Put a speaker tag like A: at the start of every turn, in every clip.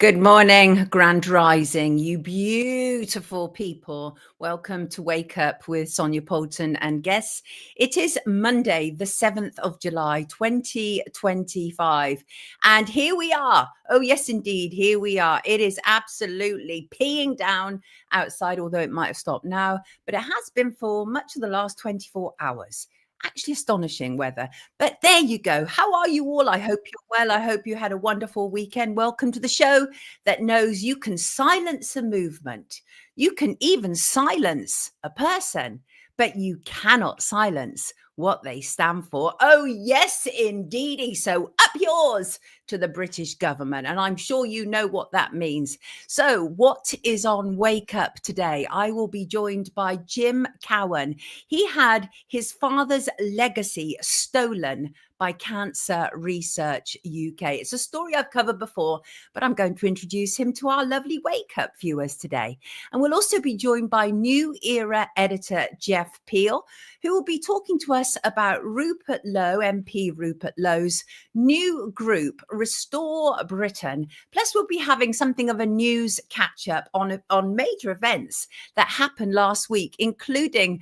A: Good morning, Grand Rising, you beautiful people. Welcome to Wake Up with Sonia Poulton and guests. It is Monday, the 7th of July, 2025. And here we are. Oh, yes, indeed. Here we are. It is absolutely peeing down outside, although it might have stopped now, but it has been for much of the last 24 hours. Actually astonishing weather. But there you go. How are you all? I hope you're well. I hope you had a wonderful weekend. Welcome to the show that knows you can silence a movement. You can even silence a person, but you cannot silence what they stand for. Oh, yes, indeedy. So up yours to the British government. And I'm sure you know what that means. So what is on Wake Up today? I will be joined by Jim Cowan. He had his father's legacy stolen by Cancer Research UK. It's a story I've covered before, but I'm going to introduce him to our lovely Wake Up viewers today. And we'll also be joined by New Era editor Jeff Peele, who will be talking to us about Rupert Low, MP Rupert Low's new group, Restore Britain. Plus, we'll be having something of a news catch-up on major events that happened last week, including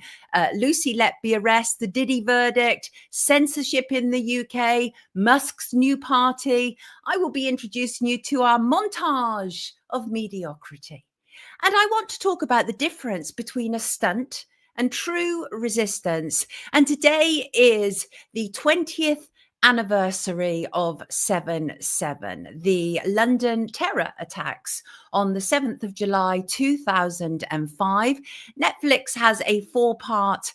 A: Lucy Letby arrest, the Diddy verdict, censorship in the UK, Musk's new party. I will be introducing you to our montage of mediocrity. And I want to talk about the difference between a stunt and true resistance. And today is the 20th anniversary of 7/7, the London terror attacks on the 7th of July 2005. Netflix has a 4-part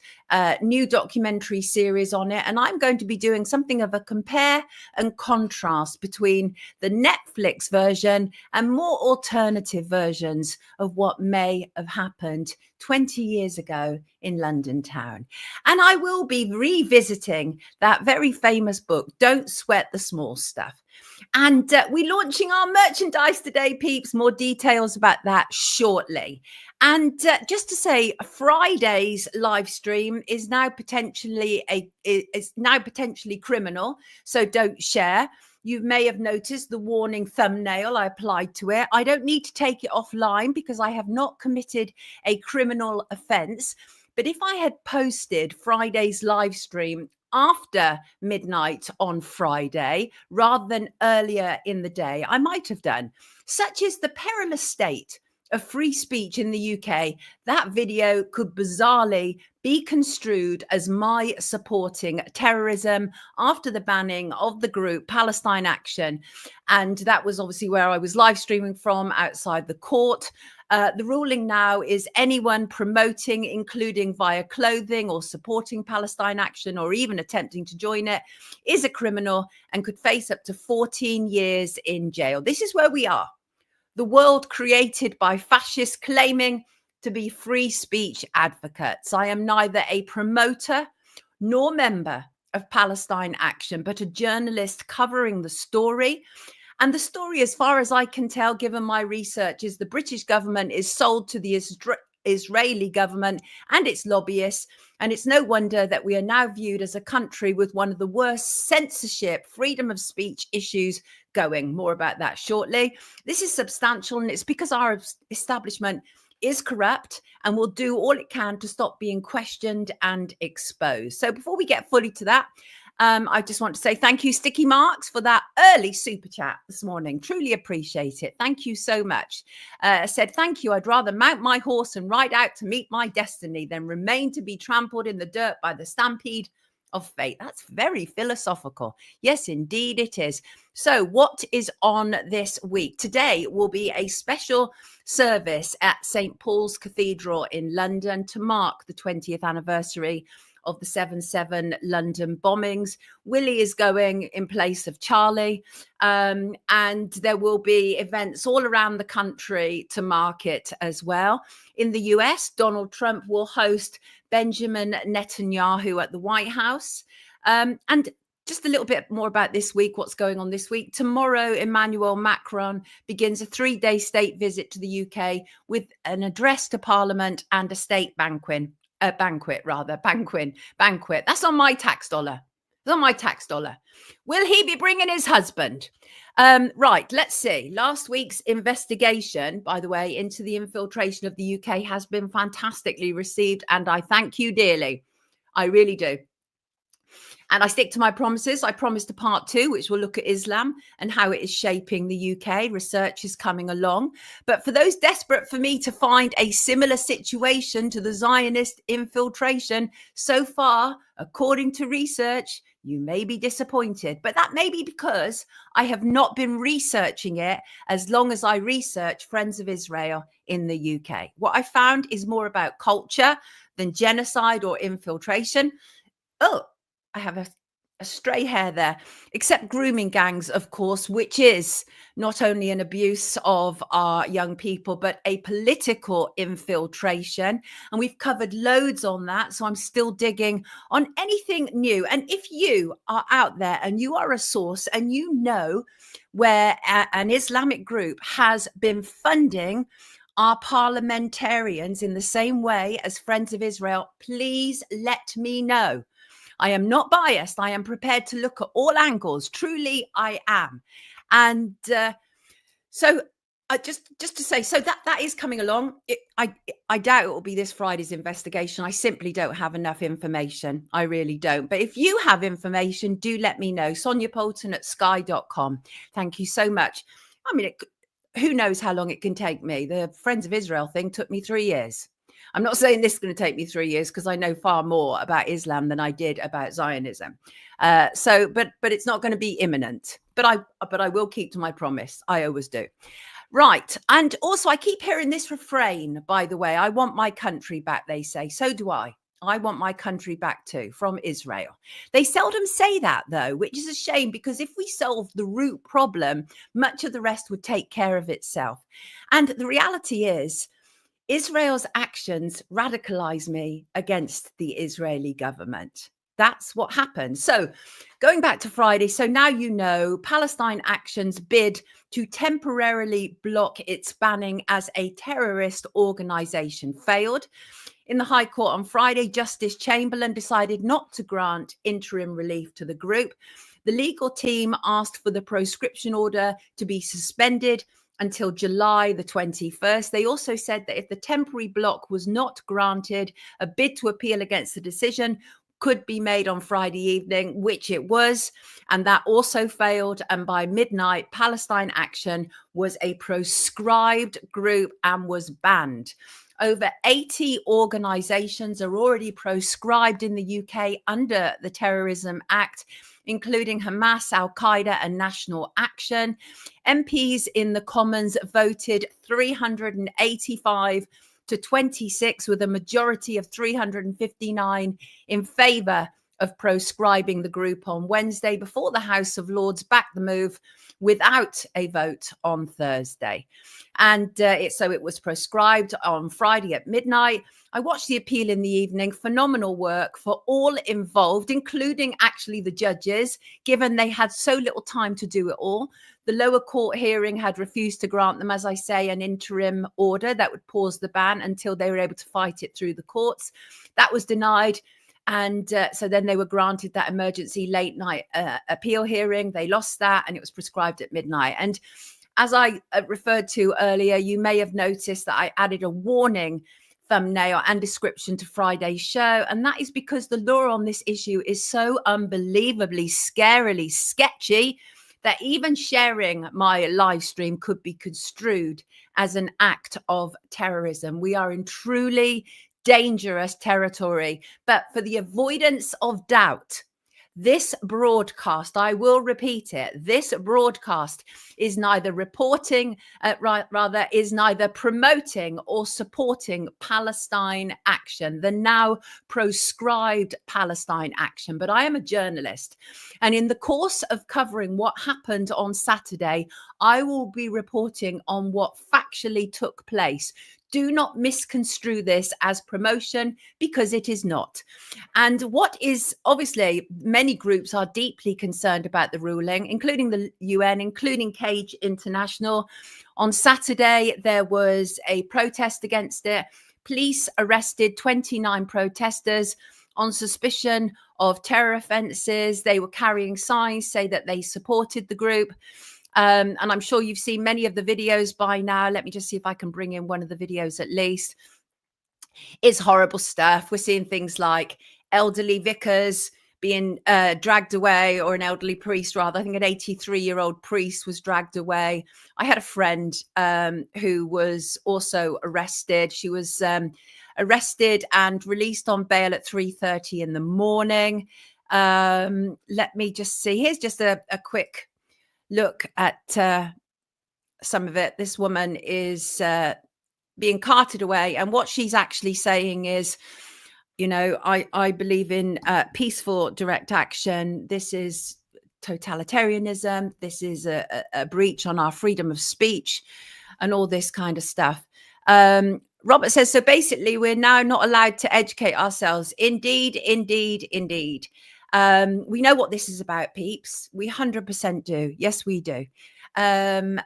A: new documentary series on it, and I'm going to be doing something of a compare and contrast between the Netflix version and more alternative versions of what may have happened 20 years ago in London town. And I will be revisiting that very famous book, Don't Sweat the Small Stuff. And we're launching our merchandise today, peeps. More details about that shortly. And just to say, Friday's live stream is now potentially criminal, so don't share. You may have noticed the warning thumbnail I applied to it. I don't need to take it offline because I have not committed a criminal offence. But if I had posted Friday's live stream after midnight on Friday, rather than earlier in the day, I might have done. Such is the perilous state of free speech in the UK, that video could bizarrely be construed as my supporting terrorism after the banning of the group Palestine Action. And that was obviously where I was live streaming from, outside the court. The ruling now is anyone promoting, including via clothing or supporting Palestine Action or even attempting to join it, is a criminal and could face up to 14 years in jail. This is where we are. The world created by fascists claiming to be free speech advocates. I am neither a promoter nor member of Palestine Action, but a journalist covering the story. And the story, as far as I can tell, given my research, is the British government is sold to the Israeli government and its lobbyists. And it's no wonder that we are now viewed as a country with one of the worst censorship, freedom of speech issues going. More about that shortly. This is substantial, and it's because our establishment is corrupt and will do all it can to stop being questioned and exposed. So before we get fully to that, I just want to say thank you, Sticky Marks, for that early super chat this morning. Truly appreciate it. Thank you so much. Said, thank you. I'd rather mount my horse and ride out to meet my destiny than remain to be trampled in the dirt by the stampede of fate. That's very philosophical. Yes, indeed it is. So what is on this week? Today will be a special service at St. Paul's Cathedral in London to mark the 20th anniversary of the 7/7 London bombings. Willie is going in place of Charlie, and there will be events all around the country to mark it as well. In the US, Donald Trump will host Benjamin Netanyahu at the White House. And just a little bit more about this week, what's going on this week. Tomorrow, Emmanuel Macron begins a 3-day state visit to the UK with an address to Parliament and a state banquet. That's on my tax dollar. It's on my tax dollar. Will he be bringing his husband? Right, let's see. Last week's investigation, by the way, into the infiltration of the UK has been fantastically received, and I thank you dearly. I really do. And I stick to my promises. I promised a part 2, which will look at Islam and how it is shaping the UK. Research is coming along. But for those desperate for me to find a similar situation to the Zionist infiltration, so far, according to research, you may be disappointed. But that may be because I have not been researching it as long as I research Friends of Israel in the UK. What I found is more about culture than genocide or infiltration. Oh, I have a stray hair there, except grooming gangs, of course, which is not only an abuse of our young people, but a political infiltration. And we've covered loads on that. So I'm still digging on anything new. And if you are out there and you are a source and you know where an Islamic group has been funding our parliamentarians in the same way as Friends of Israel, please let me know. I am not biased. I am prepared to look at all angles. Truly, I am. And so just to say, so that is coming along. I doubt it will be this Friday's investigation. I simply don't have enough information. I really don't. But if you have information, do let me know. Sonia Poulton at sky.com. Thank you so much. I mean, who knows how long it can take me? The Friends of Israel thing took me 3 years. I'm not saying this is going to take me 3 years because I know far more about Islam than I did about Zionism. But it's not going to be imminent. But I will keep to my promise. I always do. Right. And also, I keep hearing this refrain, by the way. I want my country back, they say. So do I. I want my country back too, from Israel. They seldom say that, though, which is a shame, because if we solve the root problem, much of the rest would take care of itself. And the reality is, Israel's actions radicalize me against the Israeli government. That's what happened. So going back to Friday, so now you know Palestine Action's bid to temporarily block its banning as a terrorist organization failed. In the High Court on Friday, Justice Chamberlain decided not to grant interim relief to the group. The legal team asked for the proscription order to be suspended until July the 21st. They also said that if the temporary block was not granted, a bid to appeal against the decision could be made on Friday evening, which it was, and that also failed. And by midnight, Palestine Action was a proscribed group and was banned. Over 80 organizations are already proscribed in the UK under the Terrorism Act, including Hamas, Al-Qaeda and National Action. MPs in the Commons voted 385 to 26, with a majority of 359 in favour of proscribing the group on Wednesday, before the House of Lords backed the move without a vote on Thursday. And so it was proscribed on Friday at midnight. I watched the appeal in the evening. Phenomenal work for all involved, including actually the judges, given they had so little time to do it all. The lower court hearing had refused to grant them, as I say, an interim order that would pause the ban until they were able to fight it through the courts. That was denied. And so then they were granted that emergency late night appeal hearing. They lost that, and it was prescribed at midnight. And as I referred to earlier, you may have noticed that I added a warning thumbnail and description to Friday's show. And that is because the law on this issue is so unbelievably, scarily sketchy that even sharing my live stream could be construed as an act of terrorism. We are in truly dangerous territory. But for the avoidance of doubt, this broadcast, I will repeat it, this broadcast is neither reporting, rather is neither promoting or supporting Palestine Action, the now proscribed Palestine Action. But I am a journalist. And in the course of covering what happened on Saturday, I will be reporting on what factually took place. Do not misconstrue this as promotion, because it is not. And what is obviously, many groups are deeply concerned about the ruling, including the UN, including Cage International. On Saturday, there was a protest against it. Police arrested 29 protesters. on suspicion of terror offences. They were carrying signs say that they supported the group. And I'm sure you've seen many of the videos by now. Let me just see if I can bring in one of the videos at least. It's horrible stuff. We're seeing things like elderly vicars being dragged away, or an elderly priest rather. I think an 83-year-old priest was dragged away. I had a friend who was also arrested. She was arrested and released on bail at 3:30 in the morning. Let me just see. Here's just a quick look at some of it. This woman is being carted away, and what she's actually saying is, you know, I believe in peaceful direct action. This is totalitarianism. This is a breach on our freedom of speech and all this kind of stuff. Robert says, so basically we're now not allowed to educate ourselves. Indeed, indeed, indeed. We know what this is about, peeps. We 100% do. Yes, we do. Yes,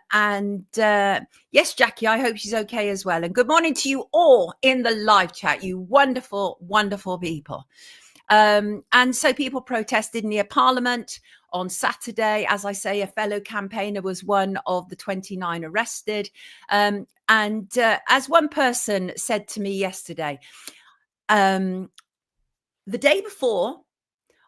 A: Jackie, I hope she's okay as well. And good morning to you all in the live chat, you wonderful, wonderful people. And so people protested near Parliament on Saturday. As I say, a fellow campaigner was one of the 29 arrested. As one person said to me yesterday, the day before,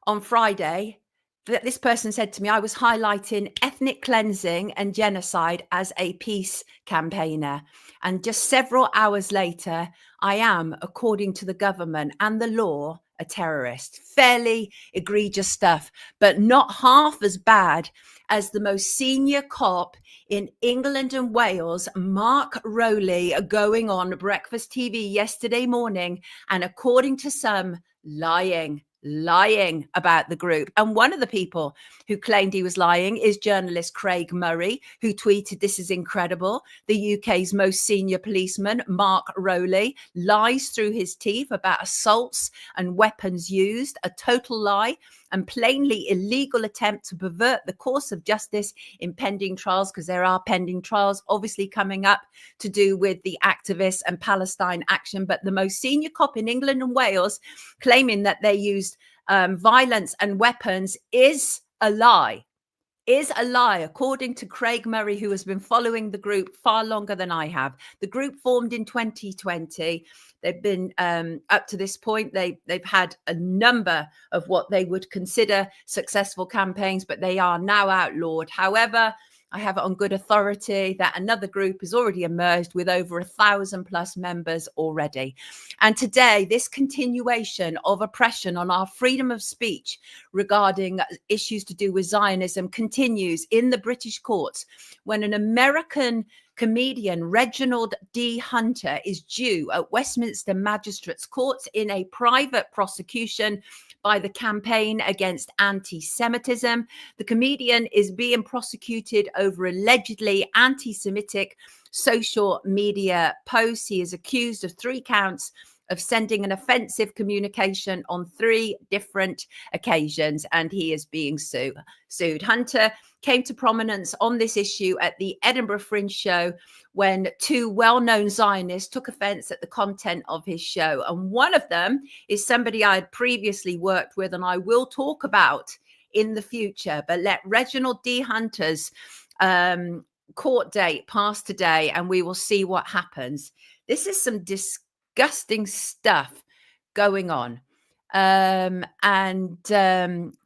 A: on Friday, this person said to me, I was highlighting ethnic cleansing and genocide as a peace campaigner. And just several hours later, I am, according to the government and the law, a terrorist. Fairly egregious stuff, but not half as bad as the most senior cop in England and Wales, Mark Rowley, going on Breakfast TV yesterday morning, and according to some, lying about the group. And one of the people who claimed he was lying is journalist Craig Murray, who tweeted, this is incredible. The UK's most senior policeman, Mark Rowley, lies through his teeth about assaults and weapons used, a total lie and plainly illegal attempt to pervert the course of justice in pending trials, because there are pending trials obviously coming up to do with the activists and Palestine Action. But the most senior cop in England and Wales claiming that they used violence and weapons is a lie. According to Craig Murray, who has been following the group far longer than I have. The group formed in 2020. They've been up to this point, they've had a number of what they would consider successful campaigns, but they are now outlawed. However, I have it on good authority that another group has already emerged with over 1,000+ members already. And today, this continuation of oppression on our freedom of speech regarding issues to do with Zionism continues in the British courts when an American comedian, Reginald D. Hunter, is due at Westminster Magistrates Court in a private prosecution by the Campaign Against Anti-Semitism. The comedian is being prosecuted over allegedly anti-Semitic social media posts. He is accused of 3 counts of sending an offensive communication on 3 different occasions, and he is being sued. Hunter came to prominence on this issue at the Edinburgh Fringe show when 2 well-known Zionists took offense at the content of his show. And one of them is somebody I had previously worked with, and I will talk about in the future. But let Reginald D. Hunter's court date pass today, and we will see what happens. This is some disgusting stuff going on.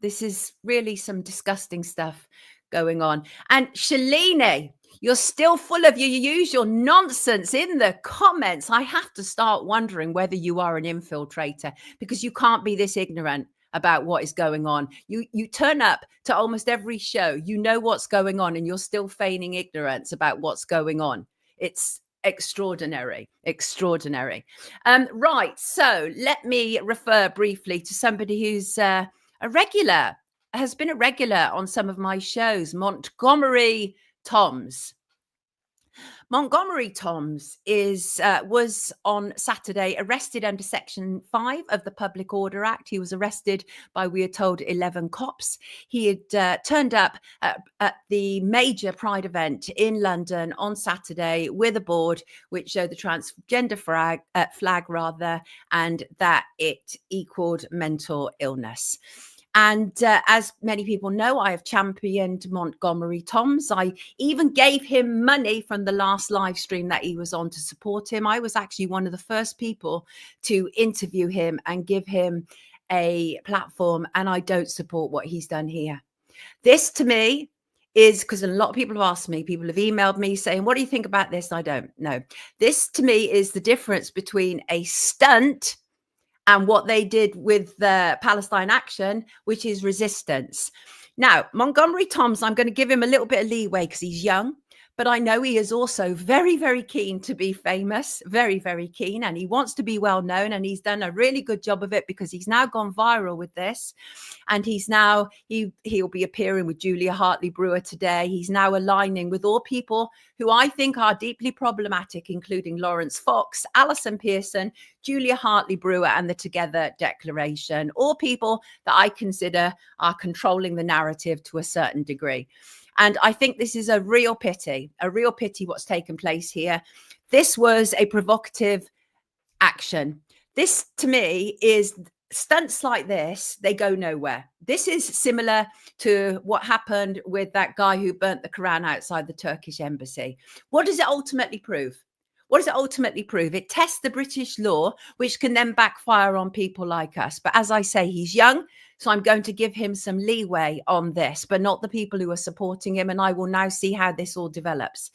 A: This is really some disgusting stuff going on. And Shalini, you're still full of your usual nonsense in the comments. I have to start wondering whether you are an infiltrator, because you can't be this ignorant about what is going on. You turn up to almost every show, you know what's going on, and you're still feigning ignorance about what's going on. It's extraordinary. Right, so let me refer briefly to somebody who's a regular, has been a regular on some of my shows, Montgomery Toms. Montgomery Toms was on Saturday arrested under Section 5 of the Public Order Act. He was arrested by, we are told, 11 cops. He had turned up at the major Pride event in London on Saturday with a board which showed the transgender flag, and that it equaled mental illness. And as many people know, I have championed Montgomery Toms. I even gave him money from the last live stream that he was on to support him. I was actually one of the first people to interview him and give him a platform. And I don't support what he's done here. This to me is, because a lot of people have asked me, people have emailed me saying, what do you think about this? I don't know. This to me is the difference between a stunt and what they did with the Palestine Action, which is resistance. Now, Montgomery Toms, I'm going to give him a little bit of leeway because he's young, but I know he is also very, very keen to be famous, very, very keen, and he wants to be well known, and he's done a really good job of it because he's now gone viral with this, and he'll be appearing with Julia Hartley-Brewer today. He's now aligning with all people who I think are deeply problematic, including Lawrence Fox, Alison Pearson, Julia Hartley-Brewer, and the Together Declaration, all people that I consider are controlling the narrative to a certain degree. And I think this is a real pity what's taken place here. This was a provocative action. This, to me, is stunts like this, they go nowhere. This is similar to what happened with that guy who burnt the Quran outside the Turkish embassy. What does it ultimately prove? What does it ultimately prove? It tests the British law, which can then backfire on people like us. But as I say, he's young, so I'm going to give him some leeway on this, but not the people who are supporting him. And I will now see how this all develops.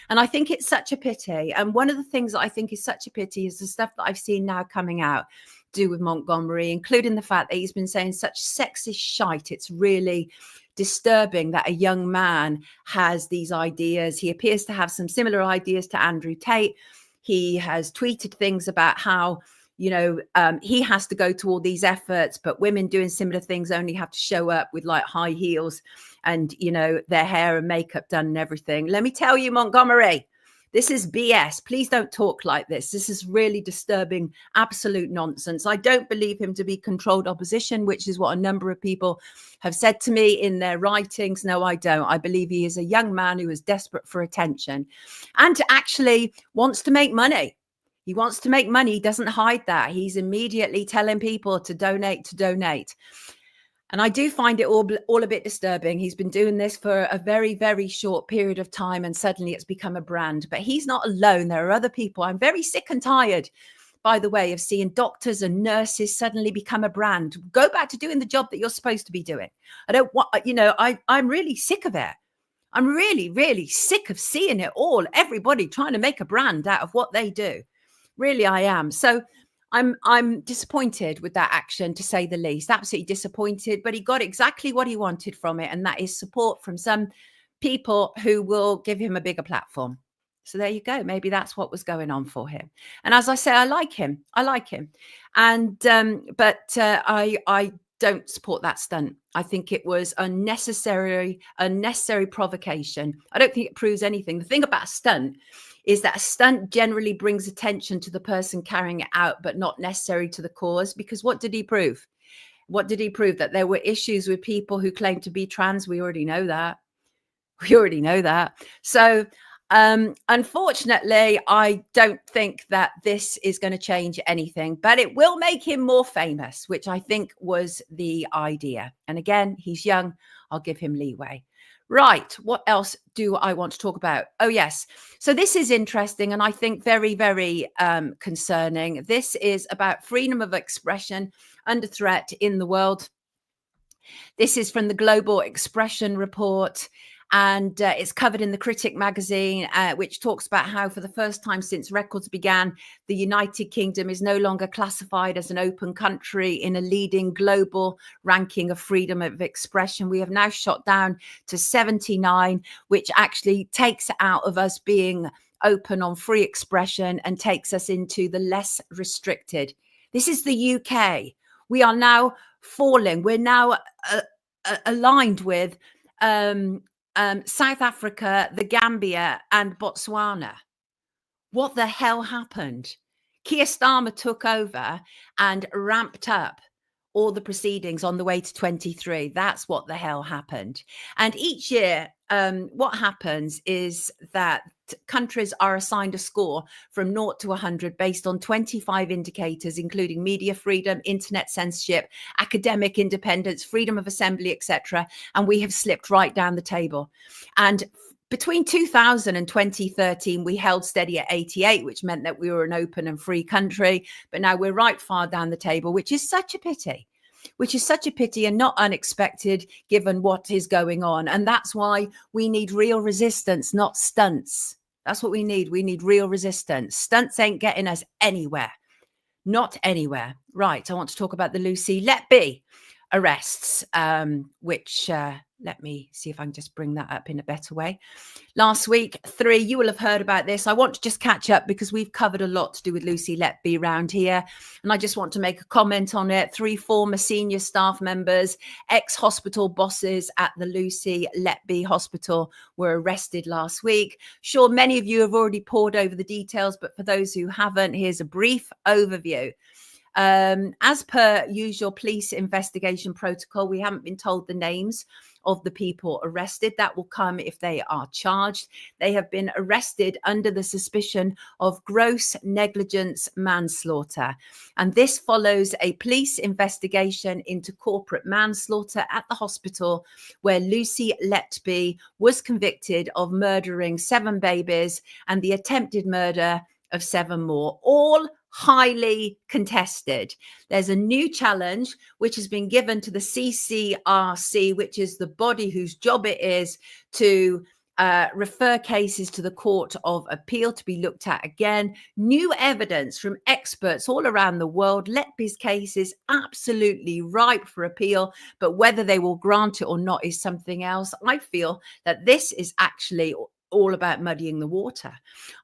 A: And I think it's such a pity. And one of the things that I think is such a pity is the stuff that I've seen now coming out do with Montgomery, including the fact that he's been saying such sexist shite. It's really disturbing that a young man has these ideas. He appears to have some similar ideas to Andrew Tate. He has tweeted things about how, he has to go to all these efforts, but women doing similar things only have to show up with like high heels and, their hair and makeup done and everything. Let me tell you, Montgomery, this is BS. Please don't talk like this. This is really disturbing, absolute nonsense. I don't believe him to be controlled opposition, which is what a number of people have said to me in their writings. No, I don't. I believe he is a young man who is desperate for attention and actually wants to make money. He wants to make money. He doesn't hide that. He's immediately telling people to donate. And I do find it all a bit disturbing. He's been doing this for a very, very short period of time, and suddenly it's become a brand. But he's not alone. There are other people. I'm very sick and tired, by the way, of seeing doctors and nurses suddenly become a brand. Go back to doing the job that you're supposed to be doing. I don't want, I'm really sick of it. I'm really, really sick of seeing it all. Everybody trying to make a brand out of what they do. Really, I am. So I'm disappointed with that action, to say the least. Absolutely disappointed, but he got exactly what he wanted from it, and that is support from some people who will give him a bigger platform. So there you go. Maybe that's what was going on for him. And as I say, I like him. And but I don't support that stunt. I think it was unnecessary provocation. I don't think it proves anything. The thing about a stunt is that a stunt generally brings attention to the person carrying it out, but not necessary to the cause. Because what did he prove? That there were issues with people who claim to be trans. We already know that. So unfortunately, I don't think that this is going to change anything, but it will make him more famous, which I think was the idea. And again, he's young. I'll give him leeway. Right. What else do I want to talk about? Oh, yes. So this is interesting and I think very, very concerning. This is about freedom of expression under threat in the world. This is from the Global Expression Report. And it's covered in the Critic magazine, which talks about how for the first time since records began, the United Kingdom is no longer classified as an open country in a leading global ranking of freedom of expression. We have now shot down to 79, which actually takes out of us being open on free expression and takes us into the less restricted. This is the UK. We are now falling. We're now aligned with South Africa, the Gambia, and Botswana. What the hell happened? Keir Starmer took over and ramped up all the proceedings on the way to 23. That's what the hell happened. And each year, what happens is that countries are assigned a score from 0 to 100 based on 25 indicators, including media freedom, internet censorship, academic independence, freedom of assembly, etc. And we have slipped right down the table. And between 2000 and 2013, we held steady at 88, which meant that we were an open and free country. But now we're right far down the table, which is such a pity. And not unexpected given what is going on. And that's why we need real resistance, not stunts. That's what we need. We need real resistance. Stunts ain't getting us anywhere. Not anywhere. Right. I want to talk about the Lucy Letby arrests, which let me see if I can just bring that up in a better way. Last week, 3, you will have heard about this. I want to just catch up because we've covered a lot to do with Lucy Letby around here. And I just want to make a comment on it. 3 former senior staff members, ex-hospital bosses at the Lucy Letby Hospital were arrested last week. Sure, many of you have already pored over the details, but for those who haven't, here's a brief overview. As per usual police investigation protocol, we haven't been told the names of the people arrested. That will come if they are charged. They have been arrested under the suspicion of gross negligence manslaughter. And this follows a police investigation into corporate manslaughter at the hospital where Lucy Letby was convicted of murdering 7 babies and the attempted murder of 7 more, all highly contested. There's a new challenge which has been given to the CCRC, which is the body whose job it is to refer cases to the Court of Appeal to be looked at again. New evidence from experts all around the world. Letby's case is absolutely ripe for appeal, but whether they will grant it or not is something else. I feel that this is actually all about muddying the water.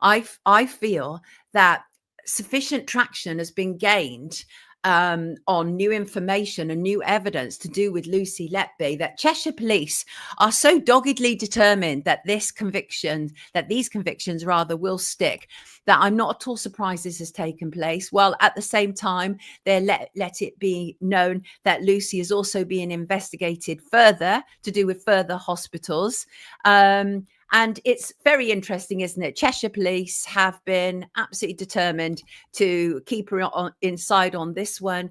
A: I feel that sufficient traction has been gained on new information and new evidence to do with Lucy Letby that Cheshire Police are so doggedly determined that these convictions will stick, that I'm not at all surprised this has taken place. While at the same time, they let it be known that Lucy is also being investigated further to do with further hospitals. And it's very interesting, isn't it? Cheshire Police have been absolutely determined to keep her inside on this one.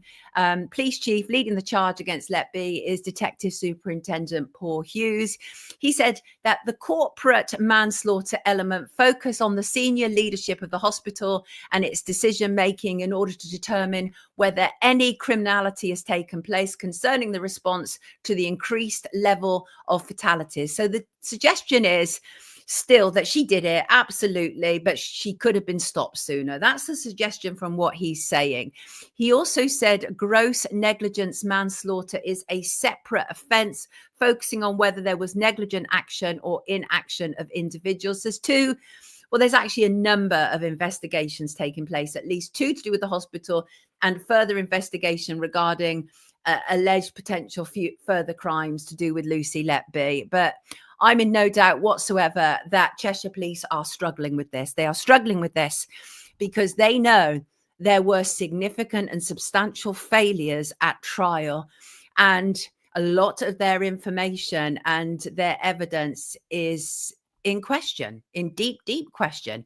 A: Police chief leading the charge against Letby is Detective Superintendent Paul Hughes. He said that the corporate manslaughter element focused on the senior leadership of the hospital and its decision making in order to determine whether any criminality has taken place concerning the response to the increased level of fatalities. So the suggestion is still that she did it, absolutely, but she could have been stopped sooner. That's the suggestion from what he's saying. He also said gross negligence manslaughter is a separate offence, focusing on whether there was negligent action or inaction of individuals. There's actually a number of investigations taking place, at least 2 to do with the hospital and further investigation regarding alleged potential further crimes to do with Lucy Letby. But I'm in no doubt whatsoever that Cheshire Police are struggling with this. They are struggling with this because they know there were significant and substantial failures at trial, and a lot of their information and their evidence is in question, in deep question.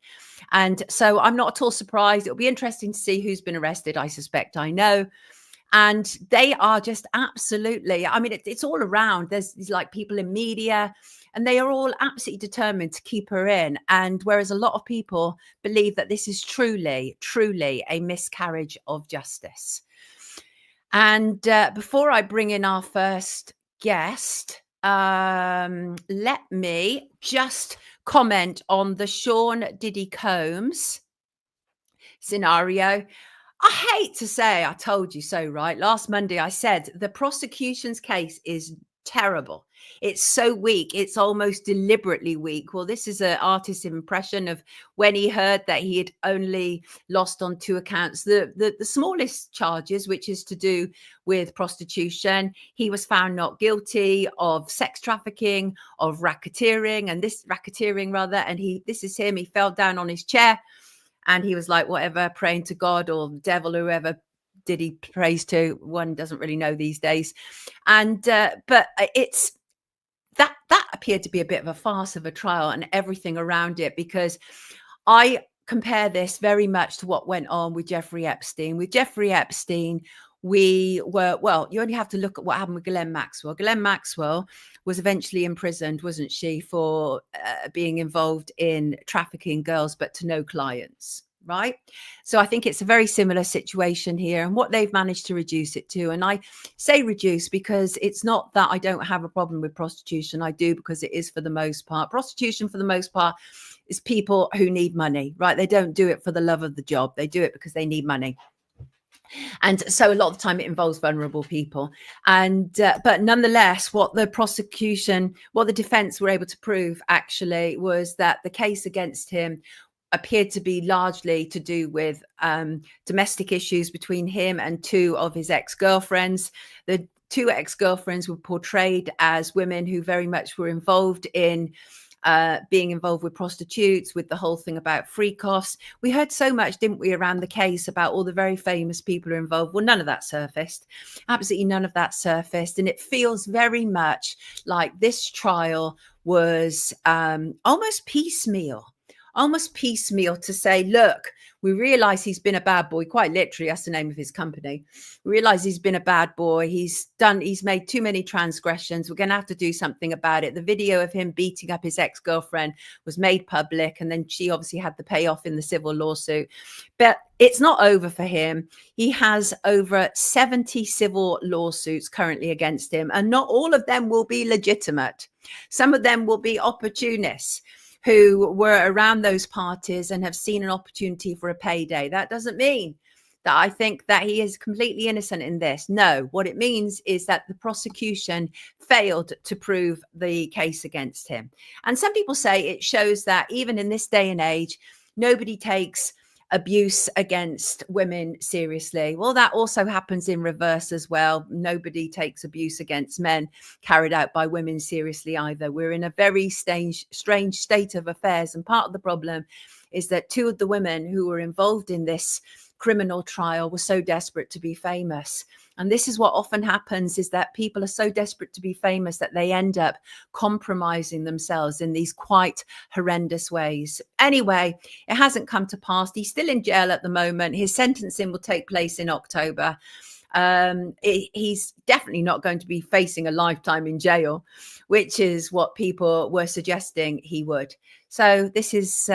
A: And so I'm not at all surprised. It'll be interesting to see who's been arrested. I suspect I know. And they are just absolutely, I mean, it's all around. There's like people in media, and they are all absolutely determined to keep her in. And whereas a lot of people believe that this is truly a miscarriage of justice. And before I bring in our first guest, let me just comment on the Sean Diddy Combs scenario. I hate to say I told you so, right? Last Monday, I said the prosecution's case is terrible. It's so weak. It's almost deliberately weak. Well, this is an artist's impression of when he heard that he had only lost on 2 accounts. The smallest charges, which is to do with prostitution. He was found not guilty of sex trafficking, of racketeering, and this is him. He fell down on his chair and he was like, whatever, praying to God or the devil, whoever did he praise to. One doesn't really know these days. And but it's that appeared to be a bit of a farce of a trial and everything around it, because I compare this very much to what went on with Jeffrey Epstein. With Jeffrey Epstein, you only have to look at what happened with Ghislaine Maxwell. Ghislaine Maxwell was eventually imprisoned, wasn't she, for being involved in trafficking girls, but to no clients. Right. So I think it's a very similar situation here, and what they've managed to reduce it to. And I say reduce because it's not that I don't have a problem with prostitution. I do, because it is, for the most part. Prostitution, for the most part, is people who need money. Right. They don't do it for the love of the job. They do it because they need money. And so a lot of the time it involves vulnerable people. And but nonetheless, what the defense were able to prove actually was that the case against him appeared to be largely to do with domestic issues between him and 2 of his ex-girlfriends. The 2 ex-girlfriends were portrayed as women who very much were involved in being involved with prostitutes, with the whole thing about free costs. We heard so much, didn't we, around the case about all the very famous people who are involved. Well, none of that surfaced. Absolutely none of that surfaced. And it feels very much like this trial was almost piecemeal to say, look, we realize he's been a bad boy. Quite literally, that's the name of his company. We realize he's been a bad boy. He's made too many transgressions. We're going to have to do something about it. The video of him beating up his ex-girlfriend was made public, and then she obviously had the payoff in the civil lawsuit. But it's not over for him. He has over 70 civil lawsuits currently against him, and not all of them will be legitimate. Some of them will be opportunists who were around those parties and have seen an opportunity for a payday. That doesn't mean that I think that he is completely innocent in this. No, what it means is that the prosecution failed to prove the case against him. And some people say it shows that even in this day and age, nobody takes abuse against women seriously. Well, that also happens in reverse as well. Nobody takes abuse against men carried out by women seriously either. We're in a very strange state of affairs. And part of the problem is that 2 of the women who were involved in this criminal trial were so desperate to be famous. And this is what often happens, is that people are so desperate to be famous that they end up compromising themselves in these quite horrendous ways. Anyway, it hasn't come to pass. He's still in jail at the moment. His sentencing will take place in October. He's definitely not going to be facing a lifetime in jail, which is what people were suggesting he would. So this is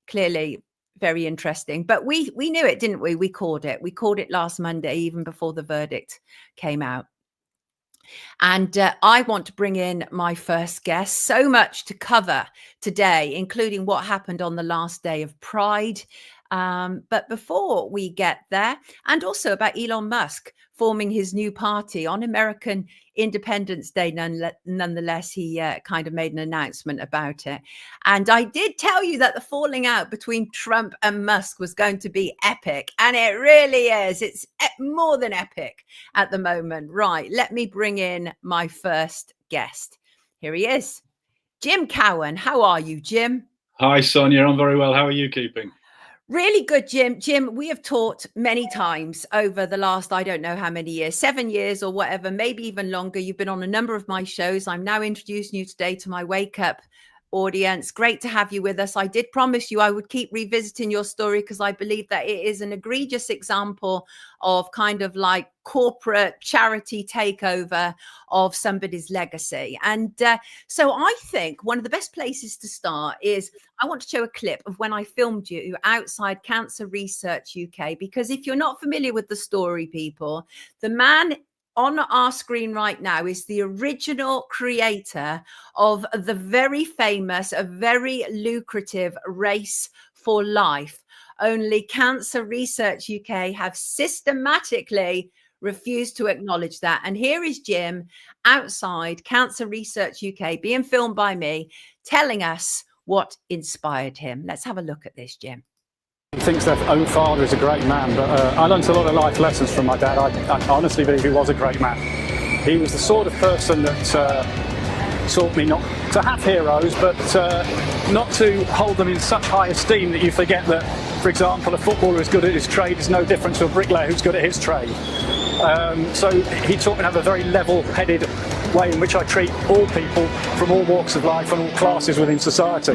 A: clearly very interesting. But we knew it, didn't we? We called it. We called it last Monday, even before the verdict came out. And I want to bring in my first guest. So much to cover today, including what happened on the last day of Pride. But before we get there, and also about Elon Musk forming his new party on American Independence Day, nonetheless, he kind of made an announcement about it. And I did tell you that the falling out between Trump and Musk was going to be epic. And it really is. It's more than epic at the moment. Right. Let me bring in my first guest. Here he is. Jim Cowan. How are you, Jim?
B: Hi, Sonia. I'm very well. How are you keeping?
A: Really good, Jim. Jim, we have talked many times over the last, I don't know how many years, 7 years or whatever, maybe even longer. You've been on a number of my shows. I'm now introducing you today to my Wake Up audience. Great to have you with us. I did promise you I would keep revisiting your story because I believe that it is an egregious example of kind of like corporate charity takeover of somebody's legacy. And so I think one of the best places to start is I want to show a clip of when I filmed you outside Cancer Research UK, because if you're not familiar with the story, people, the man on our screen right now is the original creator of the very famous, a very lucrative Race for Life. Only Cancer Research UK have systematically refused to acknowledge that. And here is Jim outside Cancer Research UK being filmed by me, telling us what inspired him. Let's have a look at this, Jim.
C: He thinks their own father is a great man, but I learned a lot of life lessons from my dad. I honestly believe he was a great man. He was the sort of person that taught me not to have heroes, but not to hold them in such high esteem that you forget that, for example, a footballer who's good at his trade is no different to a bricklayer who's good at his trade. So he taught me to have a very level-headed way in which I treat all people from all walks of life and all classes within society.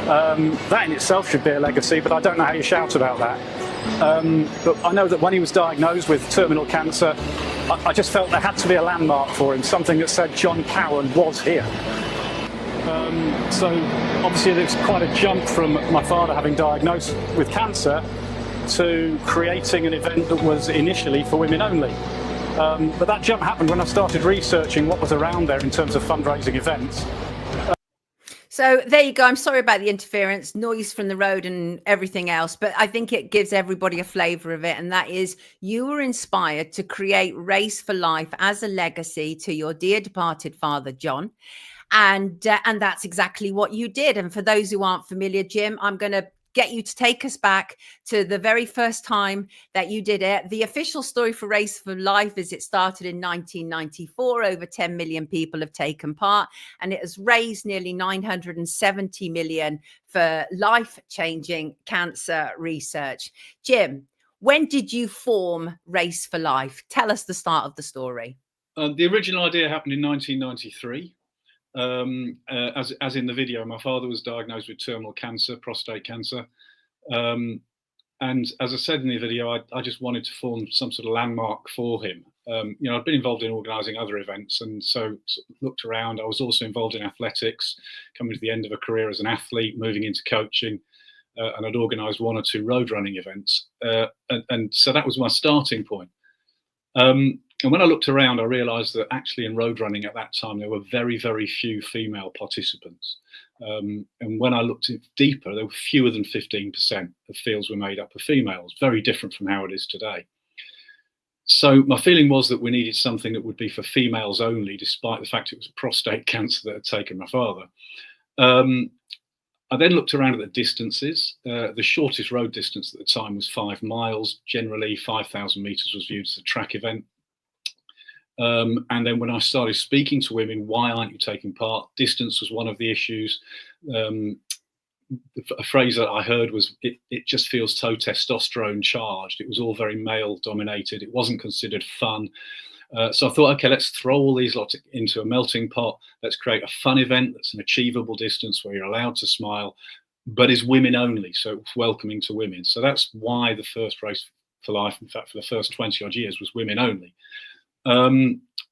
C: That in itself should be a legacy, but I don't know how you shout about that. But I know that when he was diagnosed with terminal cancer, I just felt there had to be a landmark for him, something that said John Cowan was here. So obviously there's quite a jump from my father having diagnosed with cancer to creating an event that was initially for women only. But that jump happened when I started researching what was around there in terms of fundraising events.
A: So there you go. I'm sorry about the interference, noise from the road and everything else, but I think it gives everybody a flavor of it. And that is, you were inspired to create Race for Life as a legacy to your dear departed father, John. And that's exactly what you did. And for those who aren't familiar, Jim, I'm going to get you to take us back to the very first time that you did it. The official story for Race for Life is it started in 1994. Over 10 million people have taken part, and it has raised nearly 970 million for life-changing cancer research. Jim, when did you form Race for Life? Tell us the start of the story.
B: The original idea happened in 1993. As in the video, my father was diagnosed with terminal cancer, prostate cancer. And as I said in the video, I just wanted to form some sort of landmark for him. You know, I've been involved in organising other events, and so looked around. I was also involved in athletics, coming to the end of a career as an athlete, moving into coaching, and I'd organised one or two road running events. And so that was my starting point. And when I looked around, I realised that actually in road running at that time, there were very, very few female participants. And when I looked deeper, there were fewer than 15% of fields were made up of females, very different from how it is today. So my feeling was that we needed something that would be for females only, despite the fact it was prostate cancer that had taken my father. I then looked around at the distances. The shortest road distance at the time was 5 miles. Generally, 5,000 metres was viewed as a track event. And then when I started speaking to women, why aren't you taking part? Distance was one of the issues. A phrase that I heard was, it just feels so testosterone charged. It was all very male dominated. It wasn't considered fun. So I thought, okay, let's throw all these lots into a melting pot. Let's create a fun event that's an achievable distance where you're allowed to smile, but is women only. So it's welcoming to women. So that's why the first Race for Life, in fact, for the first 20 odd years, was women only.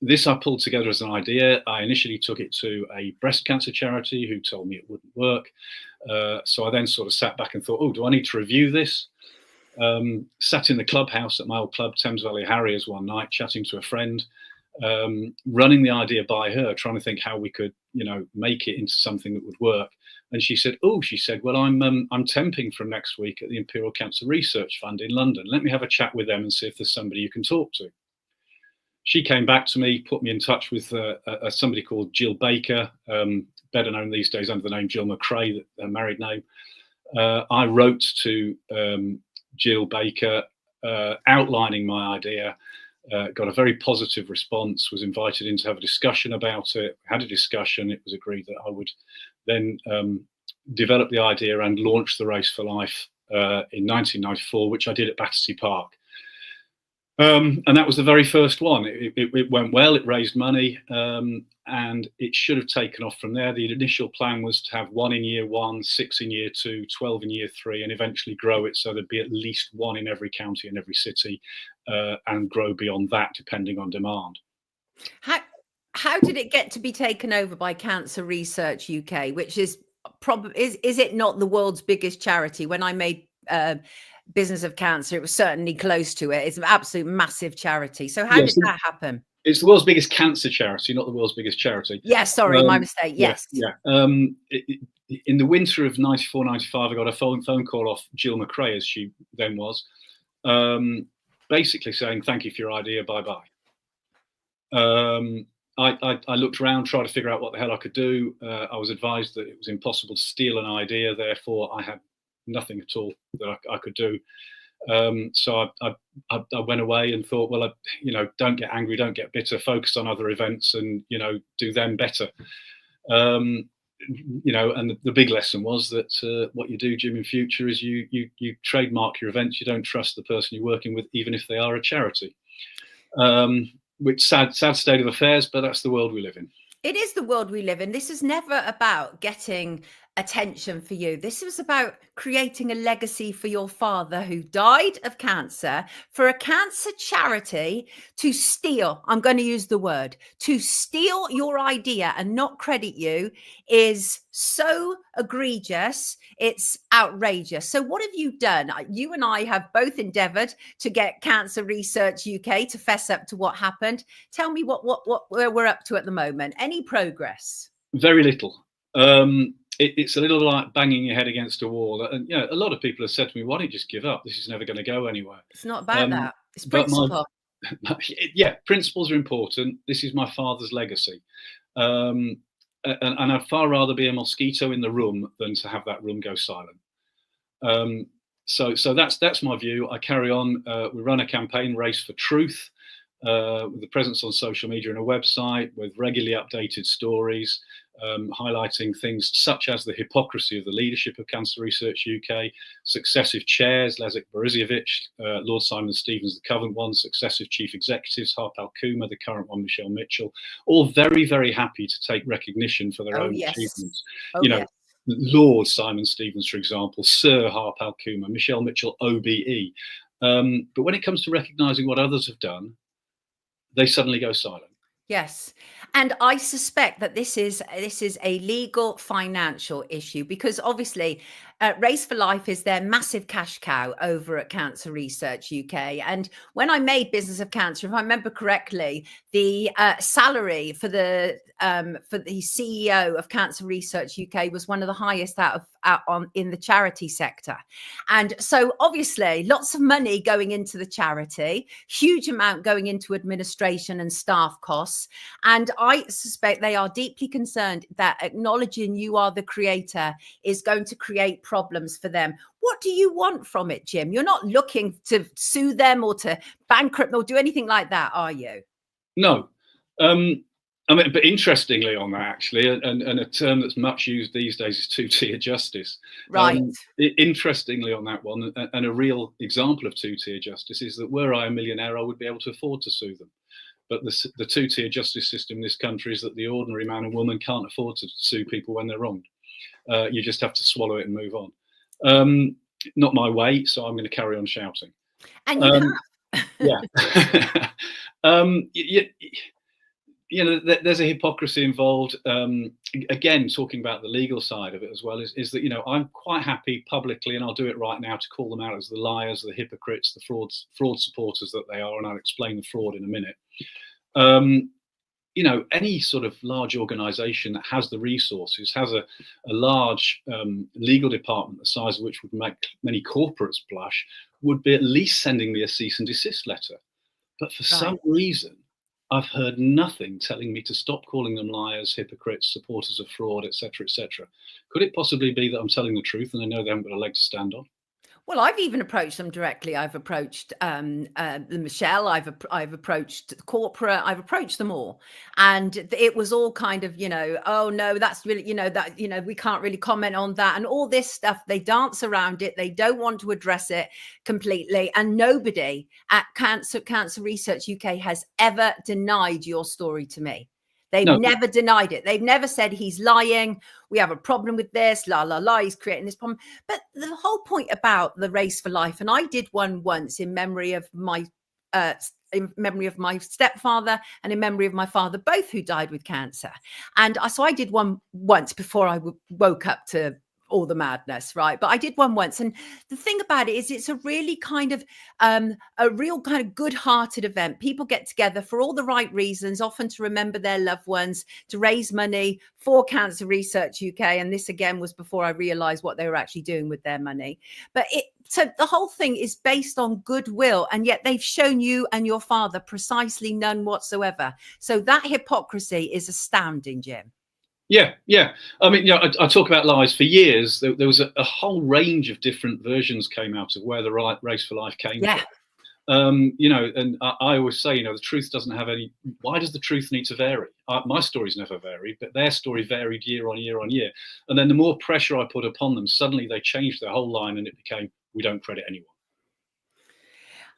B: This I pulled together as an idea. I initially took it to a breast cancer charity who told me it wouldn't work. So I then sort of sat back and thought, oh, do I need to review this? Sat in the clubhouse at my old club, Thames Valley Harriers, one night, chatting to a friend, running the idea by her, trying to think how we could, you know, make it into something that would work. And she said, well, I'm temping from next week at the Imperial Cancer Research Fund in London. Let me have a chat with them and see if there's somebody you can talk to. She came back to me, put me in touch with somebody called Jill Baker, better known these days under the name Jill McRae, their married name. I wrote to Jill Baker outlining my idea, got a very positive response, was invited in to have a discussion about it, had a discussion. It was agreed that I would then develop the idea and launch the Race for Life in 1994, which I did at Battersea Park. And that was the very first one. It went well, it raised money, and it should have taken off from there. The initial plan was to have 1 in year 1, 6 in year 2, 12 in year 3, and eventually grow it so there'd be at least 1 in every county and every city, and grow beyond that depending on demand.
A: How did it get to be taken over by Cancer Research UK, which is probably is it not the world's biggest charity? When I made Business of Cancer, it was certainly close to it. It's an absolute massive charity. So how did that happen?
B: It's the world's biggest cancer charity, not the world's biggest charity.
A: Yes, sorry, my mistake. Yes.
B: Yeah. In the winter of 94, 95, I got a phone call off Jill McRae, as she then was, basically saying, thank you for your idea, bye-bye. I looked around, tried to figure out what the hell I could do. I was advised that it was impossible to steal an idea, therefore I had nothing at all that I could do. So I went away and thought, well, don't get angry, don't get bitter, focus on other events and, do them better. And the big lesson was that what you do, Jim, in future is you trademark your events. You don't trust the person you're working with, even if they are a charity. Which sad state of affairs, but that's the world we live in.
A: It is the world we live in. This is never about getting attention for you. This was about creating a legacy for your father who died of cancer, for a cancer charity to steal, I'm going to use the word, to steal your idea and not credit you is so egregious. It's outrageous. So what have you done? You and I have both endeavored to get Cancer Research UK to fess up to what happened. Tell me what where we're up to at the moment. Any progress?
B: Very little. It's a little like banging your head against a wall. And a lot of people have said to me, why don't you just give up? This is never going to go anywhere.
A: It's not about that. It's principle.
B: Principles are important. This is my father's legacy. And I'd far rather be a mosquito in the room than to have that room go silent. So that's my view. I carry on. We run a campaign, Race for Truth, with the presence on social media and a website with regularly updated stories, highlighting things such as the hypocrisy of the leadership of Cancer Research UK, successive chairs, Leszek Borysiewicz, Lord Simon Stevens, the current one, successive chief executives, Harpal Kumar, the current one, Michelle Mitchell, all very, very happy to take recognition for their own achievements. Lord Simon Stevens, for example, Sir Harpal Kumar, Michelle Mitchell, OBE. But when it comes to recognising what others have done, they suddenly go silent.
A: Yes. And I suspect that this is a legal financial issue because obviously Race for Life is their massive cash cow over at Cancer Research UK. And when I made Business of Cancer, if I remember correctly, the salary for the CEO of Cancer Research UK was one of the highest in the charity sector. And so obviously lots of money going into the charity, huge amount going into administration and staff costs. And I suspect they are deeply concerned that acknowledging you are the creator is going to create problems for them. What do you want from it, Jim? You're not looking to sue them or to bankrupt or do anything like that, are you?
B: No. But interestingly on that, actually, and a term that's much used these days is two-tier justice.
A: Right.
B: Interestingly on that one, and a real example of two-tier justice is that were I a millionaire, I would be able to afford to sue them. But the two-tier justice system in this country is that the ordinary man and woman can't afford to sue people when they're wronged. You just have to swallow it and move on. Not my way, so I'm going to carry on shouting.
A: And you have.
B: Yeah. There's a hypocrisy involved. Again, talking about the legal side of it as well, is that, I'm quite happy publicly, and I'll do it right now, to call them out as the liars, the hypocrites, the fraud supporters that they are, and I'll explain the fraud in a minute. Any sort of large organization that has the resources, has a large legal department the size of which would make many corporates blush, would be at least sending me a cease and desist letter. But for some reason, I've heard nothing telling me to stop calling them liars, hypocrites, supporters of fraud, etc., etc. Could it possibly be that I'm telling the truth and they know they haven't got a leg to stand on?
A: Well, I've even approached them directly. I've approached Michelle. I've approached corporate. I've approached them all, and it was all kind of, oh no, that's really, we can't really comment on that, and all this stuff. They dance around it. They don't want to address it completely, and nobody at Cancer Research UK has ever denied your story to me. They've never denied it. They've never said he's lying. We have a problem with this. La, la, la. He's creating this problem. But the whole point about the Race for Life, and I did one once in memory of my stepfather and in memory of my father, both who died with cancer. And so I did one once before I woke up to all the madness, right? But I did one once, and the thing about it is it's a really kind of a real kind of good-hearted event. People get together for all the right reasons, often to remember their loved ones, to raise money for Cancer Research UK. And this again was before I realized what they were actually doing with their money. But so the whole thing is based on goodwill, and yet they've shown you and your father precisely none whatsoever. So that hypocrisy is astounding, Jim.
B: Yeah. I mean, I talk about lies for years. There was a whole range of different versions came out of where the Race for Life came from. And I always say, the truth doesn't have any. Why does the truth need to vary? My stories never varied, but their story varied year on year on year. And then the more pressure I put upon them, suddenly they changed their whole line, and it became, we don't credit anyone.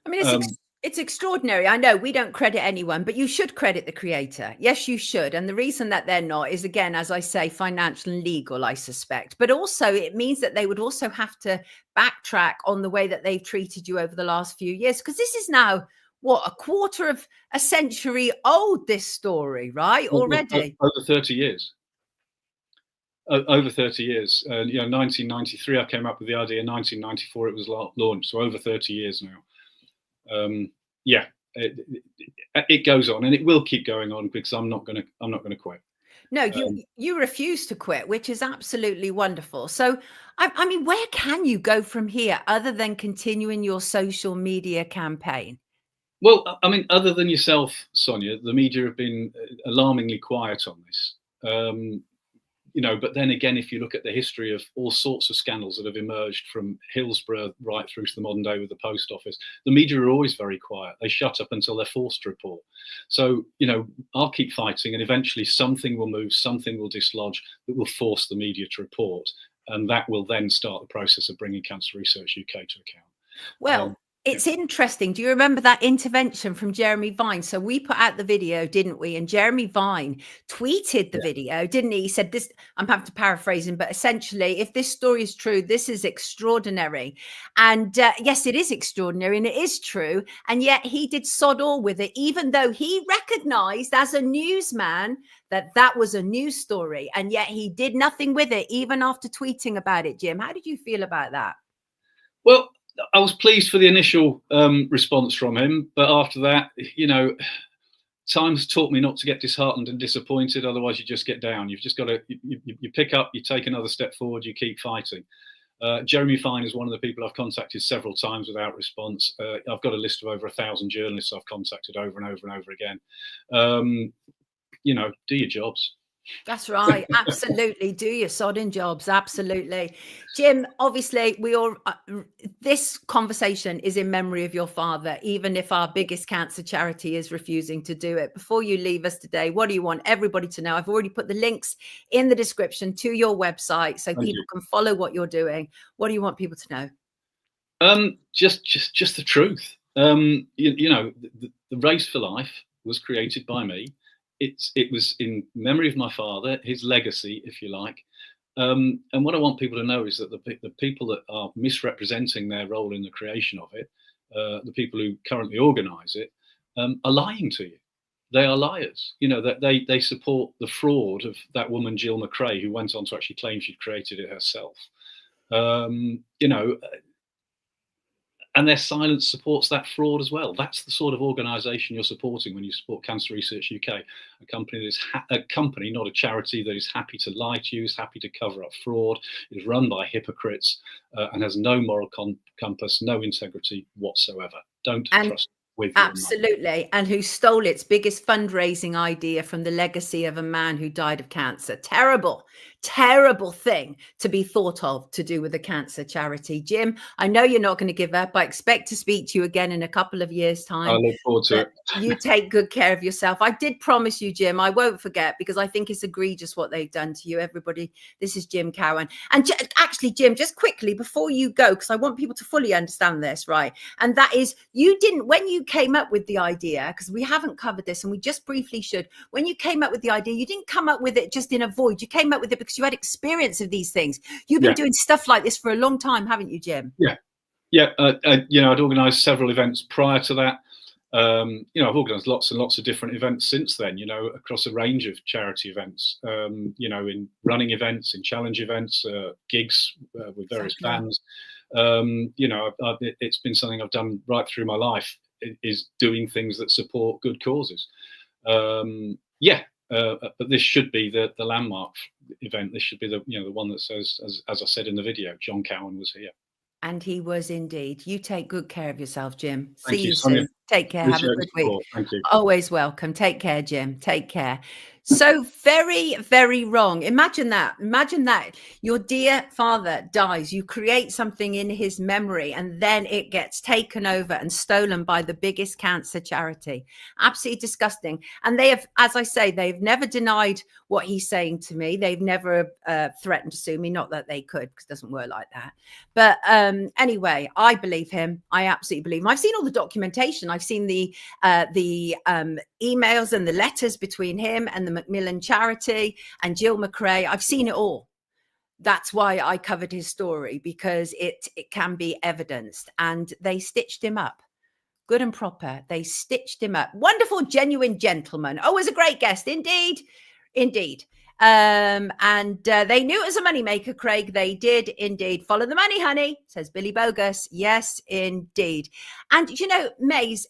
A: I mean, it's extraordinary. I know we don't credit anyone, but you should credit the creator. Yes, you should. And the reason that they're not is, again, as I say, financial and legal, I suspect. But also it means that they would also have to backtrack on the way that they've treated you over the last few years, because this is now, what, a quarter of a century old, this story, right? Already.
B: Over 30 years. Over 30 years. 1993, I came up with the idea. 1994, it was launched. So over 30 years now. It goes on, and it will keep going on, because I'm not going to quit.
A: No, you refuse to quit, which is absolutely wonderful. So, I mean, where can you go from here other than continuing your social media campaign?
B: Well, I mean, other than yourself, Sonia, the media have been alarmingly quiet on this. But then again, if you look at the history of all sorts of scandals that have emerged from Hillsborough right through to the modern day with the post office, the media are always very quiet. They shut up until they're forced to report. So, I'll keep fighting, and eventually something will move, something will dislodge that will force the media to report. And that will then start the process of bringing Cancer Research UK to account.
A: Well, it's interesting. Do you remember that intervention from Jeremy Vine? So we put out the video, didn't we? And Jeremy Vine tweeted the video, didn't he? He said this, I'm having to paraphrase him, but essentially, if this story is true, this is extraordinary. And yes, it is extraordinary, and it is true. And yet he did sod all with it, even though he recognized as a newsman that was a news story. And yet he did nothing with it, even after tweeting about it. Jim, how did you feel about that?
B: Well, I was pleased for the initial response from him, but after that, time's taught me not to get disheartened and disappointed. Otherwise, you just get down. You've just got to you pick up, you take another step forward, you keep fighting. Jeremy Vine is one of the people I've contacted several times without response. I've got a list of over 1,000 journalists I've contacted over and over and over again. Do your jobs.
A: That's right. Absolutely. Do your sodding jobs. Absolutely. Jim, obviously this conversation is in memory of your father, even if our biggest cancer charity is refusing to do it. Before you leave us today, what do you want everybody to know? I've already put the links in the description to your website so people can follow what you're doing. What do you want people to know?
B: Just the truth. The Race for Life was created by me. It was in memory of my father, his legacy, if you like. And what I want people to know is that the people that are misrepresenting their role in the creation of it, the people who currently organise it, are lying to you. They are liars. That they support the fraud of that woman, Jill McRae, who went on to actually claim she'd created it herself. And their silence supports that fraud as well. That's the sort of organisation you're supporting when you support Cancer Research UK, a company that is a company, not a charity, that is happy to lie to you, is happy to cover up fraud, is run by hypocrites, and has no moral compass, no integrity whatsoever. Don't trust with your
A: absolutely
B: money.
A: And who stole its biggest fundraising idea from the legacy of a man who died of cancer. Terrible thing to be thought of to do with a cancer charity. Jim, I know you're not going to give up. I expect to speak to you again in a couple of years' time.
B: I look forward to it.
A: You take good care of yourself. I did promise you, Jim, I won't forget, because I think it's egregious what they've done to you. Everybody, this is Jim Cowan. And actually, Jim, just quickly before you go, because I want people to fully understand this, right? And that is, when you came up with the idea, because we haven't covered this and we just briefly should, when you came up with the idea, you didn't come up with it just in a void. You came up with it because you had experience of these things. You've been doing stuff like this for a long time, haven't you, Jim?
B: I'd organised several events prior to that. I've organised lots and lots of different events since then, across a range of charity events, in running events, in challenge events, gigs with various bands. It's been something I've done right through my life, is doing things that support good causes. But this should be the landmark event. This should be the one that says, as I said in the video, John Cowan was here.
A: And he was indeed. You take good care of yourself, Jim.
B: Thank
A: See you
B: Sonia.
A: soon. Take care. Have a good week.
B: Thank you.
A: Always welcome. Take care, Jim. Take care. So very, very wrong. Imagine that. Imagine that your dear father dies. You create something in his memory, and then it gets taken over and stolen by the biggest cancer charity. Absolutely disgusting. And they have, as I say, they've never denied what he's saying to me. They've never threatened to sue me. Not that they could, because it doesn't work like that. But anyway, I believe him. I absolutely believe him. I've seen all the documentation. I've seen the emails and the letters between him and the Macmillan charity and Jill McRae. I've seen it all. That's why I covered his story, because it can be evidenced. And they stitched him up. Good and proper. They stitched him up. Wonderful, genuine gentleman. Always a great guest. Indeed. Indeed. And they knew it was a moneymaker, Craig. They did indeed. Follow the money, honey, says Billy Bogus. Yes, indeed. And, Maze,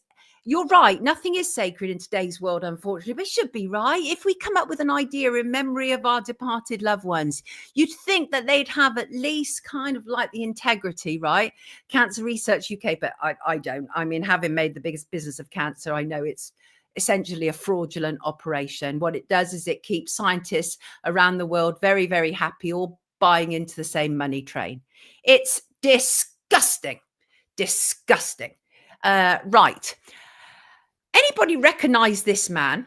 A: you're right. Nothing is sacred in today's world, unfortunately, but it should be, right? If we come up with an idea in memory of our departed loved ones, you'd think that they'd have at least kind of like the integrity, right? Cancer Research UK, but I don't. I mean, having made the biggest business of cancer, I know it's essentially a fraudulent operation. What it does is it keeps scientists around the world very, very happy, all buying into the same money train. It's disgusting. Disgusting. Right. Anybody recognize this man?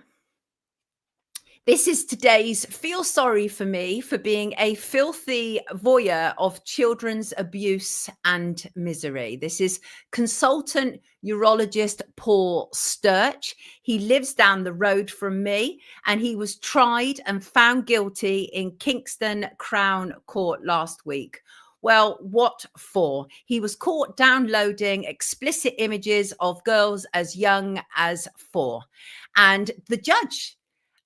A: This is today's Feel Sorry for Me for being a filthy voyeur of children's abuse and misery. This is consultant urologist Paul Sturch. He lives down the road from me, and he was tried and found guilty in Kingston Crown Court last week. Well, what for? He was caught downloading explicit images of girls as young as 4. And the judge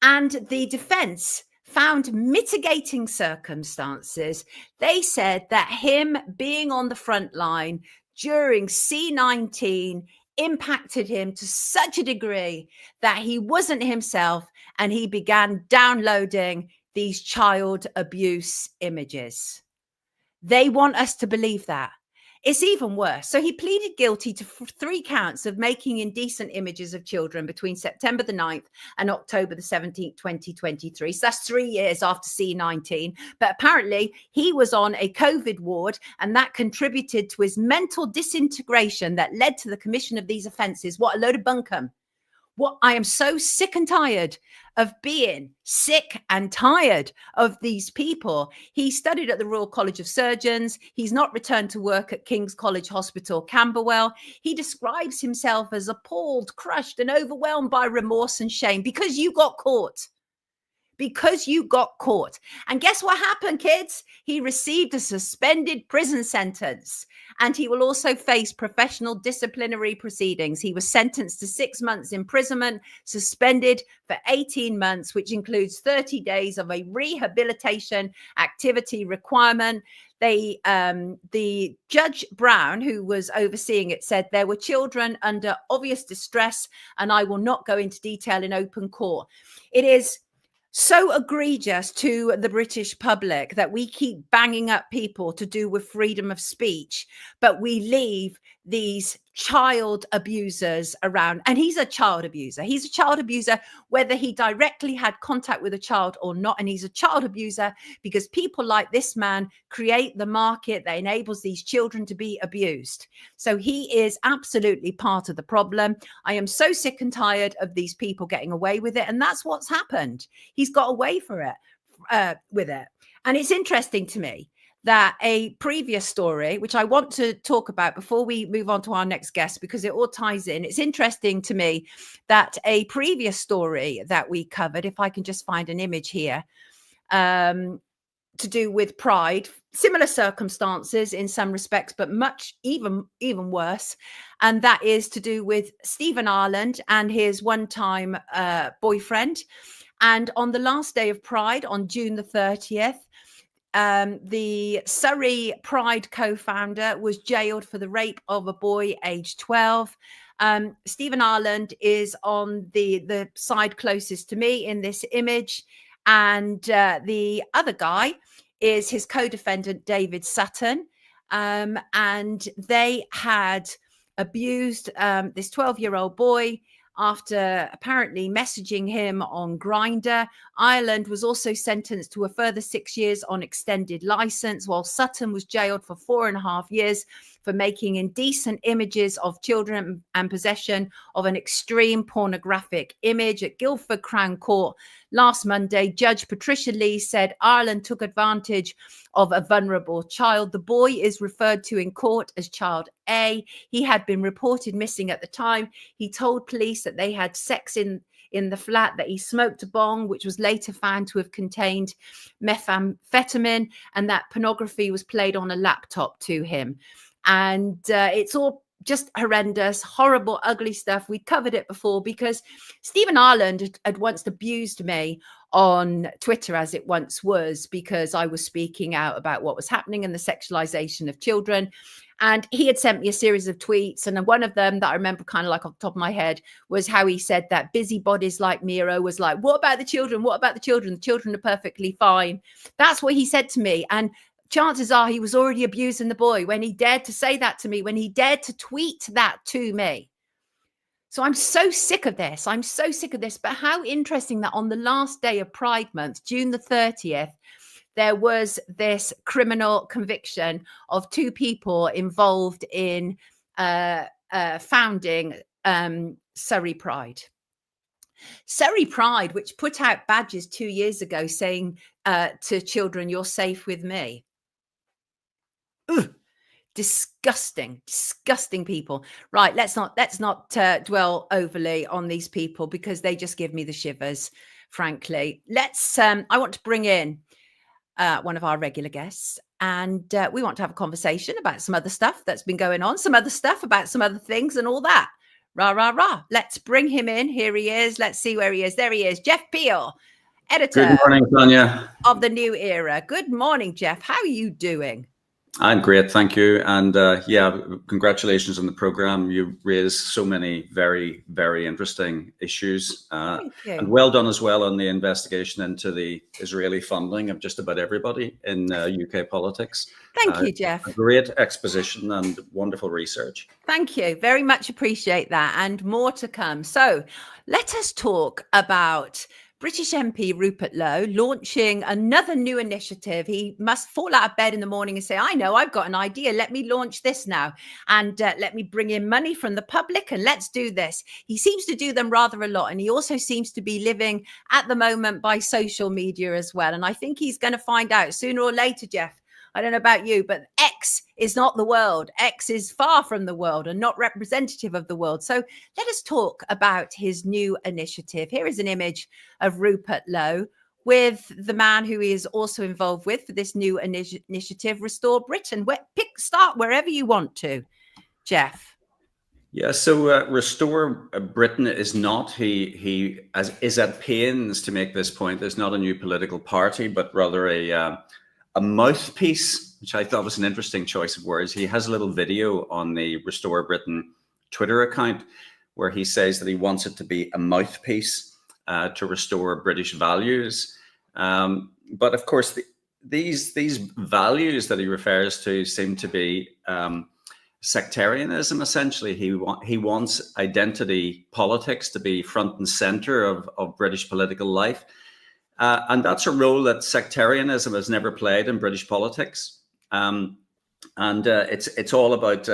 A: and the defense found mitigating circumstances. They said that him being on the front line during C-19 impacted him to such a degree that he wasn't himself, and he began downloading these child abuse images. They want us to believe that. It's even worse. So he pleaded guilty to 3 counts of making indecent images of children between September the 9th and October the 17th, 2023. So that's 3 years after C-19. But apparently he was on a COVID ward, and that contributed to his mental disintegration that led to the commission of these offences. What a load of bunkum. What I am so sick and tired of being sick and tired of these people. He studied at the Royal College of Surgeons. He's not returned to work at King's College Hospital, Camberwell. He describes himself as appalled, crushed, and overwhelmed by remorse and shame because you got caught. Because you got caught. And guess what happened, kids? He received a suspended prison sentence, and he will also face professional disciplinary proceedings. He was sentenced to 6 months imprisonment, suspended for 18 months, which includes 30 days of a rehabilitation activity requirement. The Judge Brown, who was overseeing it, said there were children under obvious distress, and I will not go into detail in open court. It is so egregious to the British public that we keep banging up people to do with freedom of speech, but we leave these child abusers around. And he's a child abuser. He's a child abuser, whether he directly had contact with a child or not. And he's a child abuser because people like this man create the market that enables these children to be abused. So he is absolutely part of the problem. I am so sick and tired of these people getting away with it. And that's what's happened. He's got away with it. And it's interesting to me that a previous story, which I want to talk about before we move on to our next guest, because it all ties in. It's interesting to me that a previous story that we covered, if I can just find an image here, to do with Pride, similar circumstances in some respects, but much even worse. And that is to do with Stephen Ireland and his one-time boyfriend. And on the last day of Pride, on June the 30th, the Surrey Pride co-founder was jailed for the rape of a boy aged 12. Stephen Ireland is on the side closest to me in this image. And the other guy is his co-defendant, David Sutton. And they had abused this 12-year-old boy after apparently messaging him on Grindr. Ireland was also sentenced to a further 6 years on extended license, while Sutton was jailed for 4.5 years for making indecent images of children and possession of an extreme pornographic image. At Guildford Crown Court last Monday, Judge Patricia Lee said Ireland took advantage of a vulnerable child. The boy is referred to in court as Child A. He had been reported missing at the time. He told police that they had sex in the flat, that he smoked a bong, which was later found to have contained methamphetamine, and that pornography was played on a laptop to him. And it's all just horrendous, horrible, ugly stuff. We covered it before because Stephen Ireland had once abused me on Twitter, as it once was, because I was speaking out about what was happening in the sexualization of children. And he had sent me a series of tweets. And one of them that I remember kind of like off the top of my head was how he said that busybodies like Miro was like, what about the children? What about the children? The children are perfectly fine. That's what he said to me. And chances are he was already abusing the boy when he dared to say that to me, when he dared to tweet that to me. So I'm so sick of this. I'm so sick of this. But how interesting that on the last day of Pride Month, June the 30th, there was this criminal conviction of 2 people involved in founding Surrey Pride. Surrey Pride, which put out badges 2 years ago saying to children, "You're safe with me." Ugh. Disgusting people. Right, let's not dwell overly on these people because they just give me the shivers, frankly. I want to bring in one of our regular guests, and we want to have a conversation about some other stuff that's been going on, some other stuff about some other things and all that. Rah. Let's bring him in. Here he is. Let's see where he is. There he is. Jeff Peele, editor.
D: Good morning, Sonia.
A: Of the New Era. Good morning, Jeff. How are you doing?
D: I'm great, thank you. And congratulations on the program. You raised so many very, very interesting issues.
A: Thank you.
D: And well done as well on the investigation into the Israeli funding of just about everybody in UK politics.
A: Thank you, Jeff.
D: A great exposition and wonderful research.
A: Thank you. Very much appreciate that, and more to come. So let us talk about British MP Rupert Low launching another new initiative. He must fall out of bed in the morning and say, I know, I've got an idea. Let me launch this now. And let me bring in money from the public and let's do this. He seems to do them rather a lot. And he also seems to be living at the moment by social media as well. And I think he's going to find out sooner or later, Jeff. I don't know about you, but X is not the world. X is far from the world and not representative of the world. So let us talk about his new initiative. Here is an image of Rupert Low with the man who he is also involved with for this new initiative, Restore Britain. Start wherever you want to, Jeff.
D: Yeah, so Restore Britain is not, he is at pains to make this point. There's not a new political party, but rather a mouthpiece, which I thought was an interesting choice of words. He has a little video on the Restore Britain Twitter account where he says that he wants it to be a mouthpiece to restore British values. But of course, these values that he refers to seem to be sectarianism, essentially. He wants identity politics to be front and center of British political life. And that's a role that sectarianism has never played in British politics. It's all about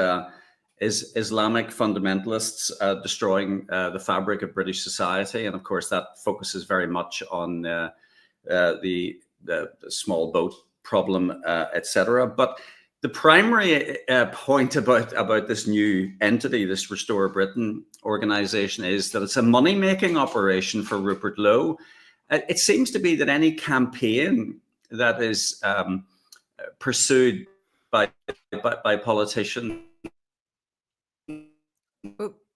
D: Islamic fundamentalists destroying the fabric of British society. And of course, that focuses very much on the small boat problem, etc. But the primary point about this new entity, this Restore Britain organization, is that it's a money-making operation for Rupert Low. It seems to be that any campaign that is pursued by politicians.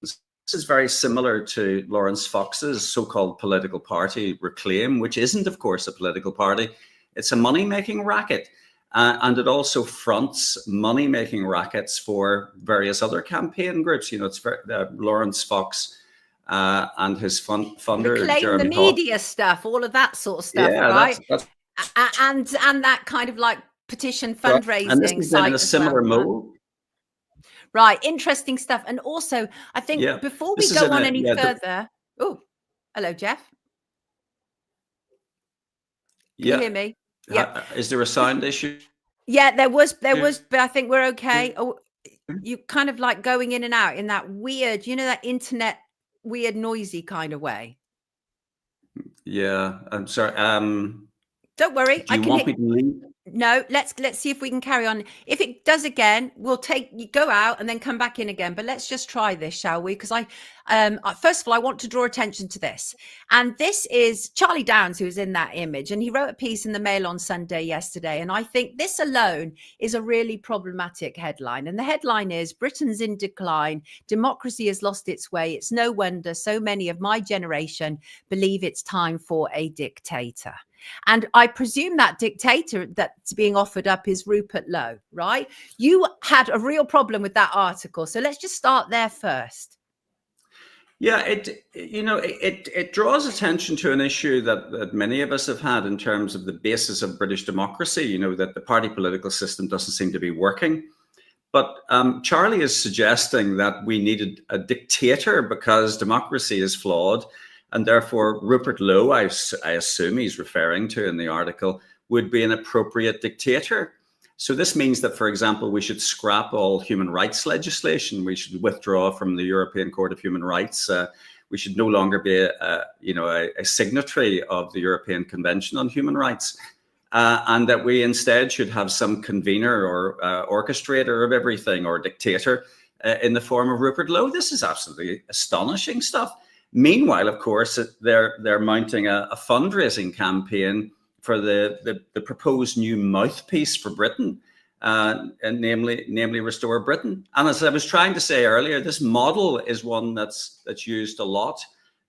D: This is very similar to Lawrence Fox's so-called political party, Reclaim, which isn't, of course, a political party. It's a money-making racket. And it also fronts money-making rackets for various other campaign groups. You know, it's Lawrence Fox and his funder,
A: Reclaim
D: Jeremy
A: the media stuff, all of that sort of stuff,
D: yeah,
A: right?
D: That's
A: and that kind of like petition fundraising
D: and this is in a similar mode.
A: Right, interesting stuff. And also, I think before we go on any further, oh, hello, Jeff. Can you hear me?
D: Yeah. Is there a sound issue?
A: Yeah, there was, but I think we're okay. Oh, you kind of like going in and out in that weird, you know, that internet weird, noisy kind of way.
D: Yeah, I'm sorry.
A: Don't worry.
D: Do you want me to leave?
A: No, let's see if we can carry on. If it does again, we'll go out and then come back in again. But let's just try this, shall we? Because first of all, I want to draw attention to this. And this is Charlie Downs, who is in that image. And he wrote a piece in the Mail on Sunday yesterday. And I think this alone is a really problematic headline. And the headline is, Britain's in decline. Democracy has lost its way. It's no wonder so many of my generation believe it's time for a dictator. And I presume that dictator that's being offered up is Rupert Low, right? You had a real problem with that article. So let's just start there first.
D: Yeah, it draws attention to an issue that many of us have had in terms of the basis of British democracy, you know, that the party political system doesn't seem to be working. But Charlie is suggesting that we needed a dictator because democracy is flawed. And therefore, Rupert Low, I assume he's referring to in the article, would be an appropriate dictator. So this means that, for example, we should scrap all human rights legislation. We should withdraw from the European Court of Human Rights. We should no longer be a signatory of the European Convention on Human Rights. And that we instead should have some convener or orchestrator of everything or dictator in the form of Rupert Low. This is absolutely astonishing stuff. Meanwhile, of course, they're mounting a fundraising campaign for the proposed new mouthpiece for Britain, and namely Restore Britain. And as I was trying to say earlier, this model is one that's used a lot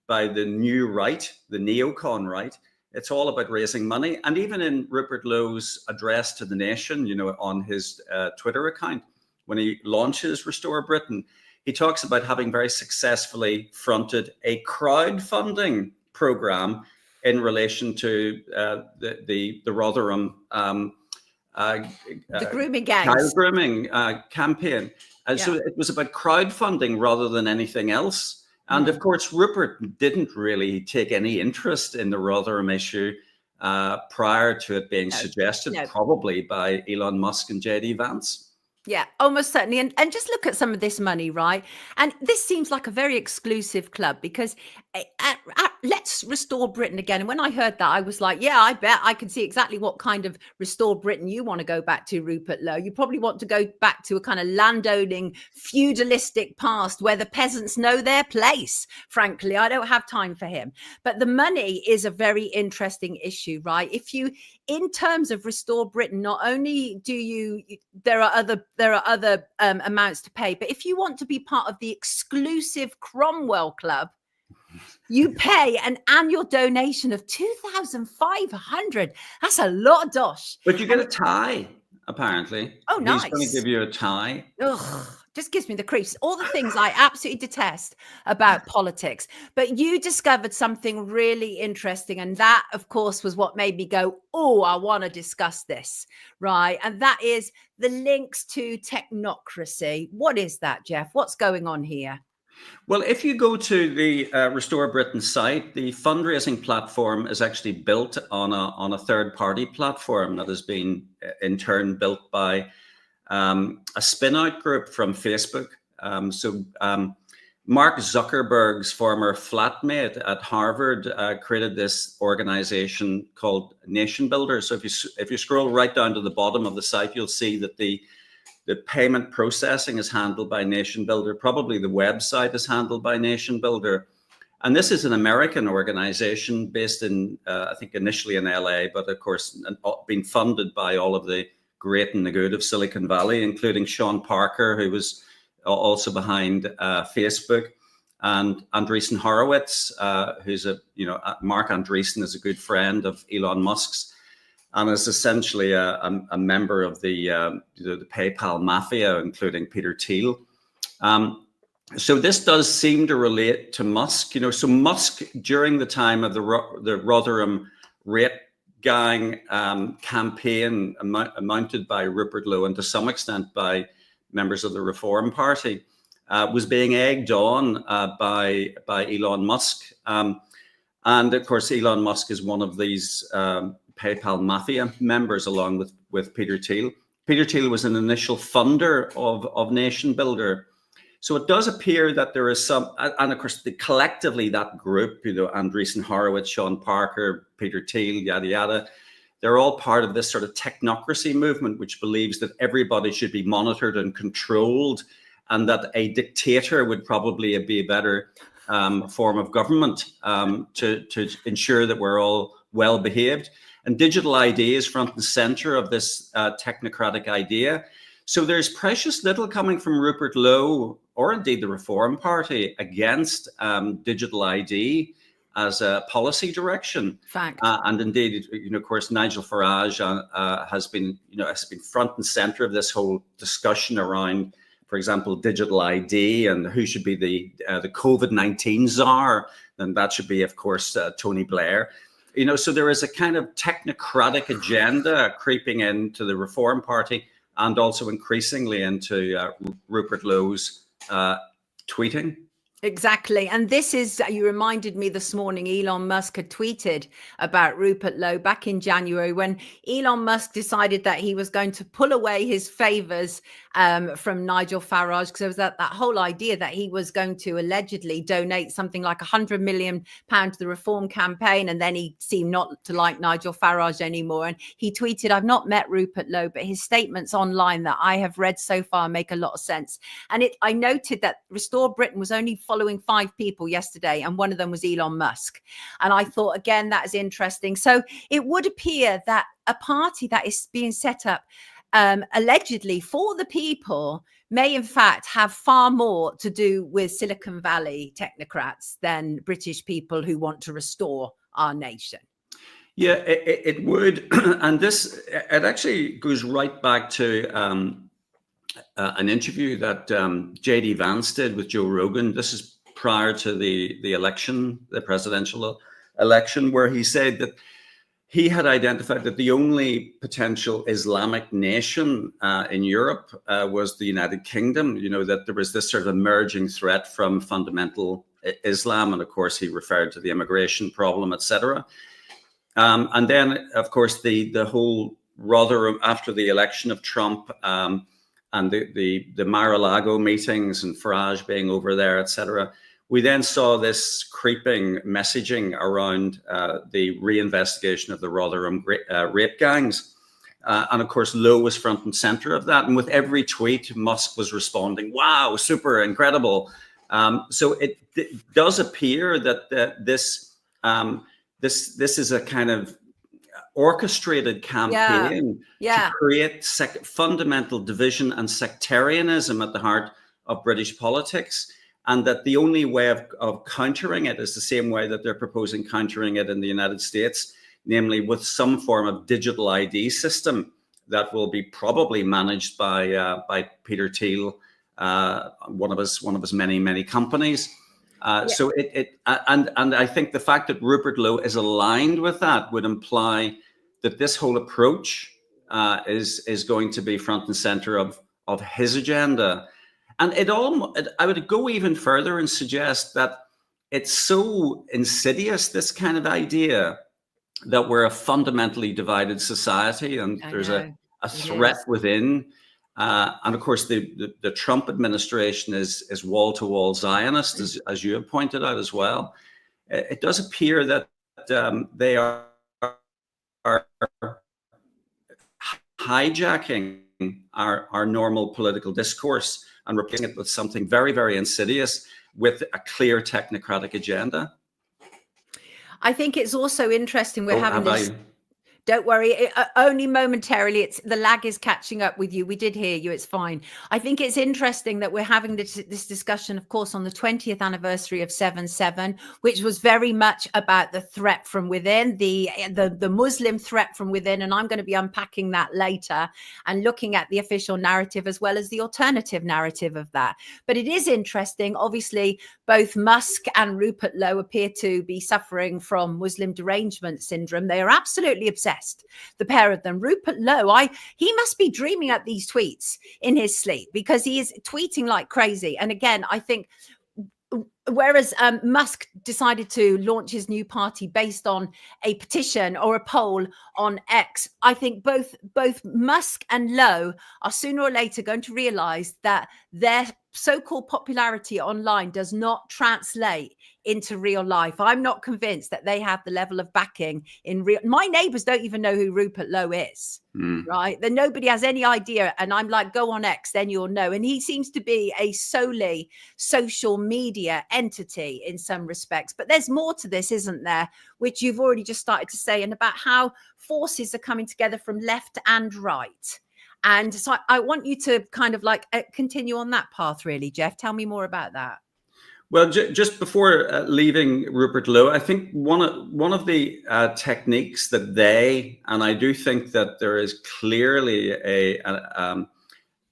D: by the new right, the neocon right. It's all about raising money. And even in Rupert Low's address to the nation, you know, on his Twitter account, when he launches Restore Britain, he talks about having very successfully fronted a crowdfunding program in relation to the Rotherham
A: the grooming gangs.
D: Child grooming campaign. And so it was about crowdfunding rather than anything else. And of course, Rupert didn't really take any interest in the Rotherham issue prior to it being suggested, probably by Elon Musk and JD Vance.
A: Yeah, almost certainly. And just look at some of this money, right? And this seems like a very exclusive club because let's restore Britain again. And when I heard that, I was like, yeah, I bet I can see exactly what kind of restore Britain you want to go back to, Rupert Low. You probably want to go back to a kind of landowning, feudalistic past where the peasants know their place. Frankly, I don't have time for him. But the money is a very interesting issue, right? If you, in terms of restore Britain, not only there are other amounts to pay, but if you want to be part of the exclusive Cromwell Club, you pay an annual donation of 2,500. That's a lot of dosh.
D: But you get a tie, apparently.
A: Oh, nice.
D: He's going to give you a tie.
A: Ugh, just gives me the creeps. All the things I absolutely detest about politics. But you discovered something really interesting. And that, of course, was what made me go, oh, I want to discuss this. Right. And that is the links to technocracy. What is that, Jeff? What's going on here?
D: Well, if you go to the Restore Britain site, the fundraising platform is actually built on a third-party platform that has been in turn built by a spin-out group from Facebook. Mark Zuckerberg's former flatmate at Harvard created this organization called Nation Builder. So if you scroll right down to the bottom of the site, you'll see that the payment processing is handled by Nation Builder. Probably the website is handled by Nation Builder. And this is an American organization based in, I think initially in LA, but of course being funded by all of the great and the good of Silicon Valley, including Sean Parker, who was also behind Facebook, and Andreessen Horowitz, who's Mark Andreessen is a good friend of Elon Musk's, and is essentially a member of the PayPal mafia, including Peter Thiel. So this does seem to relate to Musk. So Musk, during the time of the Rotherham rape gang campaign mounted by Rupert Low and to some extent by members of the Reform Party, was being egged on by Elon Musk. And of course, Elon Musk is one of these PayPal mafia members, along with Peter Thiel. Peter Thiel was an initial funder of Nation Builder. So it does appear that there is some, and of course, collectively that group, Andreessen Horowitz, Sean Parker, Peter Thiel, yada, yada, they're all part of this sort of technocracy movement, which believes that everybody should be monitored and controlled, and that a dictator would probably be a better form of government to ensure that we're all well behaved. And digital ID is front and center of this technocratic idea. So there's precious little coming from Rupert Low, or indeed the Reform Party, against digital ID as a policy direction.
A: Fact.
D: And indeed, of course, Nigel Farage has been front and center of this whole discussion around, for example, digital ID and who should be the COVID-19 czar. And that should be, of course, Tony Blair. So there is a kind of technocratic agenda creeping into the Reform Party, and also increasingly into Rupert Low's tweeting.
A: Exactly. And this is, you reminded me this morning, Elon Musk had tweeted about Rupert Low back in January, when Elon Musk decided that he was going to pull away his favors from Nigel Farage, because there was that whole idea that he was going to allegedly donate something like £100 million to the Reform campaign. And then he seemed not to like Nigel Farage anymore. And he tweeted, "I've not met Rupert Low, but his statements online that I have read so far make a lot of sense." And I noted that Restore Britain was only following 5 people yesterday, and one of them was Elon Musk. And I thought, again, that is interesting. So it would appear that a party that is being set up allegedly for the people may in fact have far more to do with Silicon Valley technocrats than British people who want to restore our nation.
D: Yeah, it would. And it actually goes right back to an interview that J.D. Vance did with Joe Rogan. This is prior to the election, the presidential election, where he said that he had identified that the only potential Islamic nation in Europe was the United Kingdom, that there was this sort of emerging threat from fundamental Islam. And of course, he referred to the immigration problem, etc. And then, of course, the whole Rotherham after the election of Trump and the Mar-a-Lago meetings and Farage being over there, etc. We then saw this creeping messaging around the reinvestigation of the Rotherham rape gangs. And of course, Low was front and center of that. And with every tweet, Musk was responding, "Wow, super, incredible." So it does appear that this is a kind of orchestrated campaign to create fundamental division and sectarianism at the heart of British politics. And that the only way of countering it is the same way that they're proposing countering it in the United States, namely with some form of digital ID system that will be probably managed by Peter Thiel, one of his many companies. So and I think the fact that Rupert Low is aligned with that would imply that this whole approach is going to be front and center of his agenda. And I would go even further and suggest that it's so insidious, this kind of idea, that we're a fundamentally divided society and there's a threat within. And of course, the Trump administration is wall-to-wall Zionist, as you have pointed out as well. It does appear that they are hijacking our normal political discourse and replacing it with something very, very insidious with a clear technocratic agenda.
A: I think it's also interesting we're having this.
D: I...
A: Don't worry, only momentarily. It's the lag is catching up with you. We did hear you. It's fine. I think it's interesting that we're having this discussion, of course, on the 20th anniversary of 7/7, which was very much about the threat from within, the Muslim threat from within. And I'm going to be unpacking that later and looking at the official narrative as well as the alternative narrative of that. But it is interesting. Obviously, both Musk and Rupert Low appear to be suffering from Muslim derangement syndrome. They are absolutely obsessed, the pair of them. Rupert Low, he must be dreaming up these tweets in his sleep, because he is tweeting like crazy. And again, I think whereas Musk decided to launch his new party based on a petition or a poll on X, I think both Musk and Low are sooner or later going to realize that their so-called popularity online does not translate into real life. I'm not convinced that they have the level of backing in real. My neighbors don't even know who Rupert Low is, right? Then nobody has any idea. And I'm like, go on X, then you'll know. And he seems to be a solely social media entity in some respects. But there's more to this, isn't there? Which you've already just started to say, and about how forces are coming together from left and right. And so I want you to kind of like continue on that path, really, Jeff. Tell me more about that.
D: Well, just before leaving Rupert Low, I think one of the techniques that and I do think that there is clearly an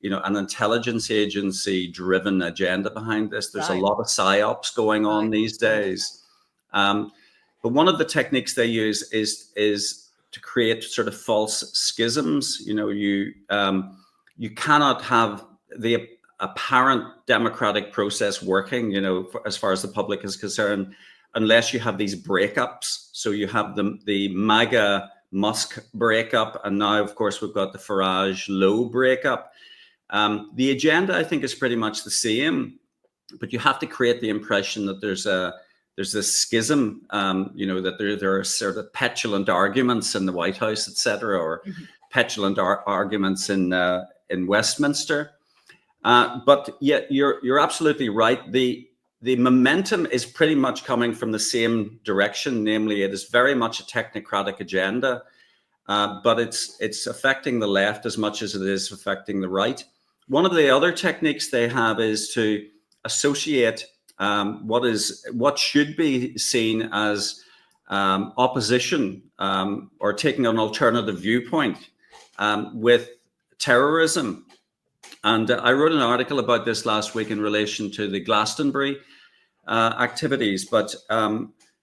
D: intelligence agency driven agenda behind this. There's a lot of psyops going on these days. But one of the techniques they use is to create sort of false schisms. You cannot have the apparent democratic process working, as far as the public is concerned, unless you have these breakups. So you have the MAGA Musk breakup, and now, of course, we've got the Farage Low breakup. The agenda, I think, is pretty much the same, but you have to create the impression that there's this schism, that there are sort of petulant arguments in the White House, etc., or petulant arguments in Westminster. But yet you're absolutely right. The momentum is pretty much coming from the same direction, namely, it is very much a technocratic agenda, but it's affecting the left as much as it is affecting the right. One of the other techniques they have is to associate what should be seen as opposition or taking an alternative viewpoint with terrorism. And I wrote an article about this last week in relation to the Glastonbury activities. But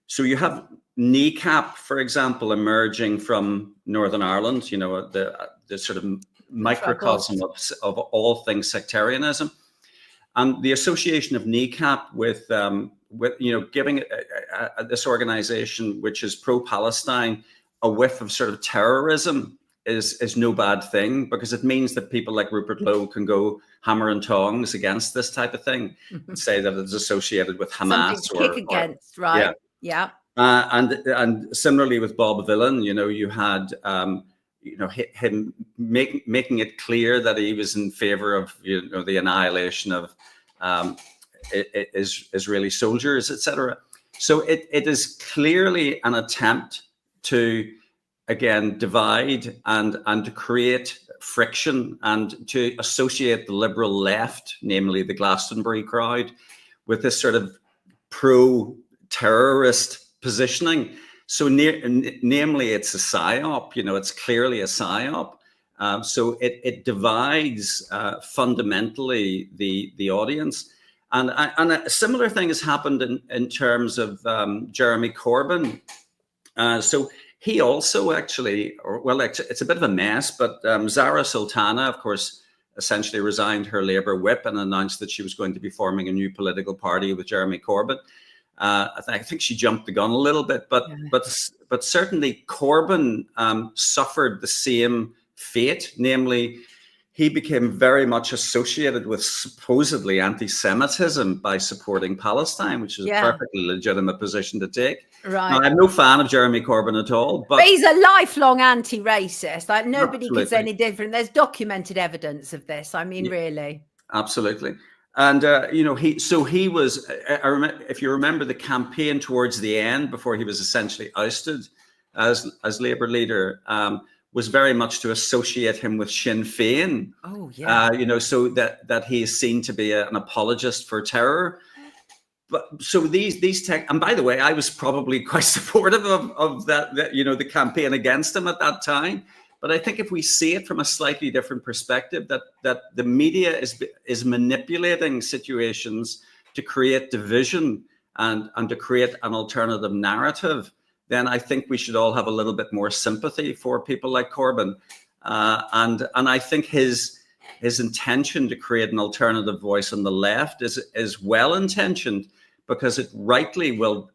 D: so you have NECAP, for example, emerging from Northern Ireland, the sort of microcosm of all things sectarianism. And the association of NECAP with giving this organization, which is pro-Palestine, a whiff of sort of terrorism is no bad thing, because it means that people like Rupert Low can go hammer and tongs against this type of thing and say that it's associated with Hamas.
A: Something to kick against, right? Yeah.
D: And similarly with Bob Villan, you had him making it clear that he was in favor of the annihilation of Israeli soldiers, etc. So it is clearly an attempt to, again, divide and to create friction and to associate the liberal left, namely the Glastonbury crowd, with this sort of pro-terrorist positioning. So namely, it's a psyop, it's clearly a psyop. So it divides fundamentally the audience. And a similar thing has happened in terms of Jeremy Corbyn. So he also actually, it's a bit of a mess, but Zara Sultana, of course, essentially resigned her Labour whip and announced that she was going to be forming a new political party with Jeremy Corbyn. I think she jumped the gun a little bit, but certainly Corbyn suffered the same fate, namely he became very much associated with supposedly anti-Semitism by supporting Palestine, which is a perfectly legitimate position to take.
A: Right.
D: Now, I'm no fan of Jeremy Corbyn at all, but
A: he's a lifelong anti-racist. Like nobody is any different. There's documented evidence of this. I mean, really.
D: Absolutely. And he was. I remember, if you remember, the campaign towards the end, before he was essentially ousted as Labour leader, was very much to associate him with Sinn Féin.
A: Oh yeah.
D: So that he is seen to be an apologist for terror. But so these tech, and by the way, I was probably quite supportive of that, the campaign against him at that time. But I think if we see it from a slightly different perspective, that the media is manipulating situations to create division and to create an alternative narrative, then I think we should all have a little bit more sympathy for people like Corbyn. And I think his intention to create an alternative voice on the left is well intentioned, because it rightly will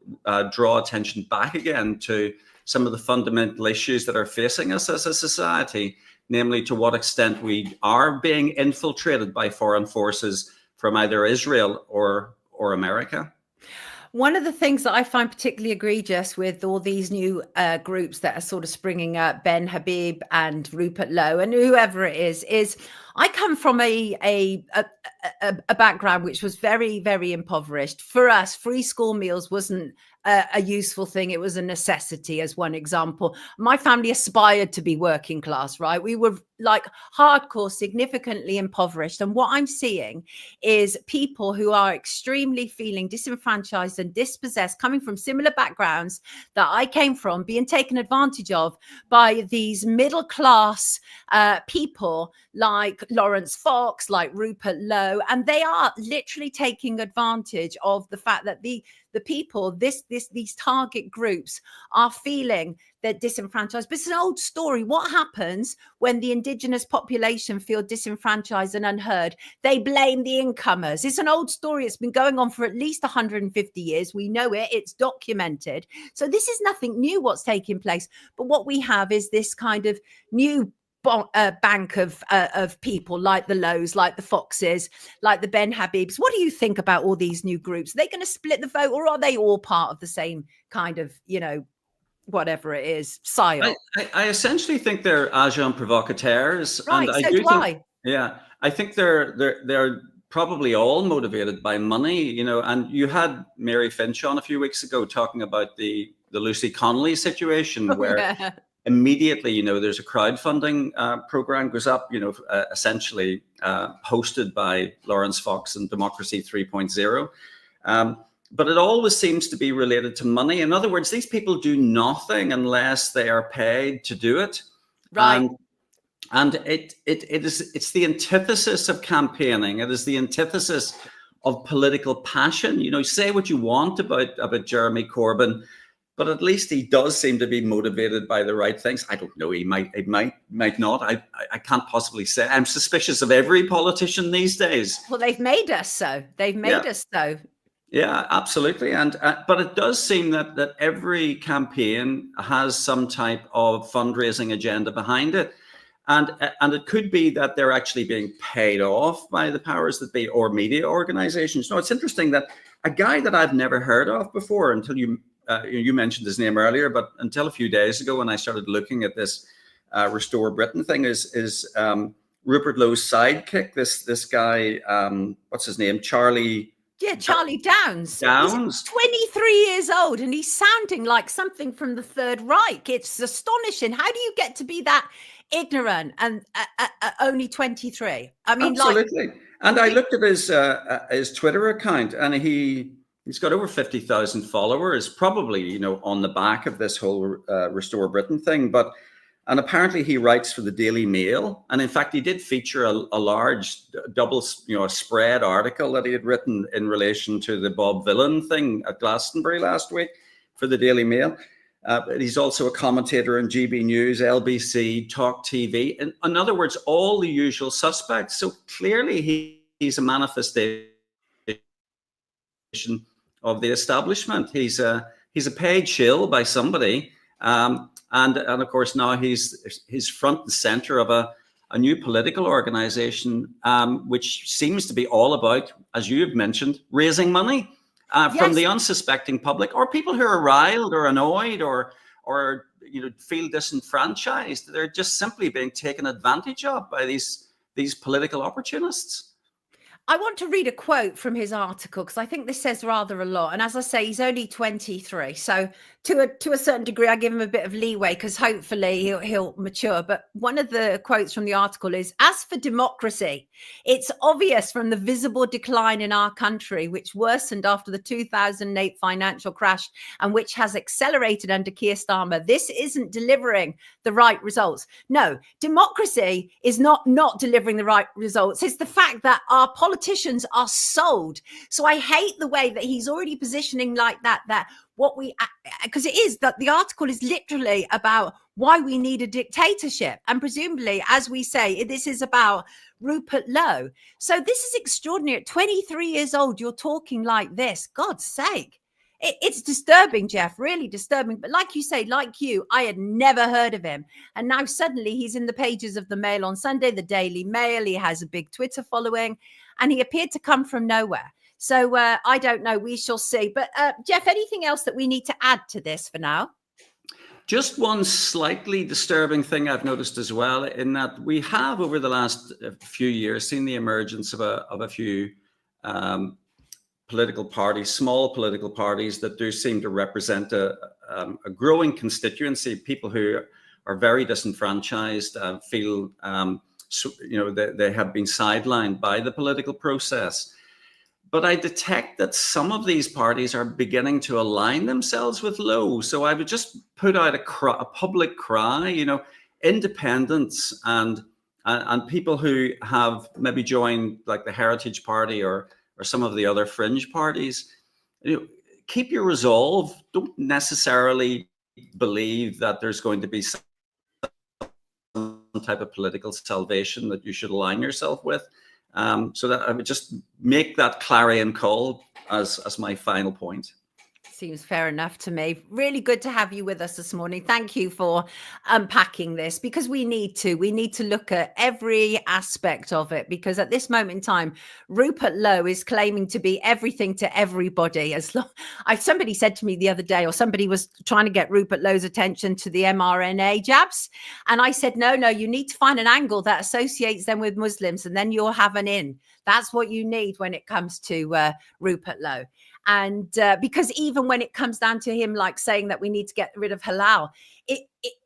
D: draw attention back again to some of the fundamental issues that are facing us as a society, namely to what extent we are being infiltrated by foreign forces from either Israel or America.
A: One of the things that I find particularly egregious with all these new groups that are sort of springing up, Ben Habib and Rupert Low and whoever it is I come from a background which was very, very impoverished. For us, free school meals wasn't a useful thing. It was a necessity, as one example. My family aspired to be working class, right? We were like hardcore, significantly impoverished. And what I'm seeing is people who are extremely feeling disenfranchised and dispossessed, coming from similar backgrounds that I came from, being taken advantage of by these middle class people like Lawrence Fox, like Rupert Low, and they are literally taking advantage of the fact that the people, these target groups are feeling they're disenfranchised. But it's an old story. What happens when the indigenous population feel disenfranchised and unheard? They blame the incomers. It's an old story. It's been going on for at least 150 years. We know it. It's documented. So this is nothing new what's taking place. But what we have is this kind of new bank of people like the Lows, like the Foxes, like the Ben Habibs. What do you think about all these new groups? Are they going to split the vote, or are they all part of the same kind of, whatever it is, psyop?
D: I essentially think they're agents provocateurs.
A: Right,
D: and
A: so do I.
D: Yeah, I think they're probably all motivated by money, and you had Mary Finch on a few weeks ago talking about the Lucy Connolly situation, where immediately, there's a crowdfunding program goes up, essentially hosted by Lawrence Fox and Democracy 3.0. But it always seems to be related to money. In other words, these people do nothing unless they are paid to do it.
A: Right.
D: And it's the antithesis of campaigning. It is the antithesis of political passion. Say what you want about Jeremy Corbyn, but at least he does seem to be motivated by the right things. I don't know. He might not. I can't possibly say. I'm suspicious of every politician these days.
A: Well, they've made us so. They've made us so.
D: Yeah, absolutely. And but it does seem that every campaign has some type of fundraising agenda behind it. And it could be that they're actually being paid off by the powers that be or media organizations. It's interesting that a guy that I've never heard of before until you mentioned his name earlier, but until a few days ago when I started looking at this Restore Britain thing is Rupert Low's sidekick, this guy, what's his name? Charlie
A: Downs. He's 23 years old and he's sounding like something from the Third Reich. It's astonishing. How do you get to be that ignorant and only 23? I mean,
D: absolutely. And I looked at his Twitter account, and he's got over 50,000 followers, probably, on the back of this whole Restore Britain thing. And apparently he writes for the Daily Mail. And in fact, he did feature a large double, spread article that he had written in relation to the Bob Villan thing at Glastonbury last week for the Daily Mail. But he's also a commentator on GB News, LBC, Talk TV. In other words, all the usual suspects. So clearly he's a manifestation of the establishment. He's a paid shill by somebody. And of course, now he's front and center of a new political organization, which seems to be all about, as you have mentioned, raising money from the unsuspecting public, or people who are riled or annoyed or feel disenfranchised. They're just simply being taken advantage of by these political opportunists.
A: I want to read a quote from his article because I think this says rather a lot. And as I say, he's only 23. So to a certain degree, I give him a bit of leeway because hopefully he'll mature. But one of the quotes from the article is, as for democracy, it's obvious from the visible decline in our country, which worsened after the 2008 financial crash and which has accelerated under Keir Starmer, this isn't delivering the right results. No, democracy is not delivering the right results. It's the fact that our politicians are sold. So I hate the way that he's already positioning like that what we, because it is that the article is literally about why we need a dictatorship. And presumably, as we say, this is about Rupert Low. So this is extraordinary. At 23 years old, you're talking like this. God's sake. It's disturbing, Jeff, really disturbing. But like you say, like you, I had never heard of him. And now suddenly he's in the pages of the Mail on Sunday, the Daily Mail. He has a big Twitter following, and he appeared to come from nowhere. So I don't know. We shall see. But Jeff, anything else that we need to add to this for now?
D: Just one slightly disturbing thing I've noticed as well, in that we have over the last few years seen the emergence of a few political parties, small political parties that do seem to represent a growing constituency, people who are very disenfranchised, feel they have been sidelined by the political process. But I detect that some of these parties are beginning to align themselves with Low. So I would just put out a public cry, independents and people who have maybe joined like the Heritage Party or some of the other fringe parties. Keep your resolve. Don't necessarily believe that there's going to be some type of political salvation that you should align yourself with. So that I would just make that clarion call as my final point.
A: Seems fair enough to me. Really good to have you with us this morning. Thank you for unpacking this, because we need to look at every aspect of it, because at this moment in time, Rupert Low is claiming to be everything to everybody. Somebody said to me the other day, or somebody was trying to get Rupert Low's attention to the mRNA jabs. And I said, no, you need to find an angle that associates them with Muslims, and then you'll have an in. That's what you need when it comes to Rupert Low. And because even when it comes down to him, like saying that we need to get rid of halal,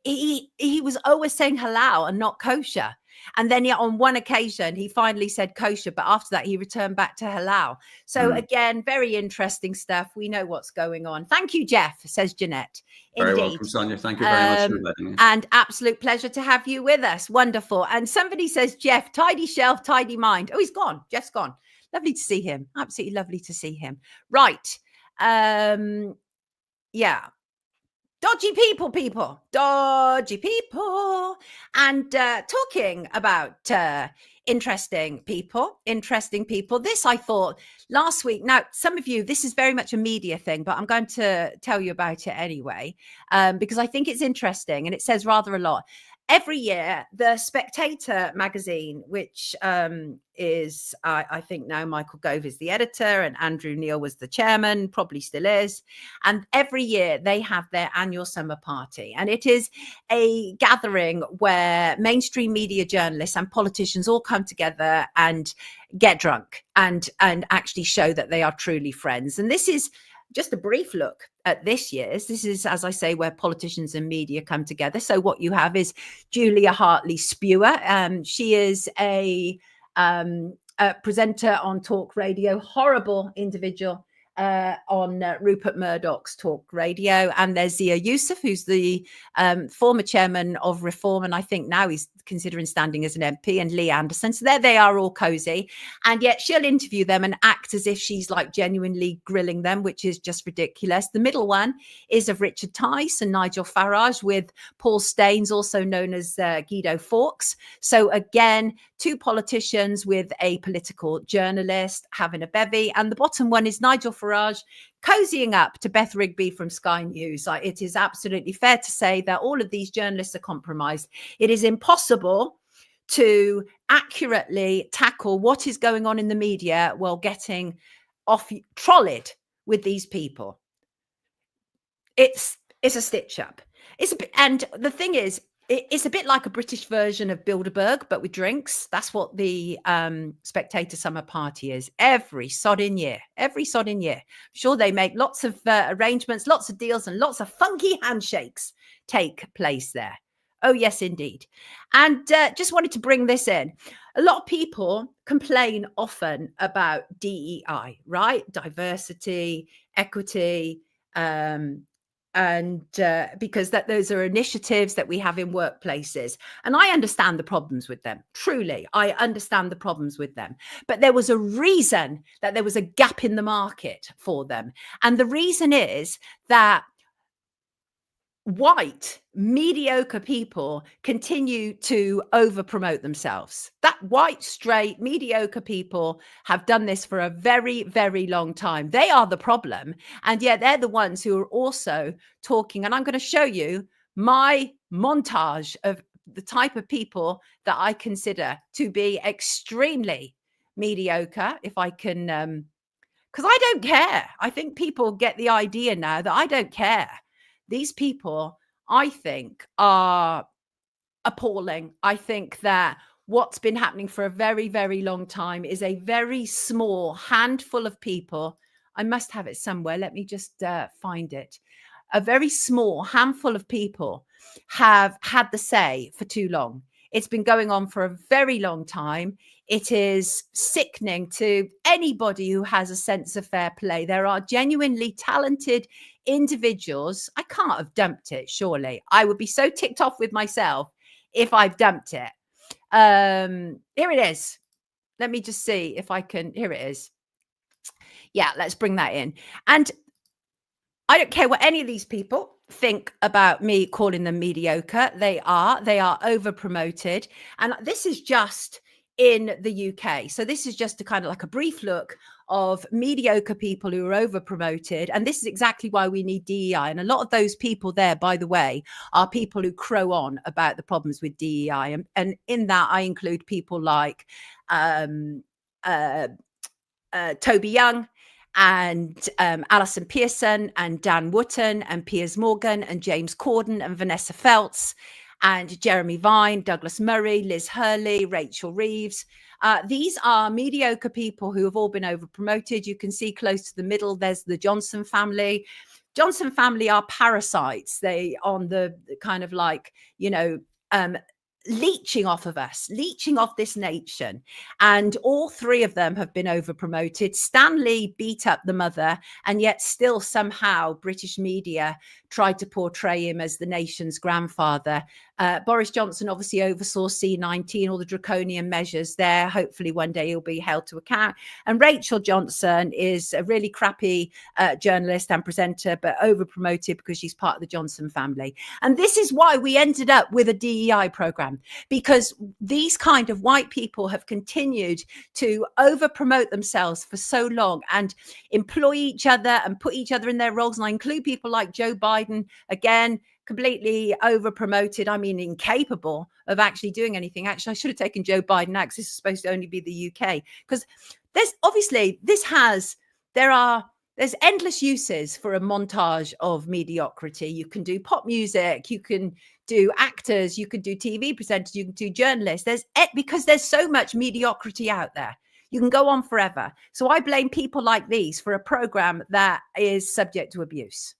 A: he was always saying halal and not kosher. And then on one occasion, he finally said kosher, but after that, he returned back to halal. So again, very interesting stuff. We know what's going on. Thank you, Jeff, says Jeanette.
D: Very welcome, Sonia. Thank you very much for letting me.
A: And absolute pleasure to have you with us. Wonderful. And somebody says, Jeff, tidy shelf, tidy mind. Oh, he's gone. Jeff's gone. Lovely to see him. Absolutely lovely to see him. Right. Yeah. Dodgy people. Dodgy people. And talking about interesting people. This, I thought, last week. Now, some of you, this is very much a media thing, but I'm going to tell you about it anyway, because I think it's interesting and it says rather a lot. Every year, the Spectator magazine, which is, I think now Michael Gove is the editor and Andrew Neil was the chairman, probably still is. And every year they have their annual summer party. And it is a gathering where mainstream media journalists and politicians all come together and get drunk and actually show that they are truly friends. And this is just a brief look at this year's. This is, as I say, where politicians and media come together. So what you have is Julia Hartley-Spewer. She is a presenter on talk radio, horrible individual on Rupert Murdoch's talk radio. And there's Zia Youssef, who's the former chairman of Reform, and I think now he's considering standing as an MP, and Lee Anderson. So there they are, all cozy. And yet she'll interview them and act as if she's like genuinely grilling them, which is just ridiculous. The middle one is of Richard Tice and Nigel Farage, with Paul Staines, also known as Guido Fawkes. So again, two politicians with a political journalist having a bevy. And the bottom one is Nigel Farage cozying up to Beth Rigby from Sky News. It is absolutely fair to say that all of these journalists are compromised. It is impossible to accurately tackle what is going on in the media while getting trolleyed with these people. It's a stitch up. And the thing is, it's a bit like a British version of Bilderberg, but with drinks. That's what the Spectator Summer Party is. Every sodding year. Sure, they make lots of arrangements, lots of deals, and lots of funky handshakes take place there. Oh, yes, indeed. And just wanted to bring this in. A lot of people complain often about DEI, right? Diversity, equity, and because those are initiatives that we have in workplaces. And I understand the problems with them. Truly, I understand the problems with them. But there was a reason that there was a gap in the market for them. And the reason is that white, mediocre people continue to over promote themselves. That white, straight, mediocre people have done this for a very, very long time. They are the problem. And yet they're the ones who are also talking. And I'm going to show you my montage of the type of people that I consider to be extremely mediocre, if I can, because I don't care. I think people get the idea now that I don't care. These people, I think, are appalling. I think that what's been happening for a very, very long time is a very small handful of people. I must have it somewhere. Let me just find it. A very small handful of people have had the say for too long. It's been going on for a very long time. It is sickening to anybody who has a sense of fair play. There are genuinely talented individuals. I can't have dumped it, surely. I would be so ticked off with myself if I've dumped it. Here it is. Let me just see if I can. Here it is. Yeah, let's bring that in. And I don't care what any of these people think about me calling them mediocre. They are over promoted. And this is just in the UK. So this is just a kind of like a brief look of mediocre people who are over promoted. And this is exactly why we need DEI. And a lot of those people there, by the way, are people who crow on about the problems with DEI. And in that, I include people like Toby Young and Alison Pearson and Dan Wootton and Piers Morgan and James Corden and Vanessa Feltz and Jeremy Vine, Douglas Murray, Liz Hurley, Rachel Reeves. These are mediocre people who have all been over promoted. You can see close to the middle, there's the Johnson family. Johnson family are parasites. They on the kind of like, leeching off of us, leeching off this nation. And all three of them have been over promoted. Stanley beat up the mother, and yet still somehow British media tried to portray him as the nation's grandfather. Boris Johnson obviously oversaw C-19, all the draconian measures there. Hopefully one day he'll be held to account. And Rachel Johnson is a really crappy journalist and presenter, but over promoted because she's part of the Johnson family. And this is why we ended up with a DEI program, because these kind of white people have continued to over promote themselves for so long and employ each other and put each other in their roles. And I include people like Joe Biden, again, completely over promoted. I mean, incapable of actually doing anything. Actually, I should have taken Joe Biden out because this is supposed to only be the UK, because there's obviously there's endless uses for a montage of mediocrity. You can do pop music, you can do actors, you can do TV presenters, you can do journalists. Because there's so much mediocrity out there. You can go on forever. So I blame people like these for a program that is subject to abuse.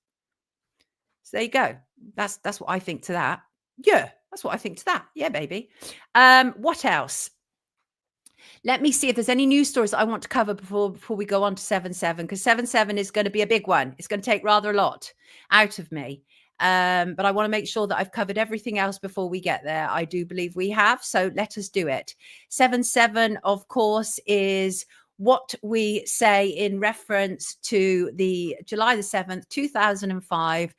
A: So there you go. That's what I think to that. Yeah, that's what I think to that. Yeah, baby. What else? Let me see if there's any news stories I want to cover before we go on to 7/7, because 7/7 is going to be a big one. It's going to take rather a lot out of me. But I want to make sure that I've covered everything else before we get there. I do believe we have. So let us do it. 7/7, of course, is what we say in reference to the July the 7th, 2005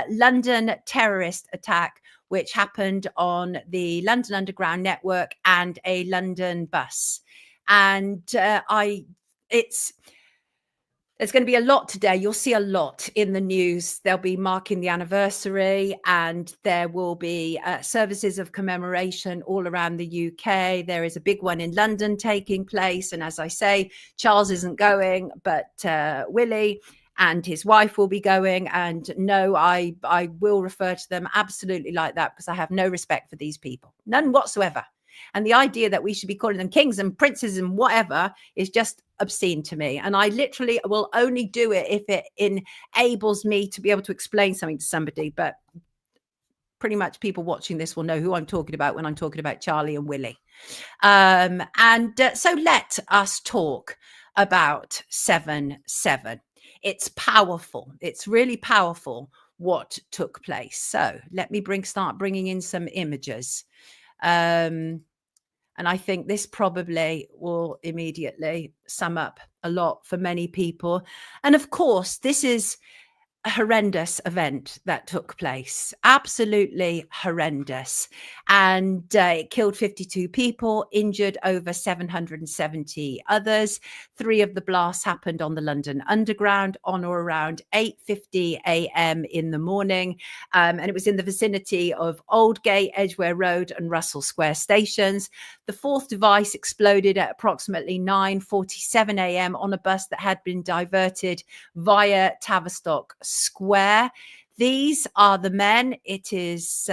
A: London terrorist attack, which happened on the London Underground network and a London bus. And there's going to be a lot today. You'll see a lot in the news. They'll be marking the anniversary, and there will be services of commemoration all around the UK. There is a big one in London taking place. And as I say, Charles isn't going, but Willie. and his wife will be going. And no, I will refer to them absolutely like that, because I have no respect for these people, none whatsoever. And the idea that we should be calling them kings and princes and whatever is just obscene to me. And I literally will only do it if it enables me to be able to explain something to somebody. But pretty much people watching this will know who I'm talking about when I'm talking about Charlie and Willie. So let us talk about 7/7. It's powerful. It's really powerful what took place. So let me start bringing in some images. And I think this probably will immediately sum up a lot for many people. And of course, this is a horrendous event that took place, absolutely horrendous. And it killed 52 people, injured over 770 others. 3 of the blasts happened on the London Underground on or around 8:50 a.m. in the morning. And it was in the vicinity of Aldgate, Edgware Road and Russell Square stations. The 4th device exploded at approximately 9:47 a.m. on a bus that had been diverted via Tavistock Square. These are the men it is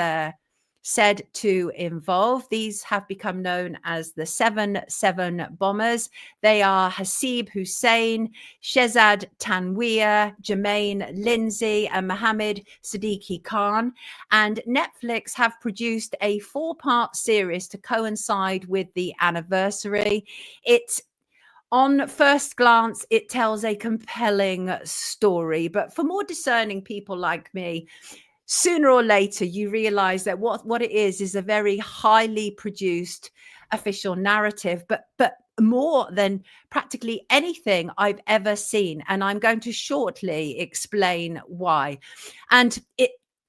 A: said to involve. These have become known as the 7/7 bombers. They are Hasib Hussein, Shehzad Tanweer, Jermaine Lindsay, and Mohammed Siddiqui Khan. And Netflix have produced a 4-part series to coincide with the anniversary. On first glance, it tells a compelling story, but for more discerning people like me, sooner or later you realize that what it is a very highly produced official narrative, but more than practically anything I've ever seen. And I'm going to shortly explain why. And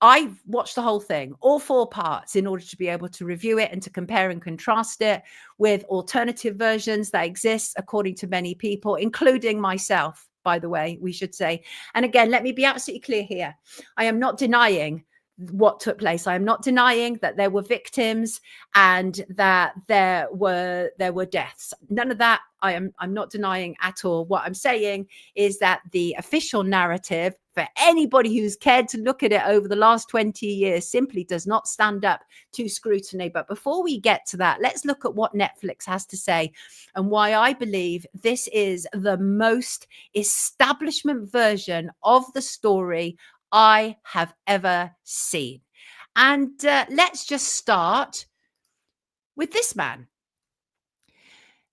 A: I've watched the whole thing, all 4 parts, in order to be able to review it and to compare and contrast it with alternative versions that exist, according to many people, including myself, by the way, we should say. And again, let me be absolutely clear here. I am not denying what took place. I am not denying that there were victims and that there were deaths. None of that I'm not denying at all. What I'm saying is that the official narrative, for anybody who's cared to look at it over the last 20 years, simply does not stand up to scrutiny. But before we get to that, let's look at what Netflix has to say and why I believe this is the most establishment version of the story I have ever seen. And let's just start with this man.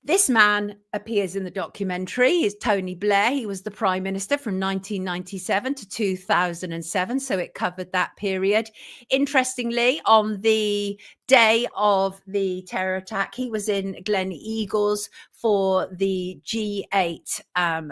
A: This man appears in the documentary. He's Tony Blair. He was the Prime Minister from 1997 to 2007, so it covered that period. Interestingly, on the day of the terror attack, he was in Glen Eagles for the G8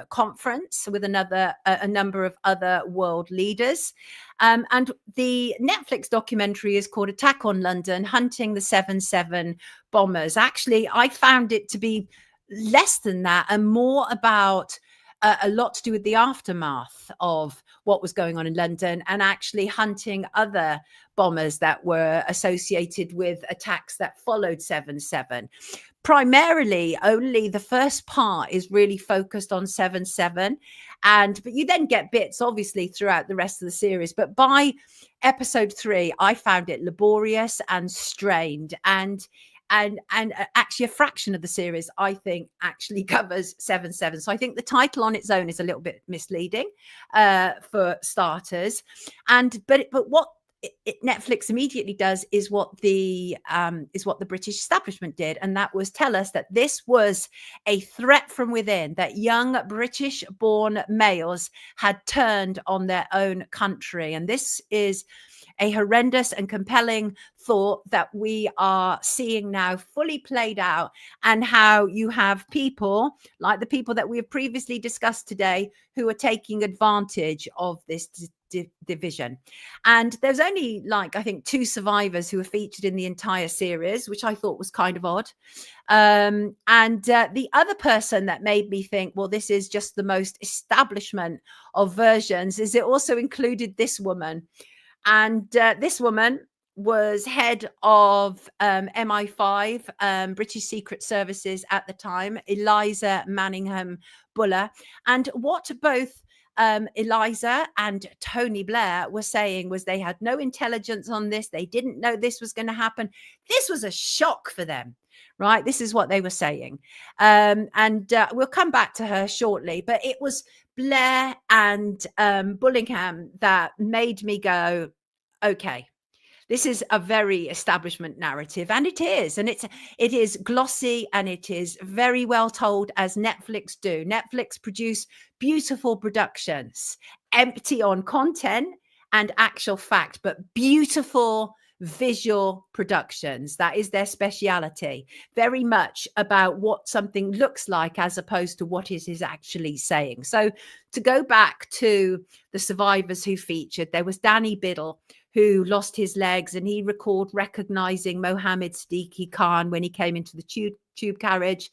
A: conference with a number of other world leaders. And the Netflix documentary is called Attack on London, Hunting the 7/7 Bombers. Actually, I found it to be less than that and more about a lot to do with the aftermath of what was going on in London and actually hunting other bombers that were associated with attacks that followed 7/7. Primarily, only the first part is really focused on 7/7, but you then get bits, obviously, throughout the rest of the series. But by episode 3, I found it laborious and strained, and actually a fraction of the series, I think, actually covers 7/7. So I think the title on its own is a little bit misleading for starters. But what Netflix immediately does is what the British establishment did, and that was tell us that this was a threat from within, that young British-born males had turned on their own country. And this is a horrendous and compelling thought that we are seeing now fully played out, and how you have people like the people that we have previously discussed today who are taking advantage of this division. And there's only, I think, 2 survivors who are featured in the entire series, which I thought was kind of odd. The other person that made me think, well, this is just the most establishment of versions, is it also included this woman. And this woman was head of MI5, British Secret Services at the time, Eliza Manningham Buller. And what both Eliza and Tony Blair were saying was they had no intelligence on this. They didn't know this was going to happen. This was a shock for them, right? This is what they were saying. And we'll come back to her shortly. But it was Blair and Bullingham that made me go, okay, this is a very establishment narrative, and it is glossy, and it is very well told, as Netflix do. Netflix produce beautiful productions, empty on content and actual fact, but beautiful visual productions. That is their speciality. Very much about what something looks like as opposed to what it is actually saying. So to go back to the survivors who featured, there was Danny Biddle, who lost his legs, and he recalled recognizing Mohammed Siddiqui Khan when he came into the tube carriage.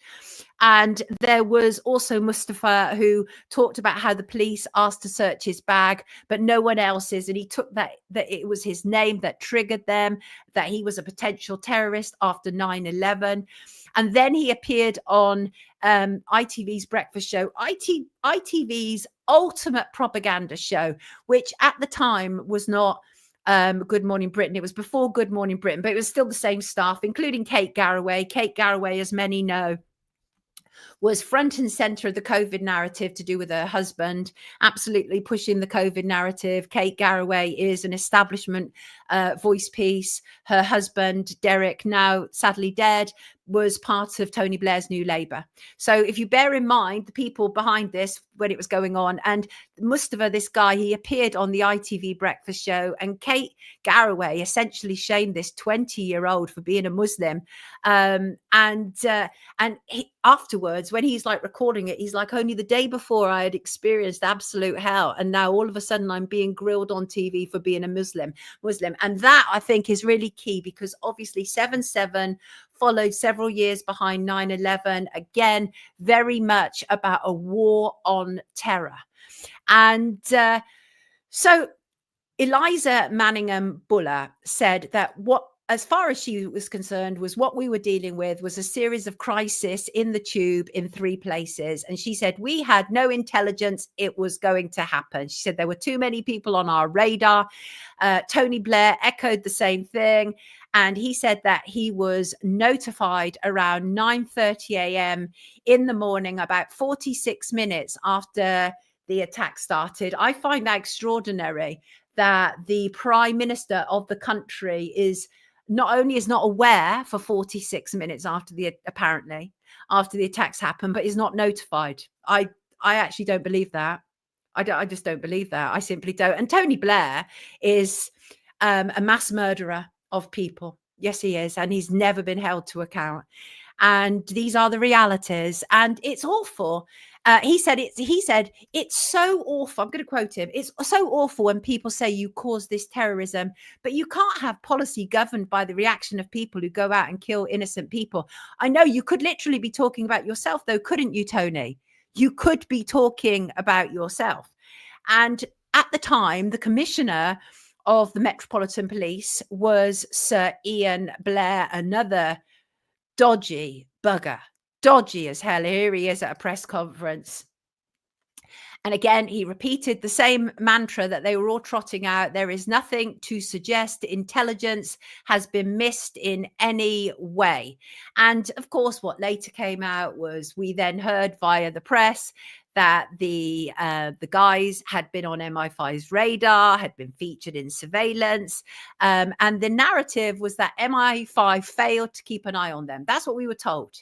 A: And there was also Mustafa, who talked about how the police asked to search his bag, but no one else's. And he took that it was his name that triggered them, that he was a potential terrorist after 9/11. And then he appeared on ITV's breakfast show, ITV's ultimate propaganda show, which at the time was not Good Morning Britain. It was before Good Morning Britain, but it was still the same staff, including Kate Garraway. Kate Garraway, as many know, was front and center of the COVID narrative to do with her husband, absolutely pushing the COVID narrative. Kate Garraway is an establishment voice piece. Her husband, Derek, now sadly dead, was part of Tony Blair's New Labour. So if you bear in mind the people behind this when it was going on, and Mustafa, this guy, he appeared on the ITV breakfast show, and Kate Garraway essentially shamed this 20-year-old for being a Muslim. And he, afterwards, when he's like recording it, he's like, only the day before I had experienced absolute hell, and now all of a sudden I'm being grilled on TV for being a Muslim. And that, I think, is really key, because obviously 7/7 followed several years behind 9/11. Again, very much about a war on terror. And so Eliza Manningham Buller said that what, as far as she was concerned, was what we were dealing with was a series of crises in the tube in 3 places. And she said, we had no intelligence it was going to happen. She said there were too many people on our radar. Tony Blair echoed the same thing. And he said that he was notified around 9:30 a.m. in the morning, about 46 minutes after the attack started. I find that extraordinary that the prime minister of the country is not only is not aware for 46 minutes after the attacks happened, but is not notified. I actually don't believe that. I just don't believe that. I simply don't. And Tony Blair is a mass murderer of people. Yes, he is. And he's never been held to account. And these are the realities. And it's awful. He said it's so awful. I'm going to quote him. It's so awful when people say you caused this terrorism, but you can't have policy governed by the reaction of people who go out and kill innocent people. I know you could literally be talking about yourself, though, couldn't you, Tony? You could be talking about yourself. And at the time, the commissioner of the Metropolitan Police was Sir Ian Blair, another dodgy bugger. Dodgy as hell. Here he is at a press conference. And again, he repeated the same mantra that they were all trotting out. There is nothing to suggest intelligence has been missed in any way. And of course, what later came out was we then heard via the press that the guys had been on MI5's radar, had been featured in surveillance. And the narrative was that MI5 failed to keep an eye on them. That's what we were told.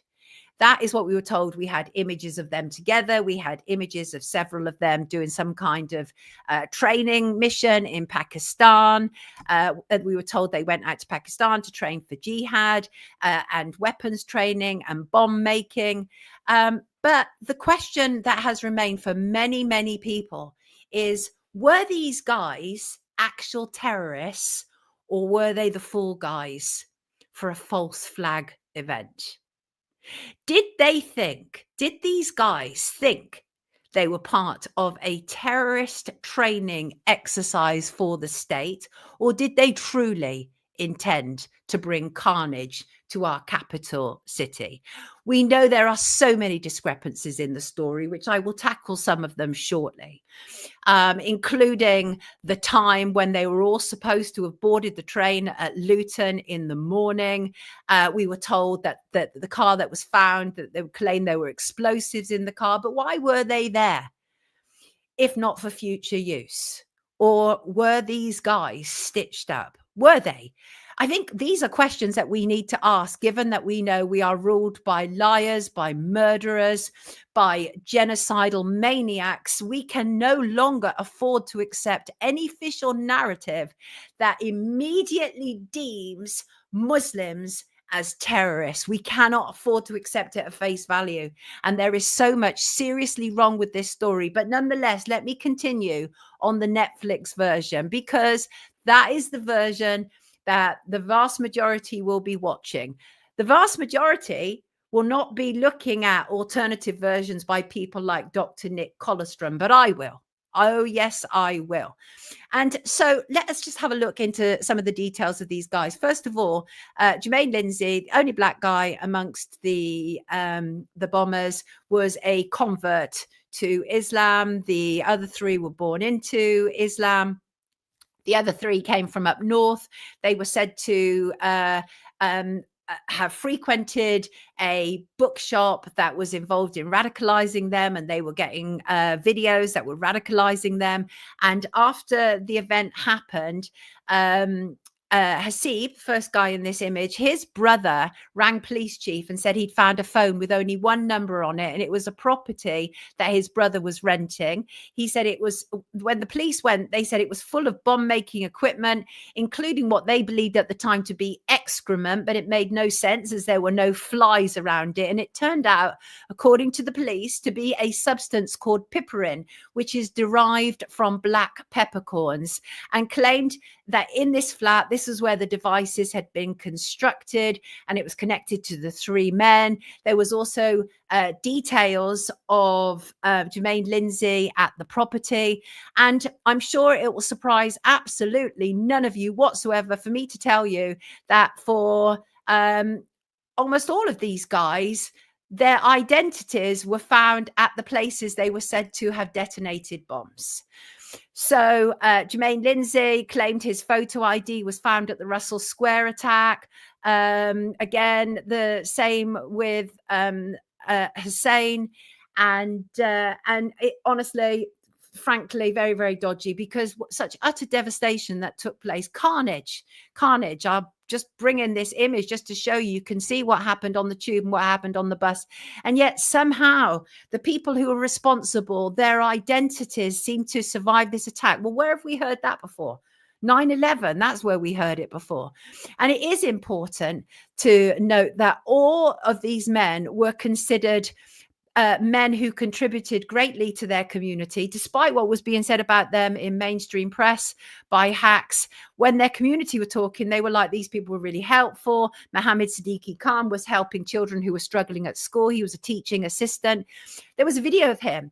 A: That is what we were told. We had images of them together. We had images of several of them doing some kind of training mission in Pakistan. And we were told they went out to Pakistan to train for jihad and weapons training and bomb making. But the question that has remained for many, many people is, were these guys actual terrorists, or were they the fall guys for a false flag event? Did these guys think they were part of a terrorist training exercise for the state, or did they truly intend to bring carnage to our capital city. We know there are so many discrepancies in the story, which I will tackle some of them shortly, including the time when they were all supposed to have boarded the train at Luton in the morning. We were told that the car that was found, that they claimed there were explosives in the car, but why were they there if not for future use? Or were these guys stitched up? Were they? I think these are questions that we need to ask, given that we know we are ruled by liars, by murderers, by genocidal maniacs. We can no longer afford to accept any official narrative that immediately deems Muslims as terrorists. We cannot afford to accept it at face value. And there is so much seriously wrong with this story. But nonetheless, let me continue on the Netflix version, because that is the version that the vast majority will be watching. The vast majority will not be looking at alternative versions by people like Dr. Nick Colostrum, but I will. Oh, yes, I will. And so let us just have a look into some of the details of these guys. First of all, Jermaine Lindsay, the only black guy amongst the bombers, was a convert to Islam. The other three were born into Islam. The other three came from up north. They were said to have frequented a bookshop that was involved in radicalizing them, and they were getting videos that were radicalizing them. And after the event happened, Hasib, first guy in this image, his brother rang police chief and said he'd found a phone with only one number on it, and it was a property that his brother was renting. He said it was, when the police went, they said it was full of bomb making equipment, including what they believed at the time to be excrement, but it made no sense as there were no flies around it. And it turned out, according to the police, to be a substance called piperin, which is derived from black peppercorns, and claimed that in this flat, this is where the devices had been constructed, and it was connected to the three men. There was also details of Jermaine Lindsay at the property. And I'm sure it will surprise absolutely none of you whatsoever for me to tell you that for almost all of these guys, their identities were found at the places they were said to have detonated bombs. So Jermaine Lindsay claimed his photo ID was found at the Russell Square attack. Again, the same with Hussein, and it, honestly, frankly, very, very dodgy, because such utter devastation that took place. Carnage. I'll just bring in this image just to show you can see what happened on the tube and what happened on the bus. And yet somehow the people who are responsible, their identities seem to survive this attack. Well, where have we heard that before? 9/11, that's where we heard it before. And it is important to note that all of these men were considered men who contributed greatly to their community, despite what was being said about them in mainstream press by hacks. When their community were talking, they were like, these people were really helpful. Mohammed Siddiqui Khan was helping children who were struggling at school. He was a teaching assistant. There was a video of him,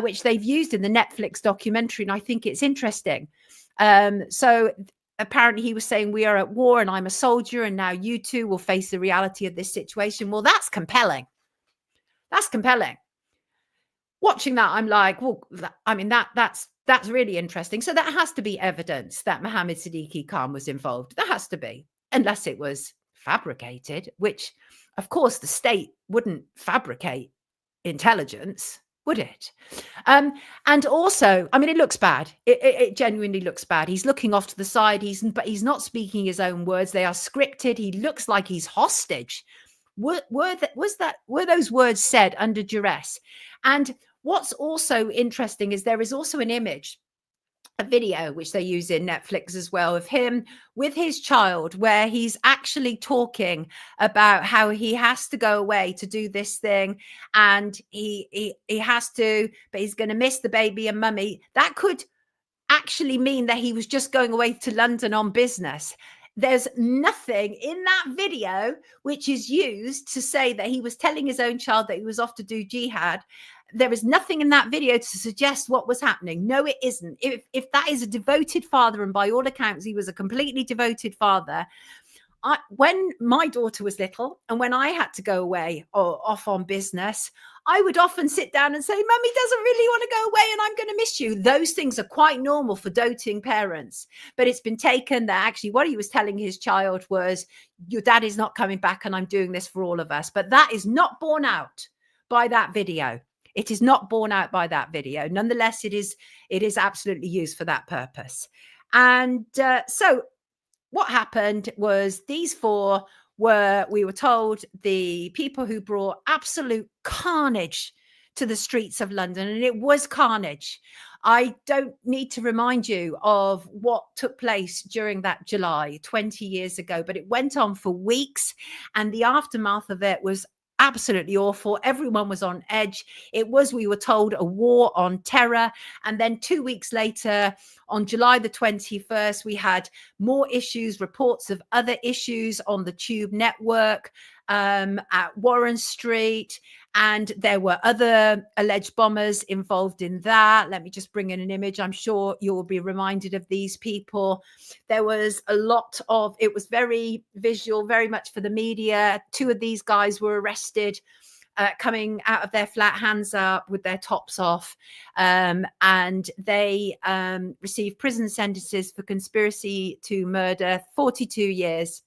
A: which they've used in the Netflix documentary, and I think it's interesting. So apparently he was saying, we are at war and I'm a soldier, and now you two will face the reality of this situation. Well, that's compelling. That's compelling. Watching that, I'm like, well, I mean, that's really interesting. So that has to be evidence that Mohammed Siddiqui Khan was involved. That has to be, unless it was fabricated, which, of course, the state wouldn't fabricate intelligence, would it? And also, I mean, it looks bad. It genuinely looks bad. He's looking off to the side. But he's not speaking his own words. They are scripted. He looks like he's hostage. Were those words said under duress? And what's also interesting is there is also an image, a video, which they use in Netflix as well, of him with his child, where he's actually talking about how he has to go away to do this thing, and he has to, but he's going to miss the baby and mummy. That could actually mean that he was just going away to London on business. There's nothing in that video which is used to say that he was telling his own child that he was off to do jihad. There is nothing in that video to suggest what was happening. No, it isn't. If that is a devoted father, and by all accounts, he was a completely devoted father, when my daughter was little and when I had to go away or off on business, I would often sit down and say, Mummy doesn't really want to go away and I'm going to miss you. Those things are quite normal for doting parents. But it's been taken that actually what he was telling his child was, your dad is not coming back and I'm doing this for all of us. But that is not borne out by that video. It is not borne out by that video. Nonetheless, it is absolutely used for that purpose. And so what happened was these four we were told, the people who brought absolute carnage to the streets of London, and it was carnage. I don't need to remind you of what took place during that July 20 years ago, but it went on for weeks, and the aftermath of it was absolutely awful. Everyone was on edge. It was, we were told, a war on terror. And then 2 weeks later, on July the 21st, we had more issues, reports of other issues on the Tube network at Warren Street. And there were other alleged bombers involved in that. Let me just bring in an image. I'm sure you'll be reminded of these people. There was a lot of, it was very visual, very much for the media. Two of these guys were arrested coming out of their flat, hands up, with their tops off. And they received prison sentences for conspiracy to murder, 42 years.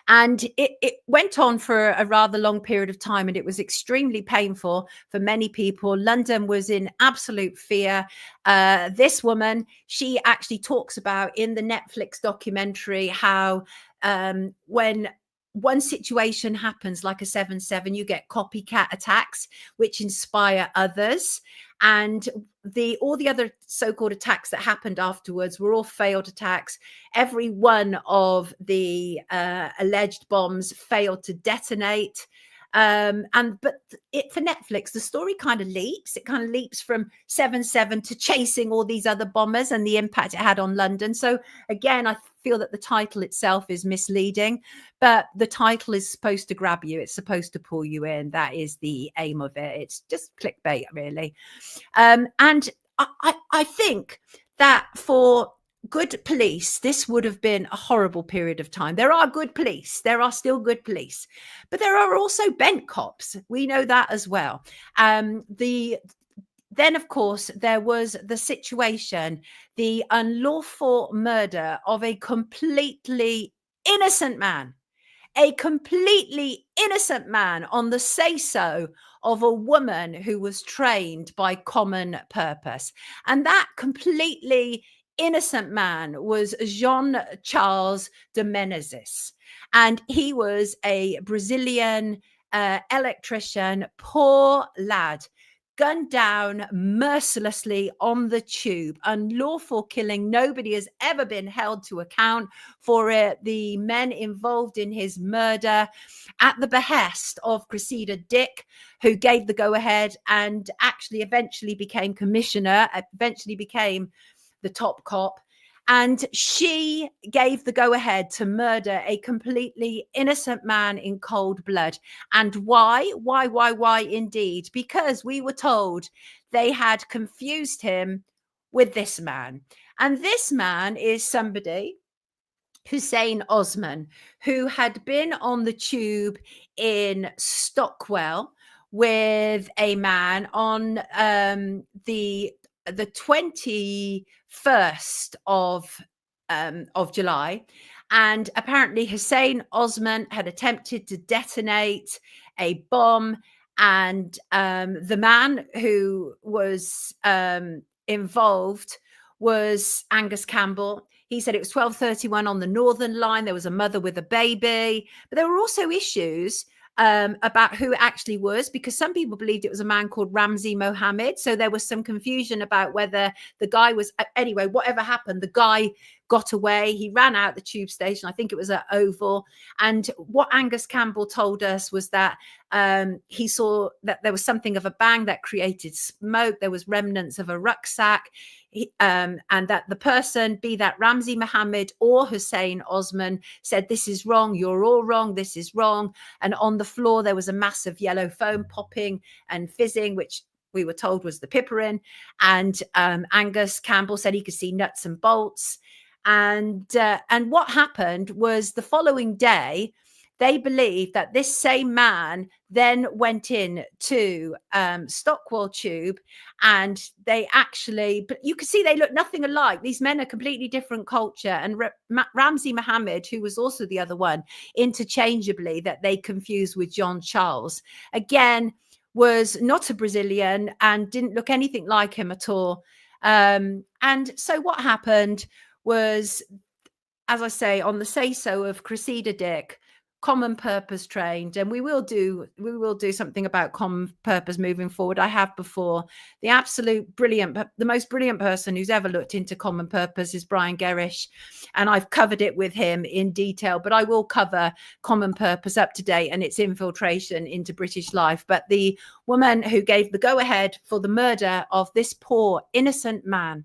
A: And it went on for a rather long period of time, and it was extremely painful for many people. London was in absolute fear. This woman, she actually talks about in the Netflix documentary how when one situation happens like a 7/7, you get copycat attacks which inspire others. And all the other so-called attacks that happened afterwards were all failed attacks. Every one of the alleged bombs failed to detonate. But for Netflix, the story kind of leaps. It kind of leaps from 7/7 to chasing all these other bombers and the impact it had on London. So again, I feel that the title itself is misleading, but the title is supposed to grab you. It's supposed to pull you in. That is the aim of it. It's just clickbait, really. And I think that for good police, this would have been a horrible period of time. There are good police. There are still good police, but there are also bent cops. We know that as well. Then, of course, there was the situation, the unlawful murder of a completely innocent man on the say-so of a woman who was trained by Common Purpose. And that completely innocent man was Jean-Charles de Menezes. And he was a Brazilian electrician, poor lad, gunned down mercilessly on the Tube, unlawful killing. Nobody has ever been held to account for it. The men involved in his murder, at the behest of Cressida Dick, who gave the go-ahead and actually eventually became commissioner, eventually became the top cop. And she gave the go-ahead to murder a completely innocent man in cold blood. And why? Why indeed? Because we were told they had confused him with this man. And this man is somebody, Hussein Osman, who had been on the Tube in Stockwell with a man on the 21st of July, and apparently Hussein Osman had attempted to detonate a bomb, and the man who was involved was Angus Campbell. He said it was 12:31 on the Northern Line. There was a mother with a baby, but there were also issues about who it actually was, because some people believed it was a man called Ramzi Mohammed. So there was some confusion about whether the guy was, anyway, whatever happened, the guy got away. He ran out the Tube station. I think it was at Oval. And what Angus Campbell told us was that he saw that there was something of a bang that created smoke. There was remnants of a rucksack. And that the person, be that Ramzi Mohammed or Hussein Osman, said, "This is wrong. You're all wrong. This is wrong." And on the floor, there was a mass of yellow foam popping and fizzing, which we were told was the piperin. And Angus Campbell said he could see nuts and bolts. And what happened was the following day, they believed that this same man then went in to Stockwell Tube, and they actually, but you can see they look nothing alike. These men are completely different culture. And Ramzi Mohammed, who was also the other one, interchangeably, that they confused with John Charles, again, was not a Brazilian and didn't look anything like him at all. And so what happened was, as I say, on the say-so of Cressida Dick, common purpose trained, and we will do something about common purpose moving forward. I have before. The most brilliant person who's ever looked into common purpose is Brian Gerrish, and I've covered it with him in detail, but I will cover common purpose up to date and its infiltration into British life. But the woman who gave the go-ahead for the murder of this poor innocent man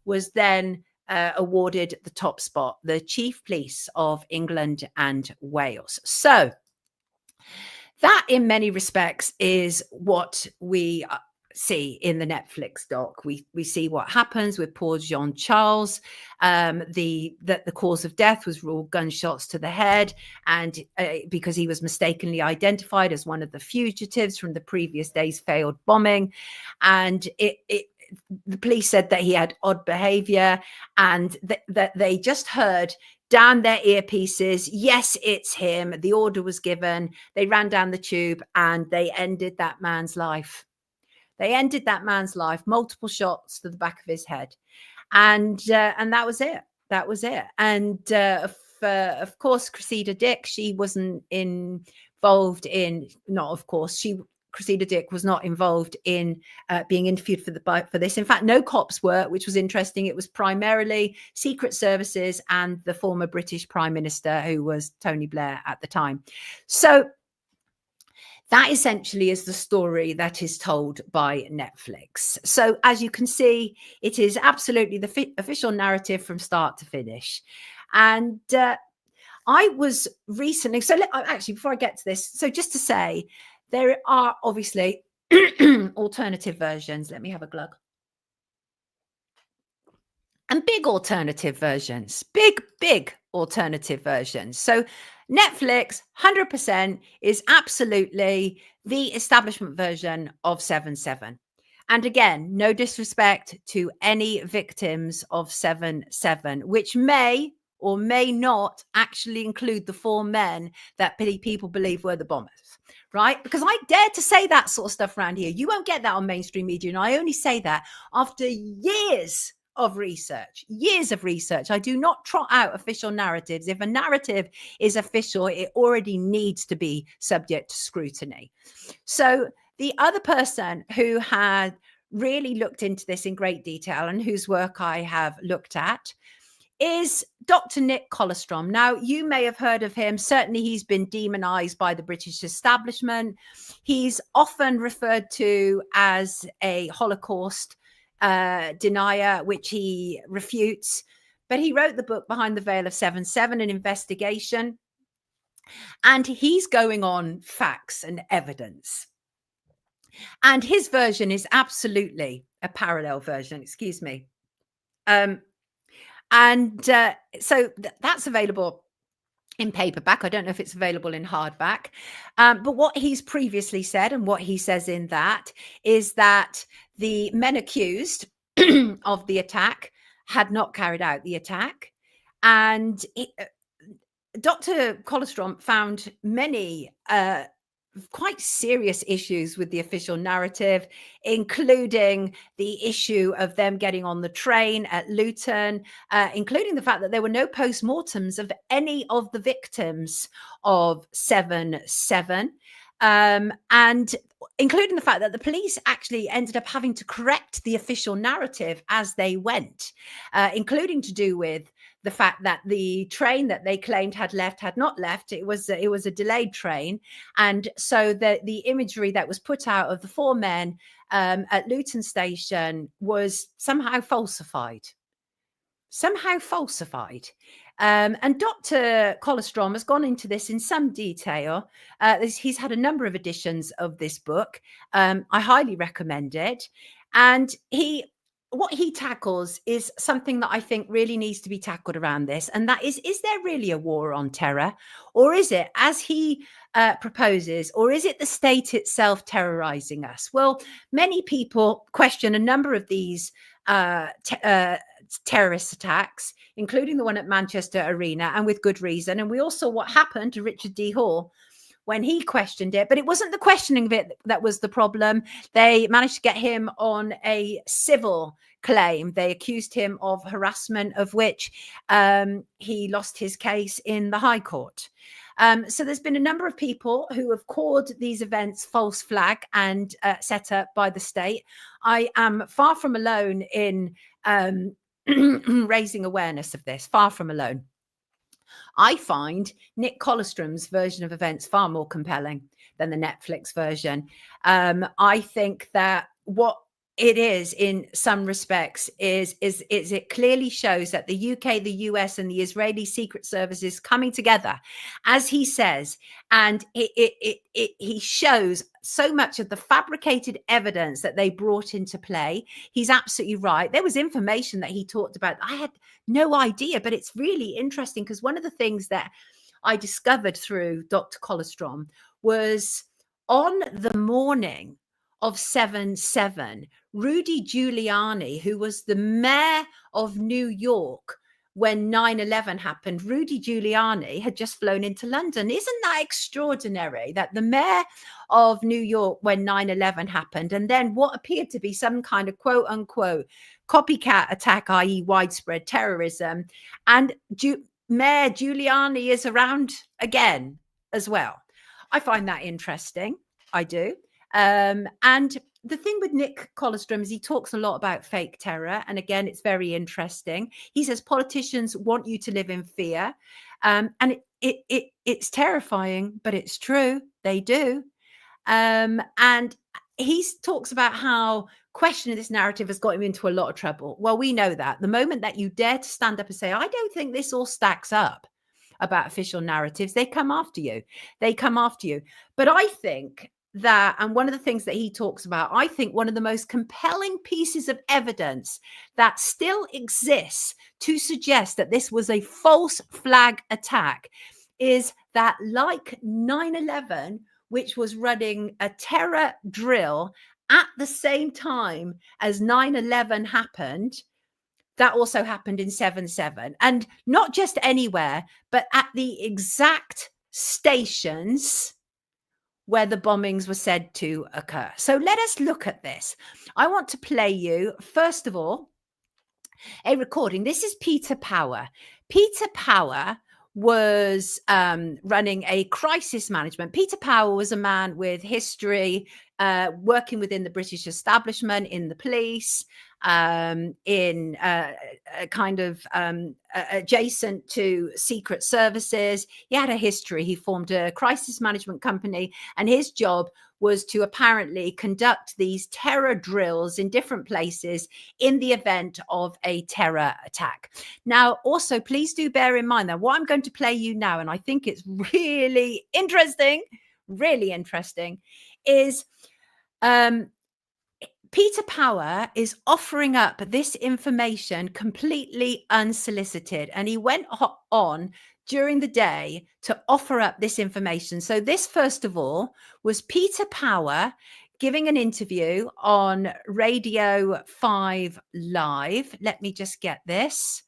A: was then awarded the top spot, the Chief Police of England and Wales. So that, in many respects, is what we see in the Netflix doc. We see what happens with poor Jean Charles. The cause of death was ruled gunshots to the head, and because he was mistakenly identified as one of the fugitives from the previous day's failed bombing, and the police said that he had odd behavior, and that they just heard down their earpieces, yes, it's him. The order was given. They ran down the tube and they ended that man's life. Multiple shots to the back of his head. And that was it. And of course, Cressida Dick, she wasn't involved in, Cressida Dick was not involved in being interviewed for this. In fact, no cops were, which was interesting. It was primarily Secret Services and the former British Prime Minister, who was Tony Blair at the time. So that essentially is the story that is told by Netflix. So as you can see, it is absolutely the official narrative from start to finish. And I was recently, actually, before I get to this, so just to say, there are obviously alternative versions. Let me have a glug. And big alternative versions. Big alternative versions. So Netflix, 100%, is absolutely the establishment version of 7/7. And again, no disrespect to any victims of 7/7, which may or may not actually include the 4 men that people believe were the bombers. Right? Because I dare to say that sort of stuff around here. You won't get that on mainstream media. And I only say that after years of research. I do not trot out official narratives. If a narrative is official, it already needs to be subject to scrutiny. So the other person who had really looked into this in great detail and whose work I have looked at is Dr. Nick Colostrom. Now, you may have heard of him. Certainly, he's been demonized by the British establishment. He's often referred to as a Holocaust denier, which he refutes. But he wrote the book Behind the Veil of 7/7, an investigation. And he's going on facts and evidence. And his version is absolutely a parallel version. Excuse me. So that's available in paperback. I don't know if it's available in hardback. But what he's previously said, and what he says in that, is that the men accused of the attack had not carried out the attack. And Dr. Colostrom found many quite serious issues with the official narrative, including the issue of them getting on the train at Luton, including the fact that there were no post-mortems of any of the victims of 7/7, and including the fact that the police actually ended up having to correct the official narrative as they went, including to do with the fact that the train that they claimed had not left. It was a delayed train. And so the imagery that was put out of the 4 men at Luton Station was somehow falsified. And Dr. Colostrom has gone into this in some detail. He's had a number of editions of this book. I highly recommend it. And he what he tackles is something that I think really needs to be tackled around this. And that is there really a war on terror? Or is it, as he proposes, or is it the state itself terrorizing us? Well, many people question a number of these terrorist attacks, including the one at Manchester Arena, and with good reason. And we all saw what happened to Richard D. Hall when he questioned it, but it wasn't the questioning of it that was the problem. They managed to get him on a civil claim. They accused him of harassment, of which he lost his case in the High Court. So there's been a number of people who have called these events false flag and set up by the state. I am far from alone in raising awareness of this, far from alone. I find Nick Collestrom's version of events far more compelling than the Netflix version. I think that what it is in some respects is it clearly shows that the UK, the US, and the Israeli secret services coming together, as he says, and he shows so much of the fabricated evidence that they brought into play. He's absolutely right. There was information that he talked about. I had no idea, but it's really interesting because one of the things that I discovered through Dr. Collestrom was on the morning of 7/7, Rudy Giuliani, who was the mayor of New York when 9/11 happened, Rudy Giuliani had just flown into London. Isn't that extraordinary that the mayor of New York when 9/11 happened, and then what appeared to be some kind of quote unquote copycat attack, i.e. widespread terrorism, and Mayor Giuliani is around again as well. I find that interesting. I do. And the thing with Nick Collestrom is he talks a lot about fake terror. And again, it's very interesting. He says politicians want you to live in fear. And it's terrifying, but it's true. They do. And he talks about how questioning this narrative has got him into a lot of trouble. Well, we know that. The moment that you dare to stand up and say, I don't think this all stacks up about official narratives, they come after you. They come after you. But I think that, and one of the things that he talks about, I think one of the most compelling pieces of evidence that still exists to suggest that this was a false flag attack is that, like 9/11, which was running a terror drill at the same time as 9/11 happened, that also happened in 7/7, and not just anywhere, but at the exact stations where the bombings were said to occur. So let us look at this. I want to play you, first of all, a recording. This is Peter Power. Peter Power was running a crisis management. Peter Power was a man with history working within the British establishment, in the police, in kind of adjacent to secret services. He had a history. He formed a crisis management company, and his job was to apparently conduct these terror drills in different places in the event of a terror attack. Now, also, please do bear in mind that what I'm going to play you now, and I think it's really interesting, is Peter Power is offering up this information completely unsolicited. And he went on during the day to offer up this information. So this, first of all, was Peter Power giving an interview on Radio 5 Live. Let me just get this.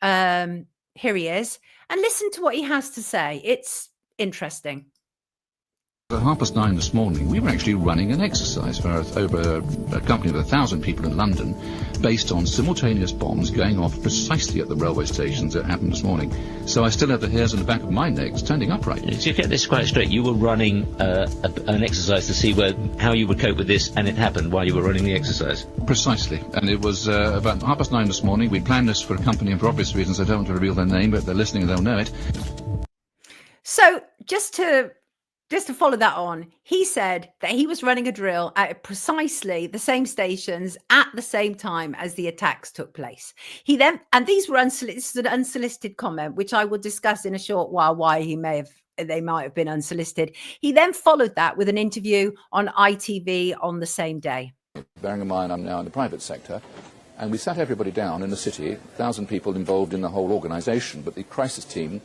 A: Here he is. And listen to what he has to say. It's interesting.
E: At 9:30 this morning, we were actually running an exercise for over a company of 1,000 people in London, based on simultaneous bombs going off precisely at the railway stations that happened this morning. So I still have the hairs on the back of my neck standing upright.
F: To get this quite straight, you were running an exercise to see how you would cope with this, and it happened while you were running the exercise?
E: Precisely. And it was about 9:30 this morning. We planned this for a company, and for obvious reasons I don't want to reveal their name, but if they're listening, they'll know it.
A: So just to follow that on, he said that he was running a drill at precisely the same stations at the same time as the attacks took place. He then, and these were unsolicited, unsolicited comment, which I will discuss in a short while why they might have been unsolicited. He then followed that with an interview on ITV on the same day.
E: Bearing in mind I'm now in the private sector, And we sat everybody down in the city, 1,000 people involved in the whole organisation, but the crisis team.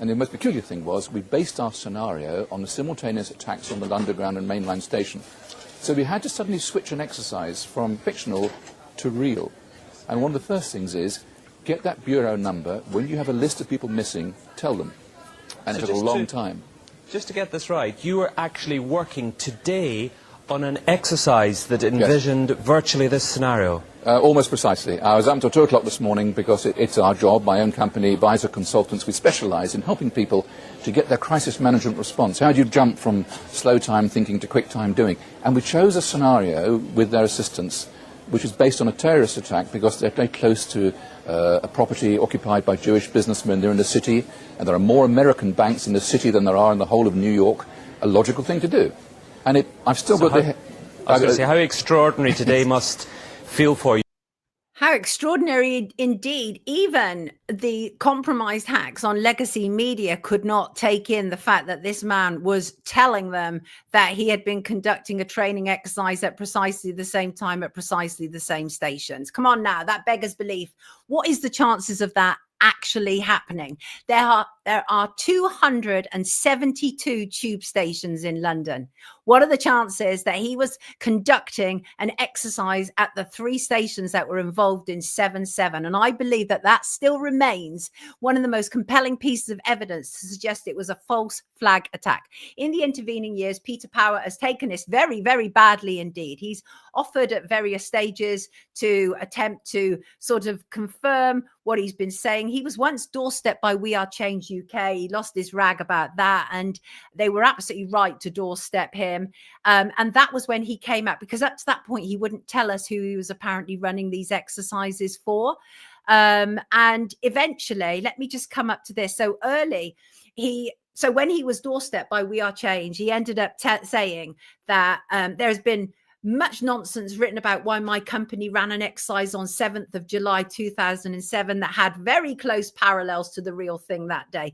E: And the most peculiar thing was we based our scenario on the simultaneous attacks on the Underground and mainline station. So we had to suddenly switch an exercise from fictional to real. And one of the first things is, get that bureau number. When you have a list of people missing, tell them. And it took a long time.
G: Just to get this right, you were actually working today on an exercise that envisioned virtually this scenario.
E: Almost precisely. I was up until 2 o'clock this morning because it's our job, my own company, Advisor Consultants. We specialise in helping people to get their crisis management response. How do you jump from slow time thinking to quick time doing? And we chose a scenario with their assistance, which is based on a terrorist attack because they're very close to a property occupied by Jewish businessmen. They're in the city, and there are more American banks in the city than there are in the whole of New York. A logical thing to do. And I've still got the...
G: I was going to say, how extraordinary today must feel for you.
A: How extraordinary indeed. Even the compromised hacks on legacy media could not take in the fact that this man was telling them that he had been conducting a training exercise at precisely the same time at precisely the same stations. Come on now, that beggars belief. What is the chances of that actually happening? There are 272 tube stations in London. What are the chances that he was conducting an exercise at the 3 stations that were involved in 7/7? And I believe that that still remains one of the most compelling pieces of evidence to suggest it was a false flag attack. In the intervening years, Peter Power has taken this very, very badly indeed. He's offered at various stages to attempt to sort of confirm what he's been saying. He was once doorstepped by We Are Change UK. He lost his rag about that, and they were absolutely right to doorstep him. And that was when he came out, because up to that point, he wouldn't tell us who he was apparently running these exercises for. And eventually, let me just come up to this. So when he was doorstepped by We Are Change, he ended up saying that there's been much nonsense written about why my company ran an exercise on 7th of July 2007 that had very close parallels to the real thing that day.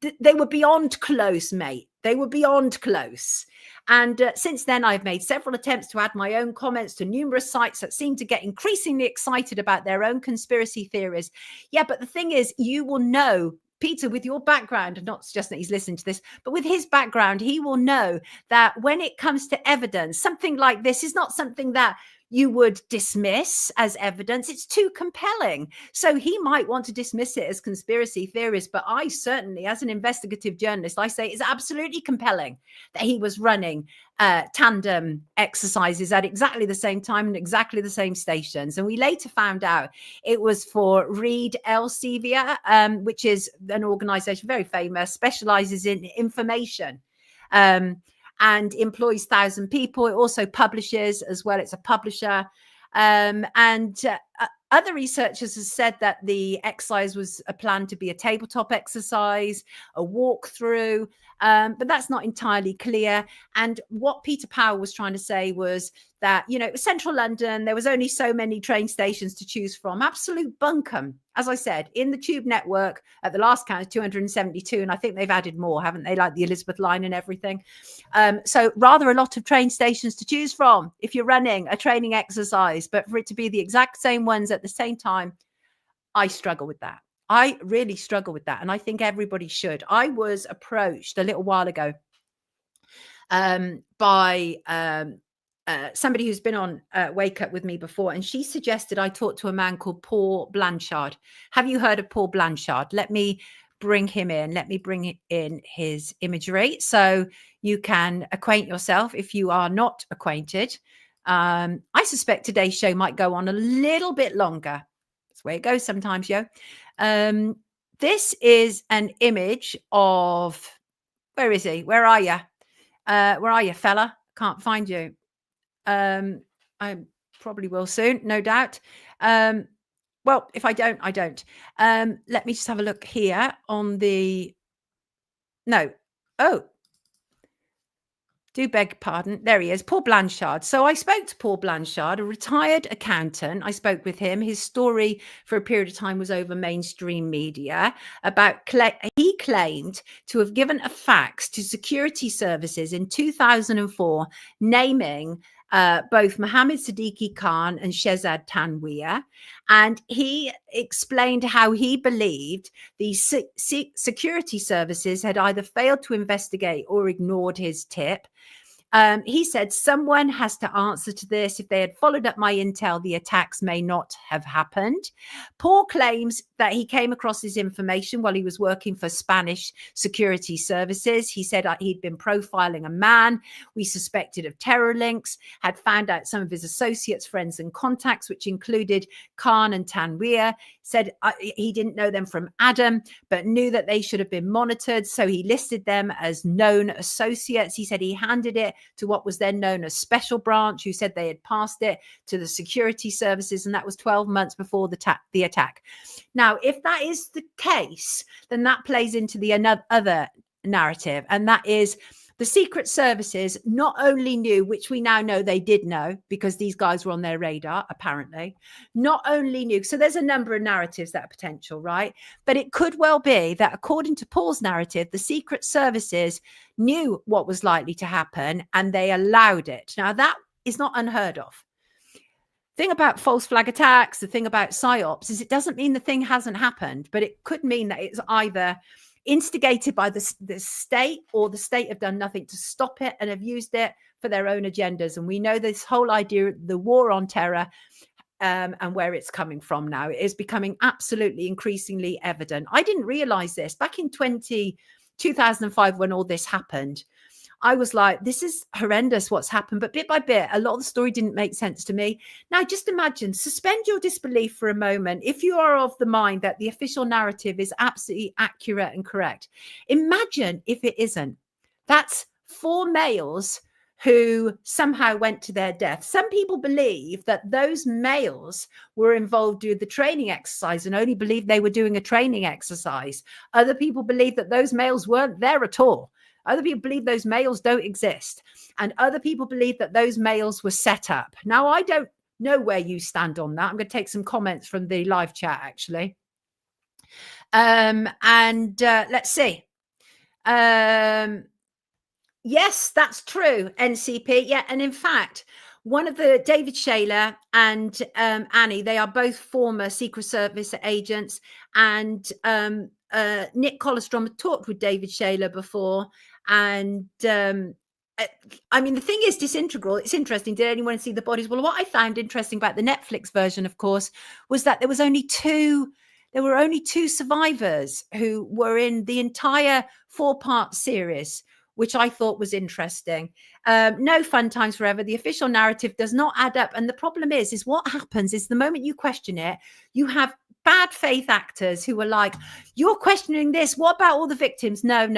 A: They were beyond close, mate. They were beyond close. And since then, I've made several attempts to add my own comments to numerous sites that seem to get increasingly excited about their own conspiracy theories. Yeah, but the thing is, you will know, Peter, with your background, and not just that he's listening to this, but with his background, he will know that when it comes to evidence, something like this is not something that you would dismiss as evidence. It's too compelling. So he might want to dismiss it as conspiracy theories, but I certainly, as an investigative journalist, I say it's absolutely compelling that he was running tandem exercises at exactly the same time and exactly the same stations. And we later found out it was for Reed Elsevier, which is an organization very famous, specializes in information. And employs 1,000 people. It also publishes as well. It's a publisher. Other researchers have said that the exercise was a plan to be a tabletop exercise, a walkthrough, but that's not entirely clear. And what Peter Power was trying to say was that, you know, it was central London. There was only so many train stations to choose from. Absolute bunkum. As I said, in the tube network at the last count, 272, and I think they've added more, haven't they? Like the Elizabeth line and everything. So rather a lot of train stations to choose from if you're running a training exercise, but for it to be the exact same ones at the same time, I struggle with that. I really struggle with that. And I think everybody should. I was approached a little while ago by somebody who's been on Wake Up with me before, and she suggested I talk to a man called Paul Blanchard. Have you heard of Paul Blanchard? Let me bring him in. Let me bring in his imagery so you can acquaint yourself if you are not acquainted. I suspect today's show might go on a little bit longer. That's the way it goes sometimes, yo. This is an image of, where is he? Where are you? Where are you, fella? Can't find you. I probably will soon, no doubt. Well, if I don't, I don't. Let me just have a look here on the... No. Oh. Do beg pardon. There he is, Paul Blanchard. So I spoke to Paul Blanchard, a retired accountant. I spoke with him. His story for a period of time was over mainstream media about he claimed to have given a fax to security services in 2004 naming both Mohammed Siddiqui Khan and Shehzad Tanweer, and he explained how he believed these security services had either failed to investigate or ignored his tip. He said, someone has to answer to this. If they had followed up my intel, the attacks may not have happened. Paul claims that he came across this information while he was working for Spanish security services. He said he'd been profiling a man we suspected of terror links, had found out some of his associates, friends and contacts, which included Khan and Tanweer. Said he didn't know them from Adam, but knew that they should have been monitored. So he listed them as known associates. He said he handed it to what was then known as Special Branch, who said they had passed it to the security services, and that was 12 months before the attack. Now, if that is the case, then that plays into the other narrative, and that is the secret services not only knew, which we now know they did know because these guys were on their radar, apparently, not only knew. So there's a number of narratives that are potential, right? But it could well be that according to Paul's narrative, the secret services knew what was likely to happen and they allowed it. Now, that is not unheard of. The thing about false flag attacks, the thing about psyops is it doesn't mean the thing hasn't happened, but it could mean that it's either instigated by the state, or the state have done nothing to stop it and have used it for their own agendas. And we know this whole idea, the war on terror, and where it's coming from now, it is becoming absolutely increasingly evident. I didn't realize this back in 2005 when all this happened. I was like, this is horrendous what's happened. But bit by bit, a lot of the story didn't make sense to me. Now, just imagine, suspend your disbelief for a moment. If you are of the mind that the official narrative is absolutely accurate and correct, imagine if it isn't. That's 4 males who somehow went to their death. Some people believe that those males were involved with the training exercise and only believed they were doing a training exercise. Other people believe that those males weren't there at all. Other people believe those males don't exist. And other people believe that those males were set up. Now, I don't know where you stand on that. I'm going to take some comments from the live chat, actually. Let's see. Yes, that's true, NCP. Yeah, and in fact, one of the David Shayler and Annie, they are both former Secret Service agents. And Nick Colostrom talked with David Shayler before. And I mean, the thing is disintegral. It's interesting. Did anyone see the bodies? Well, what I found interesting about the Netflix version, of course, was that there were only two survivors who were in the entire 4-part series, which I thought was interesting. No fun times forever. The official narrative does not add up. And the problem is what happens is the moment you question it, you have bad faith actors who are like, you're questioning this. What about all the victims? No.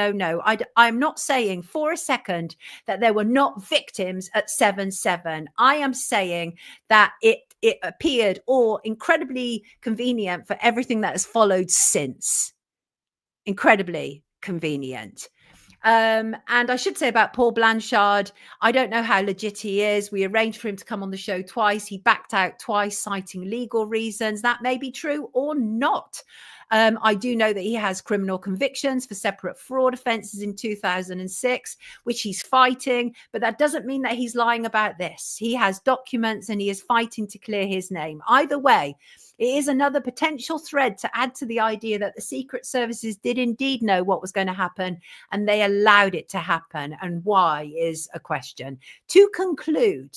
A: I'm not saying for a second that there were not victims at 7/7. I am saying that it appeared all incredibly convenient for everything that has followed since. Incredibly convenient. And I should say about Paul Blanchard, I don't know how legit he is. We arranged for him to come on the show twice. He backed out twice, citing legal reasons. That may be true or not. I do know that he has criminal convictions for separate fraud offences in 2006, which he's fighting. But that doesn't mean that he's lying about this. He has documents and he is fighting to clear his name. Either way, it is another potential thread to add to the idea that the secret services did indeed know what was going to happen and they allowed it to happen. And why is a question. To conclude,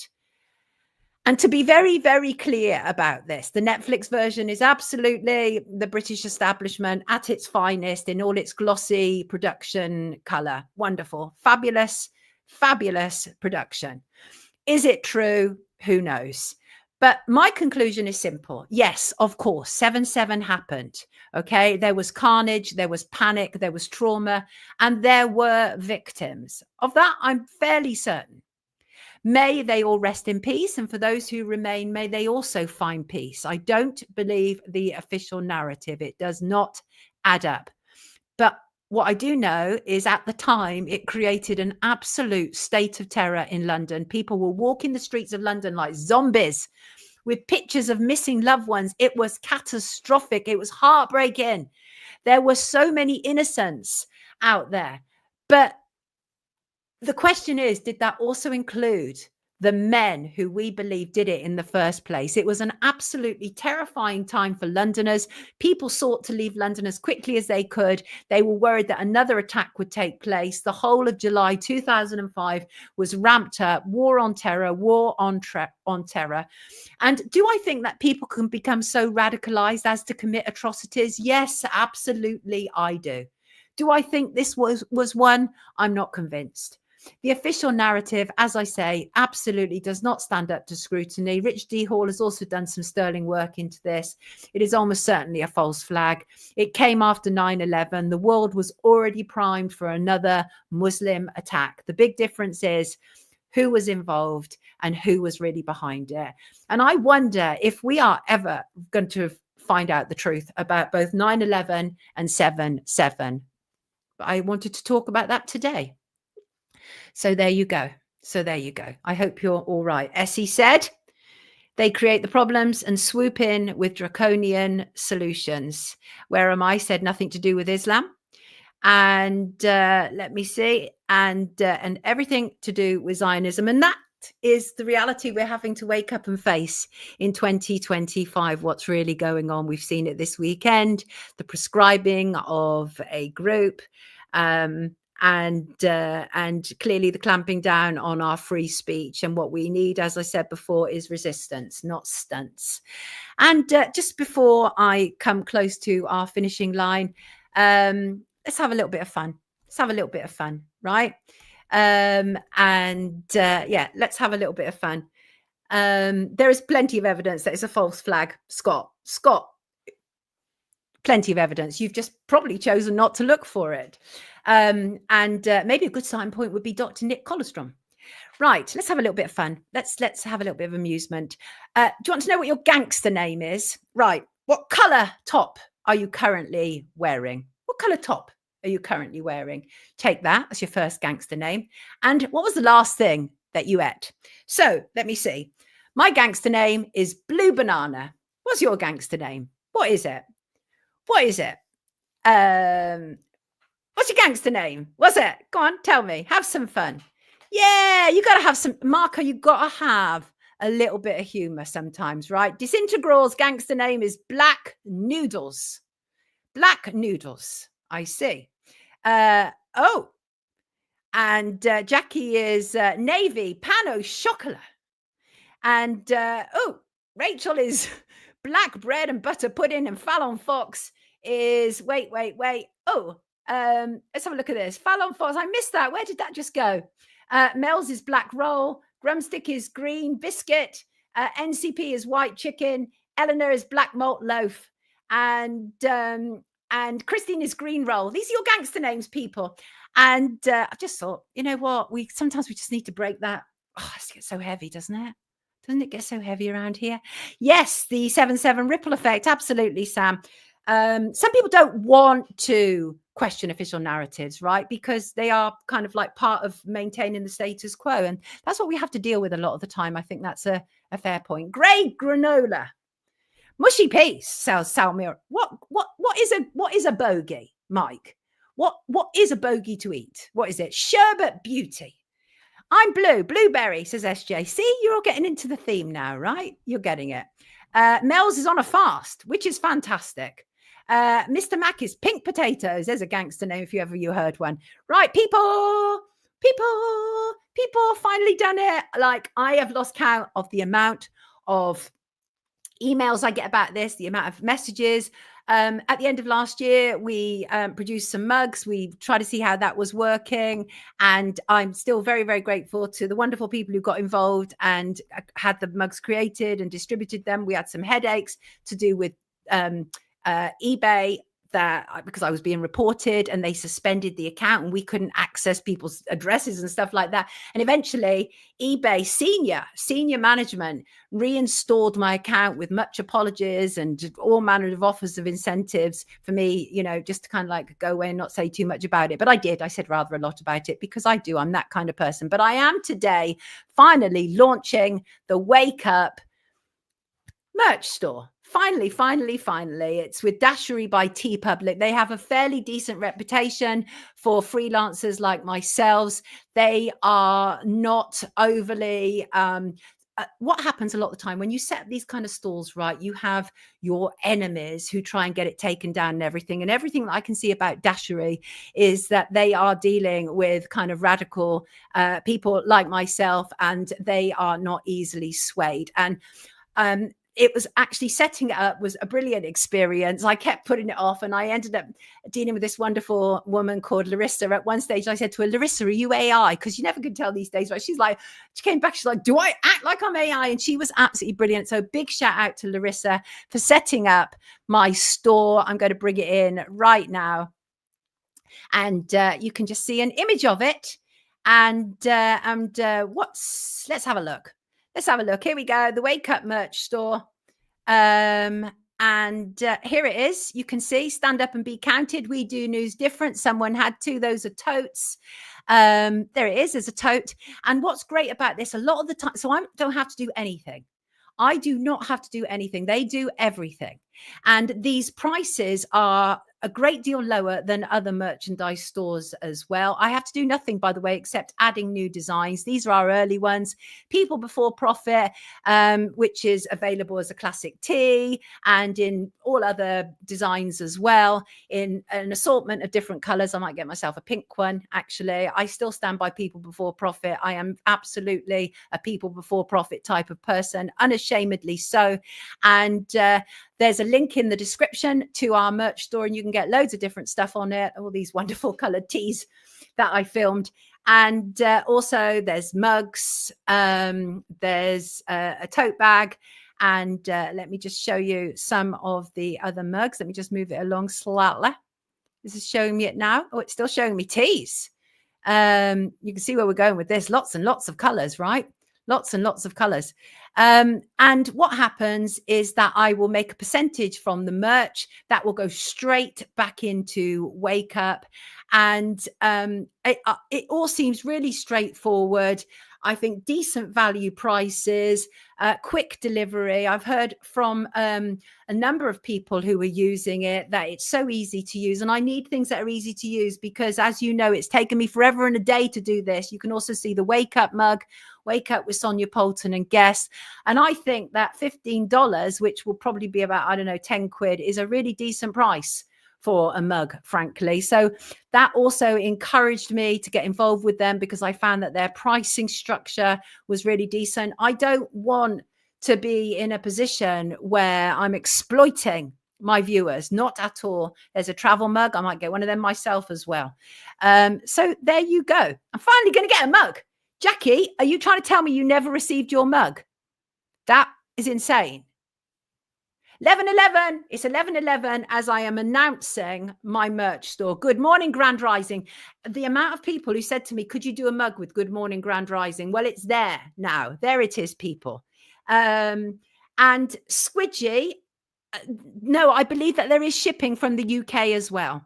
A: and to be very, very clear about this, the Netflix version is absolutely the British establishment at its finest in all its glossy production colour. Wonderful, fabulous, fabulous production. Is it true? Who knows? But my conclusion is simple. Yes, of course, 7/7 happened. Okay, there was carnage, there was panic, there was trauma, and there were victims. Of that, I'm fairly certain. May they all rest in peace. And for those who remain, may they also find peace. I don't believe the official narrative. It does not add up. But what I do know is at the time, it created an absolute state of terror in London. People were walking the streets of London like zombies with pictures of missing loved ones. It was catastrophic. It was heartbreaking. There were so many innocents out there. But the question is, did that also include the men who we believe did it in the first place. It was an absolutely terrifying time for Londoners. People sought to leave London as quickly as they could. They were worried that another attack would take place. The whole of July 2005 was ramped up. War on terror, war on terror. And do I think that people can become so radicalized as to commit atrocities? Yes, absolutely, I do. Do I think this was one? I'm not convinced. The official narrative, as I say, absolutely does not stand up to scrutiny. Rich D. Hall has also done some sterling work into this. It is almost certainly a false flag. It came after 9/11. The world was already primed for another Muslim attack. The big difference is who was involved and who was really behind it. And I wonder if we are ever going to find out the truth about both 9/11 and 7/7. But I wanted to talk about that today. So there you go. I hope you're all right. Essie said they create the problems and swoop in with draconian solutions. Where am I? Said nothing to do with Islam. And let me see. And everything to do with Zionism. And that is the reality we're having to wake up and face in 2025. What's really going on? We've seen it this weekend, the prescribing of a group, and clearly the clamping down on our free speech. And what we need, as I said before, is resistance, not stunts. And just before I come close to our finishing line, let's have a little bit of fun. Right? Let's have a little bit of fun. There is plenty of evidence that it's a false flag, Scott, plenty of evidence. You've just probably chosen not to look for it. Maybe a good starting point would be Dr. Nick Colostrom. Right, let's have a little bit of fun. Let's have a little bit of amusement. Do you want to know what your gangster name is? Right, what colour top are you currently wearing? What colour top are you currently wearing? Take that as your first gangster name. And what was the last thing that you ate? So let me see. My gangster name is Blue Banana. What's your gangster name? What is it? What's your gangster name? What's it? Go on, tell me. Have some fun. Yeah, you got to have some, Marco, you got to have a little bit of humor sometimes, right? Disintegral's gangster name is Black Noodles. Black Noodles, I see. And Jackie is Navy Pano Chocolat. And Rachel is Black Bread and Butter Pudding, and Fallon Fox is wait. Let's have a look at this. Fallon Fox, I missed that. Where did that just go? Mel's is Black Roll. Grumstick is Green Biscuit. NCP is White Chicken. Eleanor is Black Malt Loaf. And Christine is Green Roll. These are your gangster names, people. And I just thought, you know what? Sometimes we just need to break that. Oh, it gets so heavy, doesn't it? Doesn't it get so heavy around here? Yes, the 7/7 ripple effect. Absolutely, Sam. Some people don't want to question official narratives, right? Because they are kind of like part of maintaining the status quo. And that's what we have to deal with a lot of the time. I think that's a fair point. Grey granola. Mushy piece, says Salmir. What is a bogey, Mike? What is a bogey to eat? What is it? Sherbet beauty. I'm blue, blueberry, says SJ. See, you're all getting into the theme now, right? You're getting it. Mel's is on a fast, which is fantastic. Mr. Mac is pink potatoes. There's a gangster name if you heard one. Right, people, finally done it. Like, I have lost count of the amount of emails I get about this, the amount of messages. At the end of last year, we produced some mugs. We tried to see how that was working. And I'm still very, very grateful to the wonderful people who got involved and had the mugs created and distributed them. We had some headaches to do with eBay, because I was being reported and they suspended the account and we couldn't access people's addresses and stuff like that. And eventually eBay senior management reinstalled my account with much apologies and all manner of offers of incentives for me, just to kind of like go away and not say too much about it. But I did. I said rather a lot about it because I'm that kind of person. But I am today finally launching the Wake Up merch store. Finally, it's with Dashery by T Public. They have a fairly decent reputation for freelancers like myself. They are not overly what happens a lot of the time when you set these kind of stalls, right? You have your enemies who try and get it taken down and everything. And everything that I can see about Dashery is that they are dealing with kind of radical people like myself, and they are not easily swayed. And it was actually setting it up was a brilliant experience. I kept putting it off, and I ended up dealing with this wonderful woman called Larissa. At one stage, I said to her, Larissa, are you AI? Because you never can tell these days, right? She's like, she came back, she's like, do I act like I'm AI? And she was absolutely brilliant. So big shout out to Larissa for setting up my store. I'm going to bring it in right now. And you can just see an image of it. And let's have a look. Let's have a look. Here we go. The Wake Up merch store. And here it is. You can see Stand Up and Be Counted. We do news different. Someone had to. Those are totes. There it is. There's a tote. And what's great about this, a lot of the time, so I don't have to do anything. I do not have to do anything. They do everything. And these prices are a great deal lower than other merchandise stores as well. I have to do nothing, by the way, except adding new designs. These are our early ones. People Before Profit, which is available as a classic tee and in all other designs as well, in an assortment of different colors. I might get myself a pink one, actually. I still stand by People Before Profit. I am absolutely a People Before Profit type of person, unashamedly so. And there's a link in the description to our merch store, and you can get loads of different stuff on it, all these wonderful colored tees that I filmed. And also there's mugs, there's a tote bag, and let me just show you some of the other mugs. Let me just move it along slightly. This is showing me it now. Oh, it's still showing me tees. You can see where we're going with this. Lots and lots of colors, right? Lots and lots of colors. And what happens is that I will make a percentage from the merch that will go straight back into Wake Up. And it all seems really straightforward. I think decent value prices, quick delivery. I've heard from a number of people who are using it that it's so easy to use. And I need things that are easy to use because, as you know, it's taken me forever and a day to do this. You can also see the Wake Up mug, Wake Up with Sonia Poulton and guests. And I think that $15, which will probably be about, I don't know, 10 quid, is a really decent price for a mug, frankly. So that also encouraged me to get involved with them because I found that their pricing structure was really decent. I don't want to be in a position where I'm exploiting my viewers, not at all. There's a travel mug. I might get one of them myself as well. So there you go. I'm finally going to get a mug. Jackie, are you trying to tell me you never received your mug? That is insane. 11:11. It's 11:11 as I am announcing my merch store. Good morning, Grand Rising. The amount of people who said to me, could you do a mug with Good Morning, Grand Rising? Well, it's there now. There it is, people. And Squidgy, no, I believe that there is shipping from the UK as well.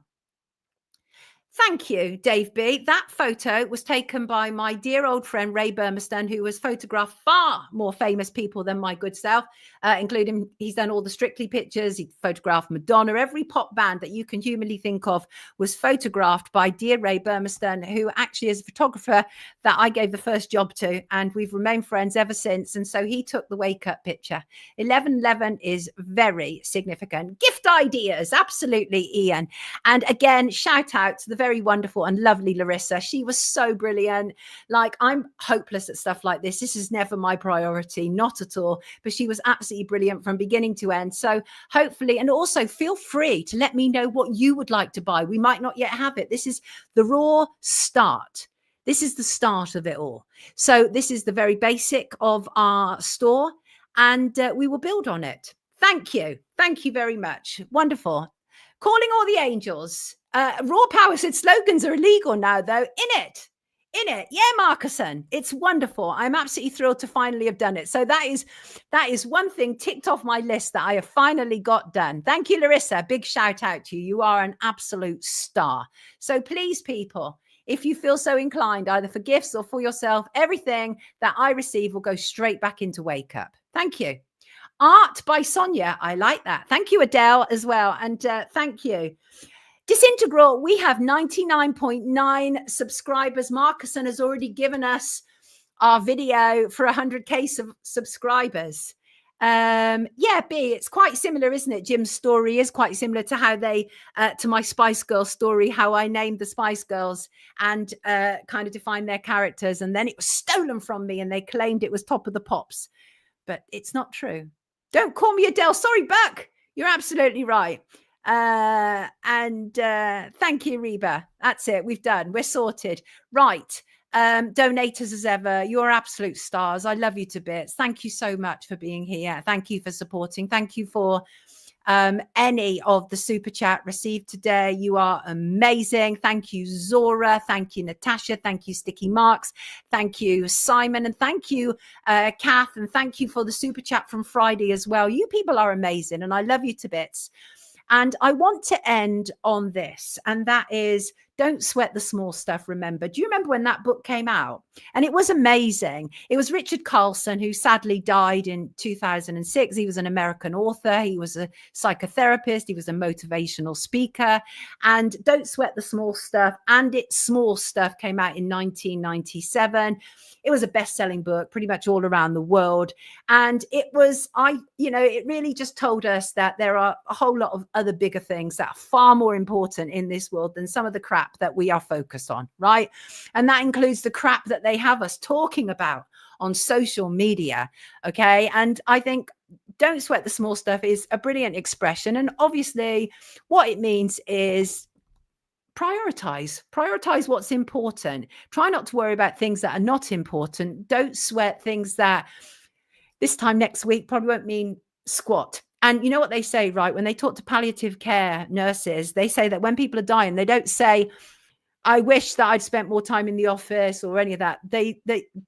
A: Thank you, Dave B. That photo was taken by my dear old friend Ray Burmistone, who has photographed far more famous people than my good self, including he's done all the Strictly pictures. He photographed Madonna. Every pop band that you can humanly think of was photographed by dear Ray Burmistone, who actually is a photographer that I gave the first job to, and we've remained friends ever since. And so he took the Wake Up picture. 11:11 is very significant. Gift ideas, absolutely, Ian. And again, shout out to the very wonderful and lovely Larissa. She was so brilliant. Like, I'm hopeless at stuff like this. This is never my priority, not at all. But she was absolutely brilliant from beginning to end. So hopefully, and also feel free to let me know what you would like to buy. We might not yet have it. This is the raw start. This is the start of it all. So this is the very basic of our store, and we will build on it. Thank you. Thank you very much. Wonderful. Calling all the angels. Raw Power said slogans are illegal now, though. In it. Yeah, Marcuson. It's wonderful. I'm absolutely thrilled to finally have done it. So that is one thing ticked off my list that I have finally got done. Thank you, Larissa. Big shout out to you. You are an absolute star. So please, people, if you feel so inclined, either for gifts or for yourself, everything that I receive will go straight back into Wake Up. Thank you. Art by Sonia. I like that. Thank you, Adele, as well. And thank you. Disintegral, we have 99.9 subscribers. Marcuson has already given us our video for 100k subscribers. Yeah, B, it's quite similar, isn't it? Jim's story is quite similar to how they, to my Spice Girls story, how I named the Spice Girls and kind of defined their characters. And then it was stolen from me and they claimed it was Top of the Pops. But it's not true. Don't call me Adele. Sorry, Buck. You're absolutely right. Thank you, Reba. That's it. We've done. We're sorted. Right. Donators as ever. You're absolute stars. I love you to bits. Thank you so much for being here. Thank you for supporting. Thank you for any of the super chat received today. You are amazing. Thank you, Zora. Thank you, Natasha. Thank you, Sticky Marks. Thank you, Simon. And thank you, Kath. And thank you for the super chat from Friday as well. You people are amazing and I love you to bits. And I want to end on this, and that is, don't sweat the small stuff, remember. Do you remember when that book came out? And it was amazing. It was Richard Carlson, who sadly died in 2006. He was an American author. He was a psychotherapist. He was a motivational speaker. And Don't Sweat the Small Stuff and It's Small Stuff came out in 1997. It was a best-selling book pretty much all around the world. And it was, it really just told us that there are a whole lot of other bigger things that are far more important in this world than some of the crap that we are focused on, right? And that includes the crap that they have us talking about on social media, okay? And I think Don't Sweat the Small Stuff is a brilliant expression. And obviously what it means is prioritize what's important. Try not to worry about things that are not important. Don't sweat things that this time next week probably won't mean squat. And you know what they say, right? When they talk to palliative care nurses, they say that when people are dying, they don't say, I wish that I'd spent more time in the office or any of that.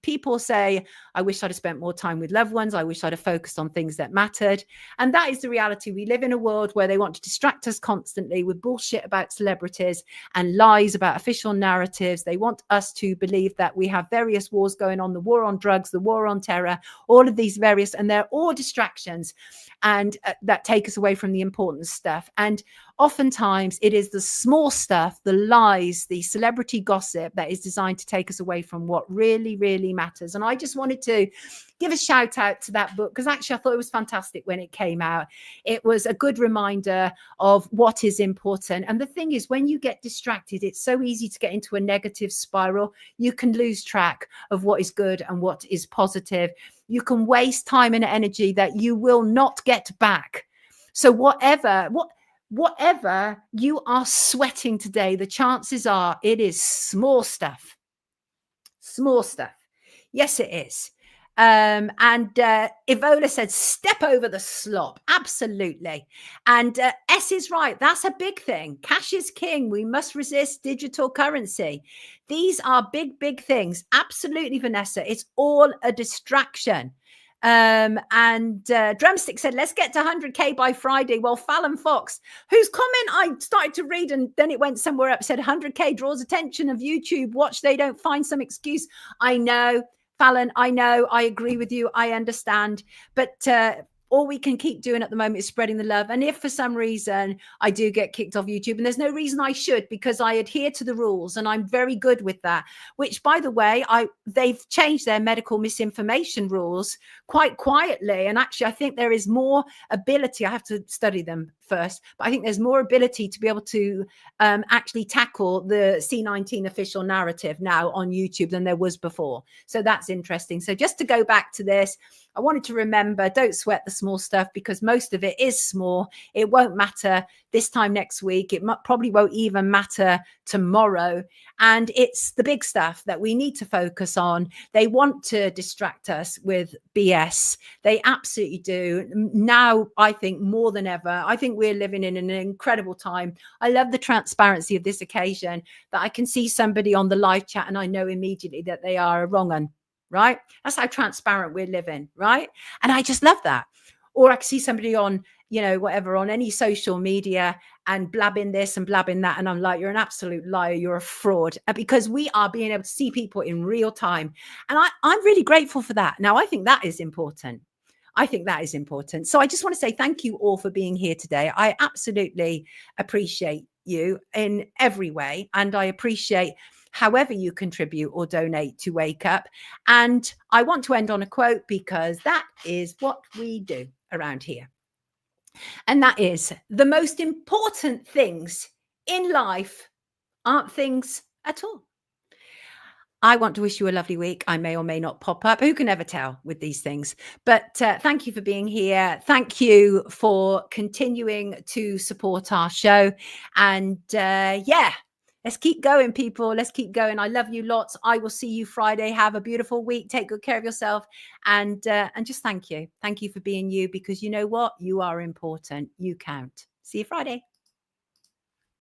A: People say, I wish I'd have spent more time with loved ones. I wish I'd have focused on things that mattered. And that is the reality. We live in a world where they want to distract us constantly with bullshit about celebrities and lies about official narratives. They want us to believe that we have various wars going on, the war on drugs, the war on terror, all of these various, and they're all distractions and that take us away from the important stuff. And oftentimes it is the small stuff, the lies, the celebrity gossip that is designed to take us away from what really, really matters. And I just wanted to give a shout out to that book because actually I thought it was fantastic when it came out. It was a good reminder of what is important. And the thing is, when you get distracted, it's so easy to get into a negative spiral. You can lose track of what is good and what is positive. You can waste time and energy that you will not get back. So whatever you are sweating today, the chances are it is small stuff. Small stuff. Yes, it is. Evola said, step over the slop. Absolutely. And S is right. That's a big thing. Cash is king. We must resist digital currency. These are big, big things. Absolutely, Vanessa. It's all a distraction. Drumstick said, let's get to 100k by Friday. Well, Fallon Fox, whose comment I started to read and then it went somewhere up, said 100k draws attention of YouTube. Watch, they don't find some excuse. I know, Fallon, I know, I agree with you. I understand. But all we can keep doing at the moment is spreading the love. And if for some reason I do get kicked off YouTube, and there's no reason I should, because I adhere to the rules and I'm very good with that, which, by the way, they've changed their medical misinformation rules quite quietly. And actually, I think there is more ability. I have to study them first, but I think there's more ability to be able to actually tackle the C19 official narrative now on YouTube than there was before. So that's interesting. So just to go back to this, I wanted to remember, don't sweat the small stuff because most of it is small. It won't matter this time next week. It probably won't even matter tomorrow. And it's the big stuff that we need to focus on. They want to distract us with BS. They absolutely do. Now, I think more than ever, I think we're living in an incredible time. I love the transparency of this occasion, that I can see somebody on the live chat and I know immediately that they are a wrong one. Right? That's how transparent we're living, right? And I just love that. Or I can see somebody on, whatever, on any social media and blabbing this and blabbing that. And I'm like, you're an absolute liar. You're a fraud. Because we are being able to see people in real time. And I'm really grateful for that. Now, I think that is important. I think that is important. So I just want to say thank you all for being here today. I absolutely appreciate you in every way. And I appreciate however you contribute or donate to Wake Up. And I want to end on a quote, because that is what we do around here. And that is, the most important things in life aren't things at all. I want to wish you a lovely week. I may or may not pop up. Who can ever tell with these things? But thank you for being here. Thank you for continuing to support our show. And yeah, let's keep going, people. Let's keep going. I love you lots. I will see you Friday. Have a beautiful week. Take good care of yourself. And just thank you. Thank you for being you, because you know what? You are important. You count. See you Friday.